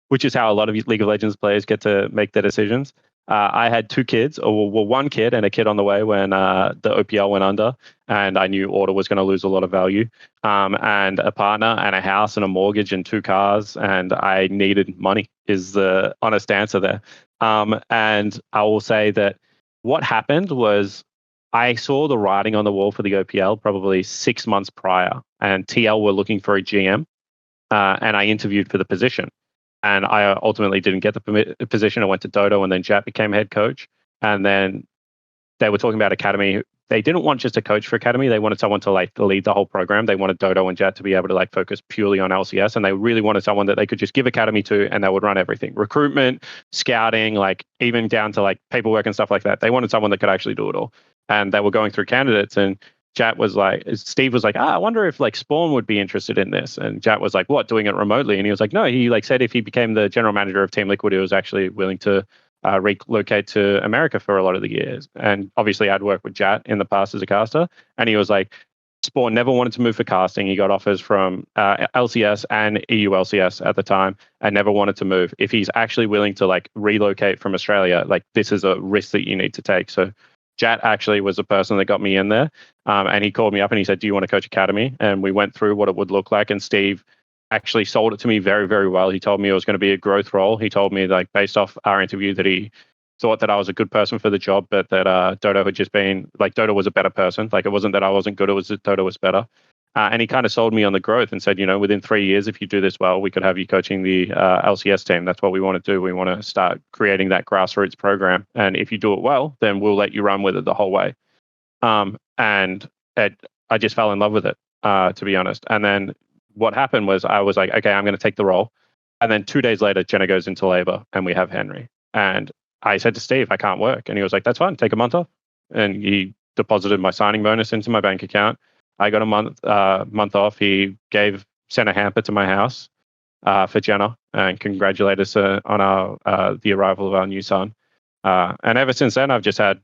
which is how a lot of League of Legends players get to make their decisions. I had two kids, or well, one kid and a kid on the way when the OPL went under, and I knew Order was going to lose a lot of value, and a partner and a house and a mortgage and two cars, and I needed money is the honest answer there. And I will say that what happened was I saw the writing on the wall for the OPL probably 6 months prior, and TL were looking for a GM, and I interviewed for the position. And I ultimately didn't get the position. I went to Dodo, and then Jat became head coach. And then they were talking about academy. They didn't want just a coach for academy. They wanted someone to lead the whole program. They wanted Dodo and Jat to be able to focus purely on LCS, and they really wanted someone that they could just give academy to, and they would run everything: recruitment, scouting, even down to paperwork and stuff like that. They wanted someone that could actually do it all. And they were going through candidates, and Jat was Steve was I wonder if Spawn would be interested in this. And Jat was like, what, doing it remotely? And he was like, no, he said if he became the general manager of Team Liquid, he was actually willing to relocate to America for a lot of the years. And obviously I'd worked with Jat in the past as a caster. And he was like, Spawn never wanted to move for casting. He got offers from LCS and EU LCS at the time and never wanted to move. If he's actually willing to relocate from Australia, this is a risk that you need to take. So Jat actually was the person that got me in there. And he called me up and he said, do you want to coach academy? And we went through what it would look like. And Steve actually sold it to me very, very well. He told me it was going to be a growth role. He told me based off our interview that he thought that I was a good person for the job, but that Dodo had just been Dodo was a better person. It wasn't that I wasn't good. It was that Dodo was better. And he kind of sold me on the growth and said, within 3 years, if you do this well, we could have you coaching the LCS team. That's what we want to do. We want to start creating that grassroots program. And if you do it well, then we'll let you run with it the whole way. I just fell in love with it, to be honest. And then what happened was I was like, okay, I'm going to take the role. And then 2 days later, Jenna goes into labor and we have Henry. And I said to Steve, I can't work. And he was like, that's fine, take a month off. And he deposited my signing bonus into my bank account. I got a month off. He sent a hamper to my house for Jenna and congratulated us on the arrival of our new son. And ever since then, I've just had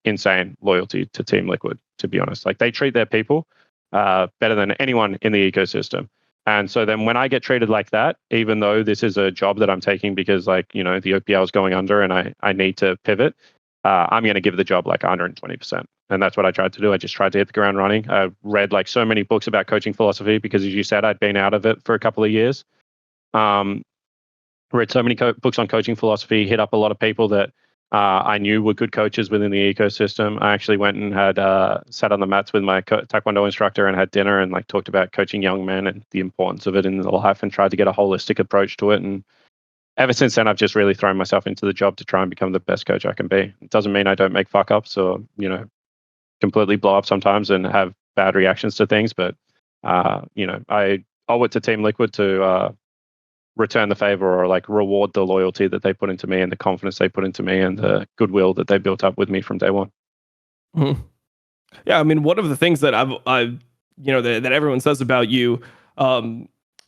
insane loyalty to Team Liquid, to be honest. They treat their people better than anyone in the ecosystem. And so then when I get treated like that, even though this is a job that I'm taking because the OPL is going under and I need to pivot, I'm going to give the job 120%. And that's what I tried to do. I just tried to hit the ground running. I read so many books about coaching philosophy because, as you said, I'd been out of it for a couple of years. Read so many books on coaching philosophy, hit up a lot of people that I knew were good coaches within the ecosystem. I actually went and had sat on the mats with my Taekwondo instructor and had dinner and talked about coaching young men and the importance of it in life and tried to get a holistic approach to it. And ever since then, I've just really thrown myself into the job to try and become the best coach I can be. It doesn't mean I don't make fuck ups or, completely blow up sometimes and have bad reactions to things. But, I owe it to Team Liquid to return the favor or reward the loyalty that they put into me and the confidence they put into me and the goodwill that they built up with me from day one. Mm-hmm. Yeah. I mean, one of the things that I've that everyone says about you,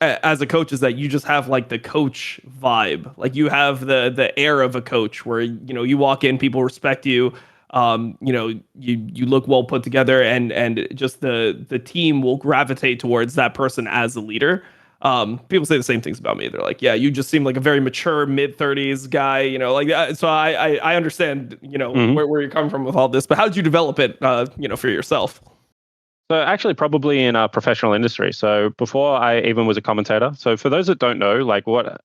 as a coach is that you just have the coach vibe. You have the air of a coach where, you walk in, people respect you. You look well put together and just the team will gravitate towards that person as a leader. People say the same things about me. They're like, yeah, you just seem like a very mature mid-30s guy, so I understand, Mm-hmm. where you're coming from with all this, but how did you develop it, for yourself? So actually probably in a professional industry. So before I even was a commentator. So for those that don't know,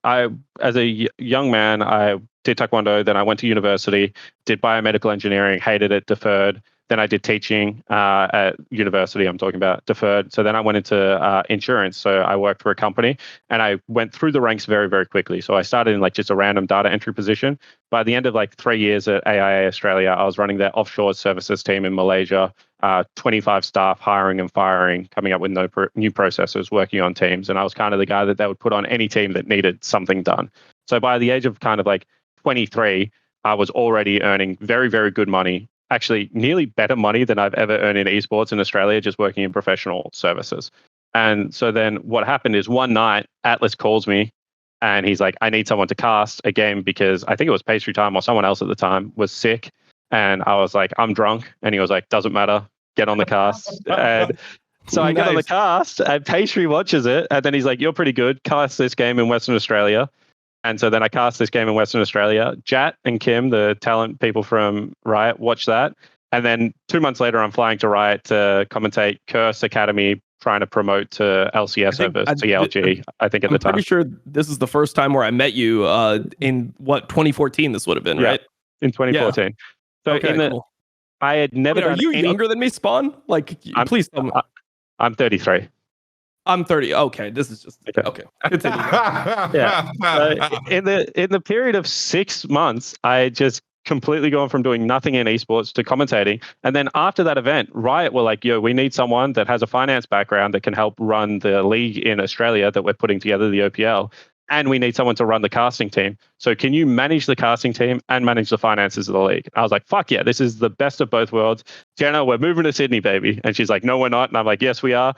as a young man, I did Taekwondo, then I went to university, did biomedical engineering, hated it, deferred. Then I did teaching at university. I'm talking about deferred. So then I went into insurance. So I worked for a company and I went through the ranks very, very quickly. So I started in like just a random data entry position. By the end of like 3 years at AIA Australia, I was running their offshore services team in Malaysia, 25 staff, hiring and firing, coming up with new processes, working on teams. And I was kind of the guy that they would put on any team that needed something done. So by the age of kind of like 23, I was already earning very, very good money, actually nearly better money than I've ever earned in esports in Australia, just working in professional services. And so then what happened is one night, Atlas calls me and he's like, I need someone to cast a game because I think it was Pastry Time or someone else at the time was sick. And I was like, I'm drunk. And he was like, doesn't matter, get on the cast. And so I get on the cast and Pastry watches it. And then he's like, you're pretty good, cast this game in Western Australia. And so then I cast this game in Western Australia. Jat and Kim, the talent people from Riot, watch that. And then 2 months later, I'm flying to Riot to commentate Curse Academy, trying to promote to LCS over CLG, I think at the time. I'm pretty sure this is the first time where I met you in, 2014 this would have been, right? In 2014. Yeah. So okay, cool. I had never done Are you younger than me, Spawn? Like, please tell me. I'm 33. I'm 30. Okay, this is just okay. Continue. Yeah. In the period of 6 months, I just completely gone from doing nothing in esports to commentating. And then after that event, Riot were like, yo, we need someone that has a finance background that can help run the league in Australia that we're putting together, the OPL. And we need someone to run the casting team. So can you manage the casting team and manage the finances of the league? I was like, fuck yeah, this is the best of both worlds. Jenna, we're moving to Sydney, baby. And she's like, no, we're not. And I'm like, yes, we are.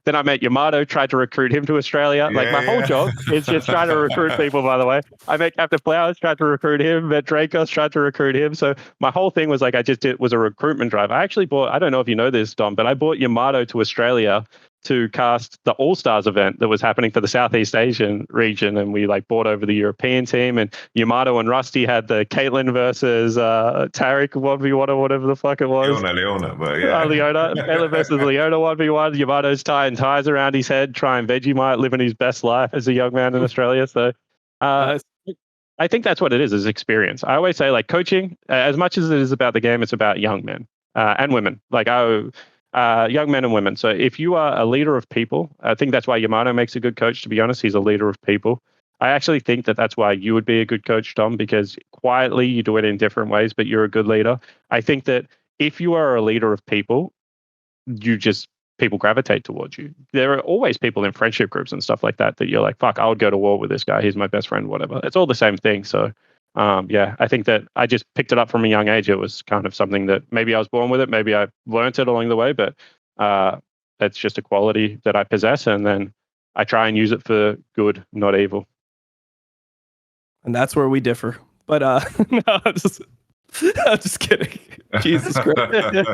Then I met Yamato, tried to recruit him to Australia. Like my whole job is just trying to recruit people, by the way. I met Captain Flowers, tried to recruit him, met Dracos, tried to recruit him. So my whole thing was like, was a recruitment drive. I actually bought, I don't know if you know this, Dom, but I bought Yamato to Australia to cast the All-Stars event that was happening for the Southeast Asian region. And we like brought over the European team, and Yamato and Rusty had the Caitlyn versus Tarek 1v1 or whatever the fuck it was. Leona, but yeah. Leona. Caitlyn versus Leona 1v1. Yamato's tying ties around his head, trying Vegemite, living his best life as a young man in Australia. So I think that's what it is experience. I always say like coaching, as much as it is about the game, it's about young men and women. Like young men and women. So if you are a leader of people, I think that's why Yamato makes a good coach, to be honest. He's a leader of people. I actually think that that's why you would be a good coach, Dom, because quietly you do it in different ways, but you're a good leader. I think that if you are a leader of people, people gravitate towards you. There are always people in friendship groups and stuff like that you're like, fuck, I would go to war with this guy. He's my best friend, whatever. It's all the same thing. So I think that I just picked it up from a young age. It was kind of something that maybe I was born with it. Maybe I learned it along the way, but it's just a quality that I possess. And then I try and use it for good, not evil. And that's where we differ. But no, I'm just kidding. Jesus Christ.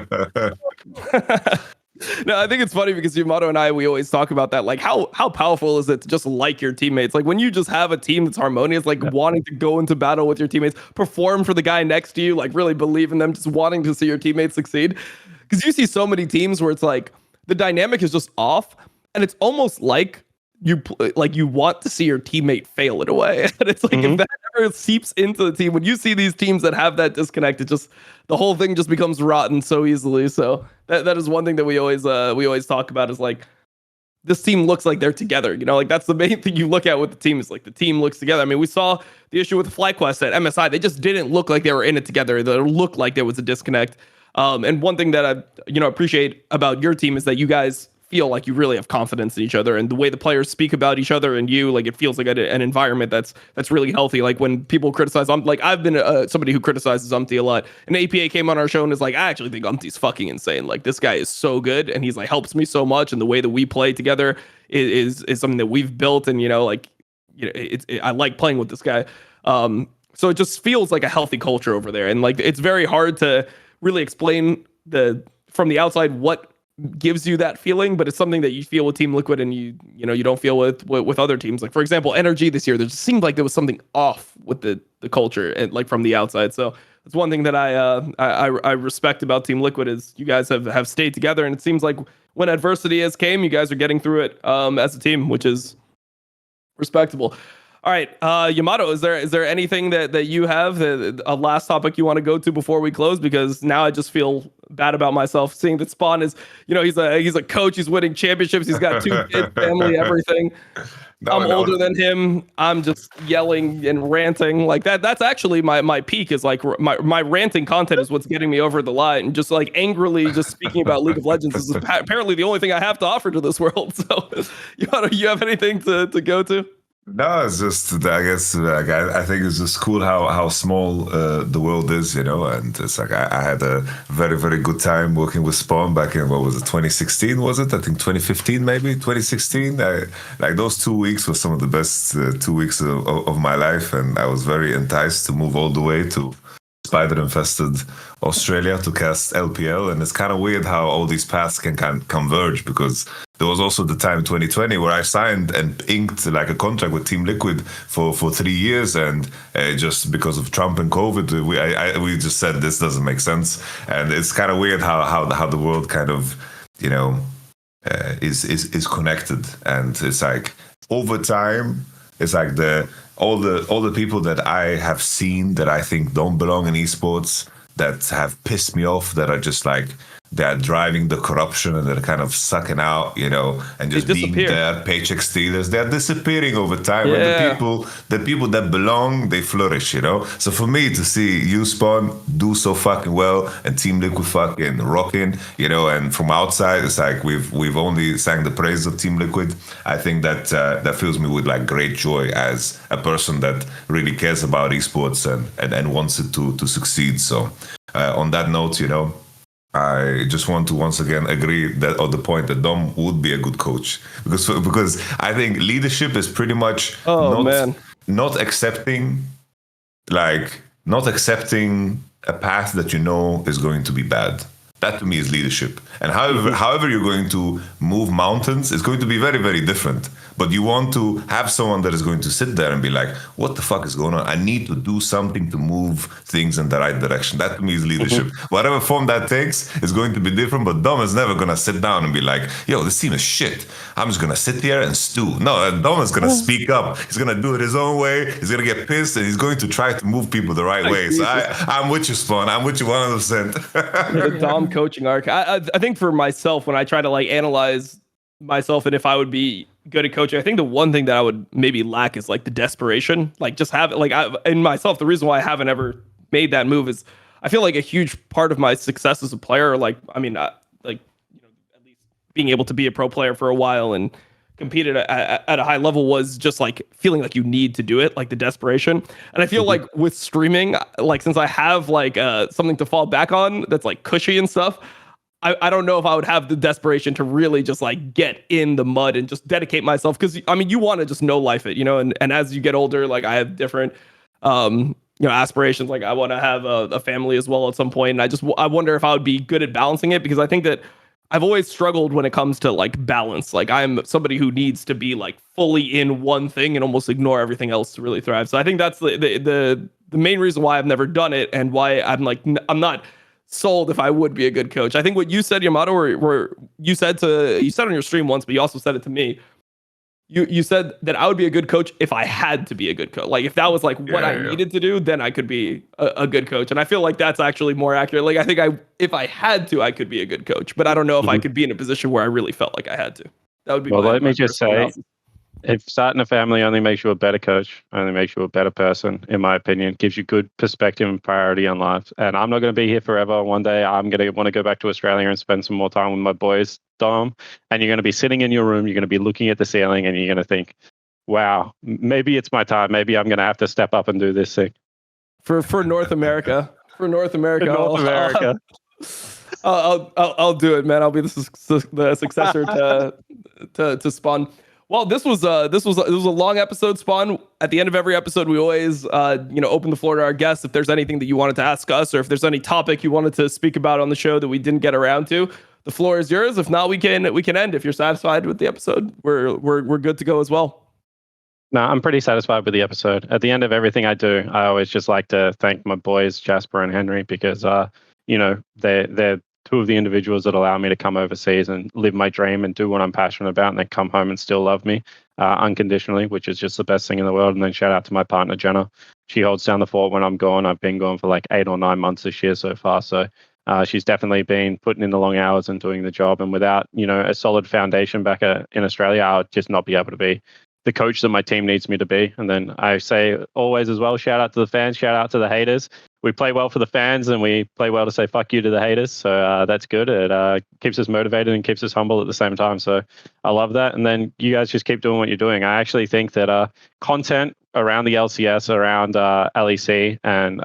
No, I think it's funny because Yamato and we always talk about that. Like, how powerful is it to just like your teammates? Like, when you just have a team that's harmonious, like wanting to go into battle with your teammates, perform for the guy next to you, like really believe in them, just wanting to see your teammates succeed. Because you see so many teams where it's like the dynamic is just off, and it's almost like you want to see your teammate fail in a way. And it's like if that ever seeps into the team, when you see these teams that have that disconnect, it just the whole thing just becomes rotten so easily. So that is one thing that we always talk about is like this team looks like they're together. You know, like that's the main thing you look at with the team is like the team looks together. I mean, we saw the issue with FlyQuest at MSI. They just didn't look like they were in it together. They looked like there was a disconnect. And one thing that I appreciate about your team is that you guys feel like you really have confidence in each other, and the way the players speak about each other and you, like it feels like an environment that's really healthy. Like when people criticize, I've been somebody who criticizes Umti a lot, and APA came on our show and is like, I actually think Umti's fucking insane. Like this guy is so good, and he's like helps me so much, and the way that we play together is something that we've built, and I like playing with this guy. So it just feels like a healthy culture over there, and like it's very hard to really explain from the outside what gives you that feeling, but it's something that you feel with Team Liquid and you don't feel with other teams. Like for example, NRG this year, there just seemed like there was something off with the culture and like from the outside. So that's one thing that I respect about Team Liquid is you guys have stayed together, and it seems like when adversity has came, you guys are getting through it as a team, which is respectable. All right, Yamato, is there anything that you have, a last topic you want to go to before we close? Because now I just feel bad about myself seeing that Spawn is, he's a coach, he's winning championships, he's got 2 kids, family, everything. No, I'm older than him. I'm just yelling and ranting like that. That's actually my peak, is like my ranting content is what's getting me over the line. Just like angrily just speaking about League of Legends is apparently the only thing I have to offer to this world. So you have anything to go to? No, it's just, I guess, like, I think it's just cool how small the world is, and it's like I had a very, very good time working with Spawn back in, what was it, 2016, was it? I think 2015, maybe, 2016. Like those 2 weeks were some of the best 2 weeks of my life, and I was very enticed to move all the way to spider-infested Australia to cast LPL, and it's kind of weird how all these paths can kind of converge, because there was also the time 2020 where I signed and inked like a contract with Team Liquid for 3 years, and just because of Trump and COVID, we just said this doesn't make sense, and it's kind of weird how the world kind of is connected, and it's like over time. It's like all the people that I have seen that I think don't belong in esports, that have pissed me off, that are just like, they're driving the corruption and they're kind of sucking out, and just being there, paycheck stealers. They're disappearing over time. Yeah. And the people that belong, they flourish, So for me to see you, Spawn, do so fucking well, and Team Liquid fucking rocking, and from outside, it's like we've only sang the praise of Team Liquid. I think that fills me with like great joy as a person that really cares about esports and wants it to succeed. So on that note, I just want to once again agree that on the point that Dom would be a good coach, because I think leadership is pretty much not accepting a path that is going to be bad. That to me is leadership. And however you're going to move mountains, it's going to be very, very different. But you want to have someone that is going to sit there and be like, what the fuck is going on? I need to do something to move things in the right direction. That to me is leadership. Whatever form that takes is going to be different, but Dom is never going to sit down and be like, yo, this team is shit. I'm just going to sit here and stew. No, Dom is going to speak up. He's going to do it his own way. He's going to get pissed, and he's going to try to move people the right way. So I'm with you, Spawn. I'm with you 100%. The Dom coaching arc. I think for myself, when I try to like analyze myself and if I would be good at coaching, I think the one thing that I would maybe lack is like the desperation. Like just have like in myself, the reason why I haven't ever made that move is I feel like a huge part of my success as a player, at least being able to be a pro player for a while and compete at a high level, was just like feeling like you need to do it, like the desperation. And I feel like with streaming, like since I have like something to fall back on that's like cushy and stuff, I don't know if I would have the desperation to really just like get in the mud and just dedicate myself. Because you want to just know life it, and as you get older, like I have different aspirations. Like I want to have a family as well at some point, and I wonder if I would be good at balancing it, because I think that I've always struggled when it comes to like balance. Like I'm somebody who needs to be like fully in one thing and almost ignore everything else to really thrive. So I think that's the main reason why I've never done it, and why I'm not sold if I would be a good coach. I think what you said, Yamato, where you said on your stream once, but you also said it to me. You said that I would be a good coach if I had to be a good coach. Like if that was like what I needed to do, then I could be a good coach. And I feel like that's actually more accurate. Like I think if I had to, I could be a good coach, but I don't know if I could be in a position where I really felt like I had to. That would be. Well, let me just say, if starting a family only makes you a better coach, only makes you a better person, in my opinion, gives you good perspective and priority on life. And I'm not going to be here forever. One day I'm going to want to go back to Australia and spend some more time with my boys, Dom. And you're going to be sitting in your room, you're going to be looking at the ceiling, and you're going to think, wow, maybe it's my time. Maybe I'm going to have to step up and do this thing. For North America. For North America. I'll do it, man. I'll be the successor to Spawn. Well, this was a long episode, Spawn. At the end of every episode, we always open the floor to our guests. If there's anything that you wanted to ask us, or if there's any topic you wanted to speak about on the show that we didn't get around to, the floor is yours. If not, we can end. If you're satisfied with the episode, we're good to go as well. No, I'm pretty satisfied with the episode. At the end of everything I do, I always just like to thank my boys Jasper and Henry, because they're two of the individuals that allow me to come overseas and live my dream and do what I'm passionate about, and then come home and still love me unconditionally, which is just the best thing in the world. And then shout out to my partner Jenna. She holds down the fort when I'm gone. I've been gone for like 8 or 9 months this year so far. So she's definitely been putting in the long hours and doing the job. And without, a solid foundation back in Australia, I would just not be able to be the coach that my team needs me to be. And then I say always as well, shout out to the fans, shout out to the haters. We play well for the fans and we play well to say fuck you to the haters. So that's good. It keeps us motivated and keeps us humble at the same time. So I love that. And then you guys just keep doing what you're doing. I actually think that content around the LCS, around LEC and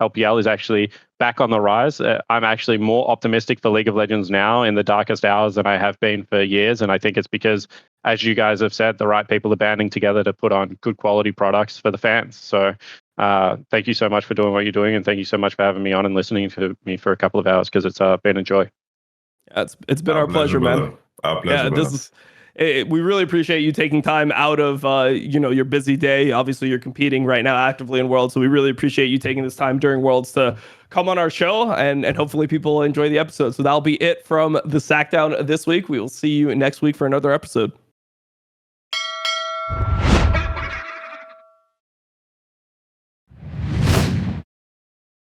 LPL is actually back on the rise. I'm actually more optimistic for League of Legends now in the darkest hours than I have been for years. And I think it's because, as you guys have said, the right people are banding together to put on good quality products for the fans. So thank you so much for doing what you're doing. And thank you so much for having me on and listening to me for a couple of hours, because it's been a joy. It's been our pleasure, man. Our pleasure, brother. We really appreciate you taking time out of your busy day. Obviously, you're competing right now actively in Worlds, so we really appreciate you taking this time during Worlds to come on our show, and hopefully people enjoy the episode. So that'll be it from the Sackdown this week. We will see you next week for another episode.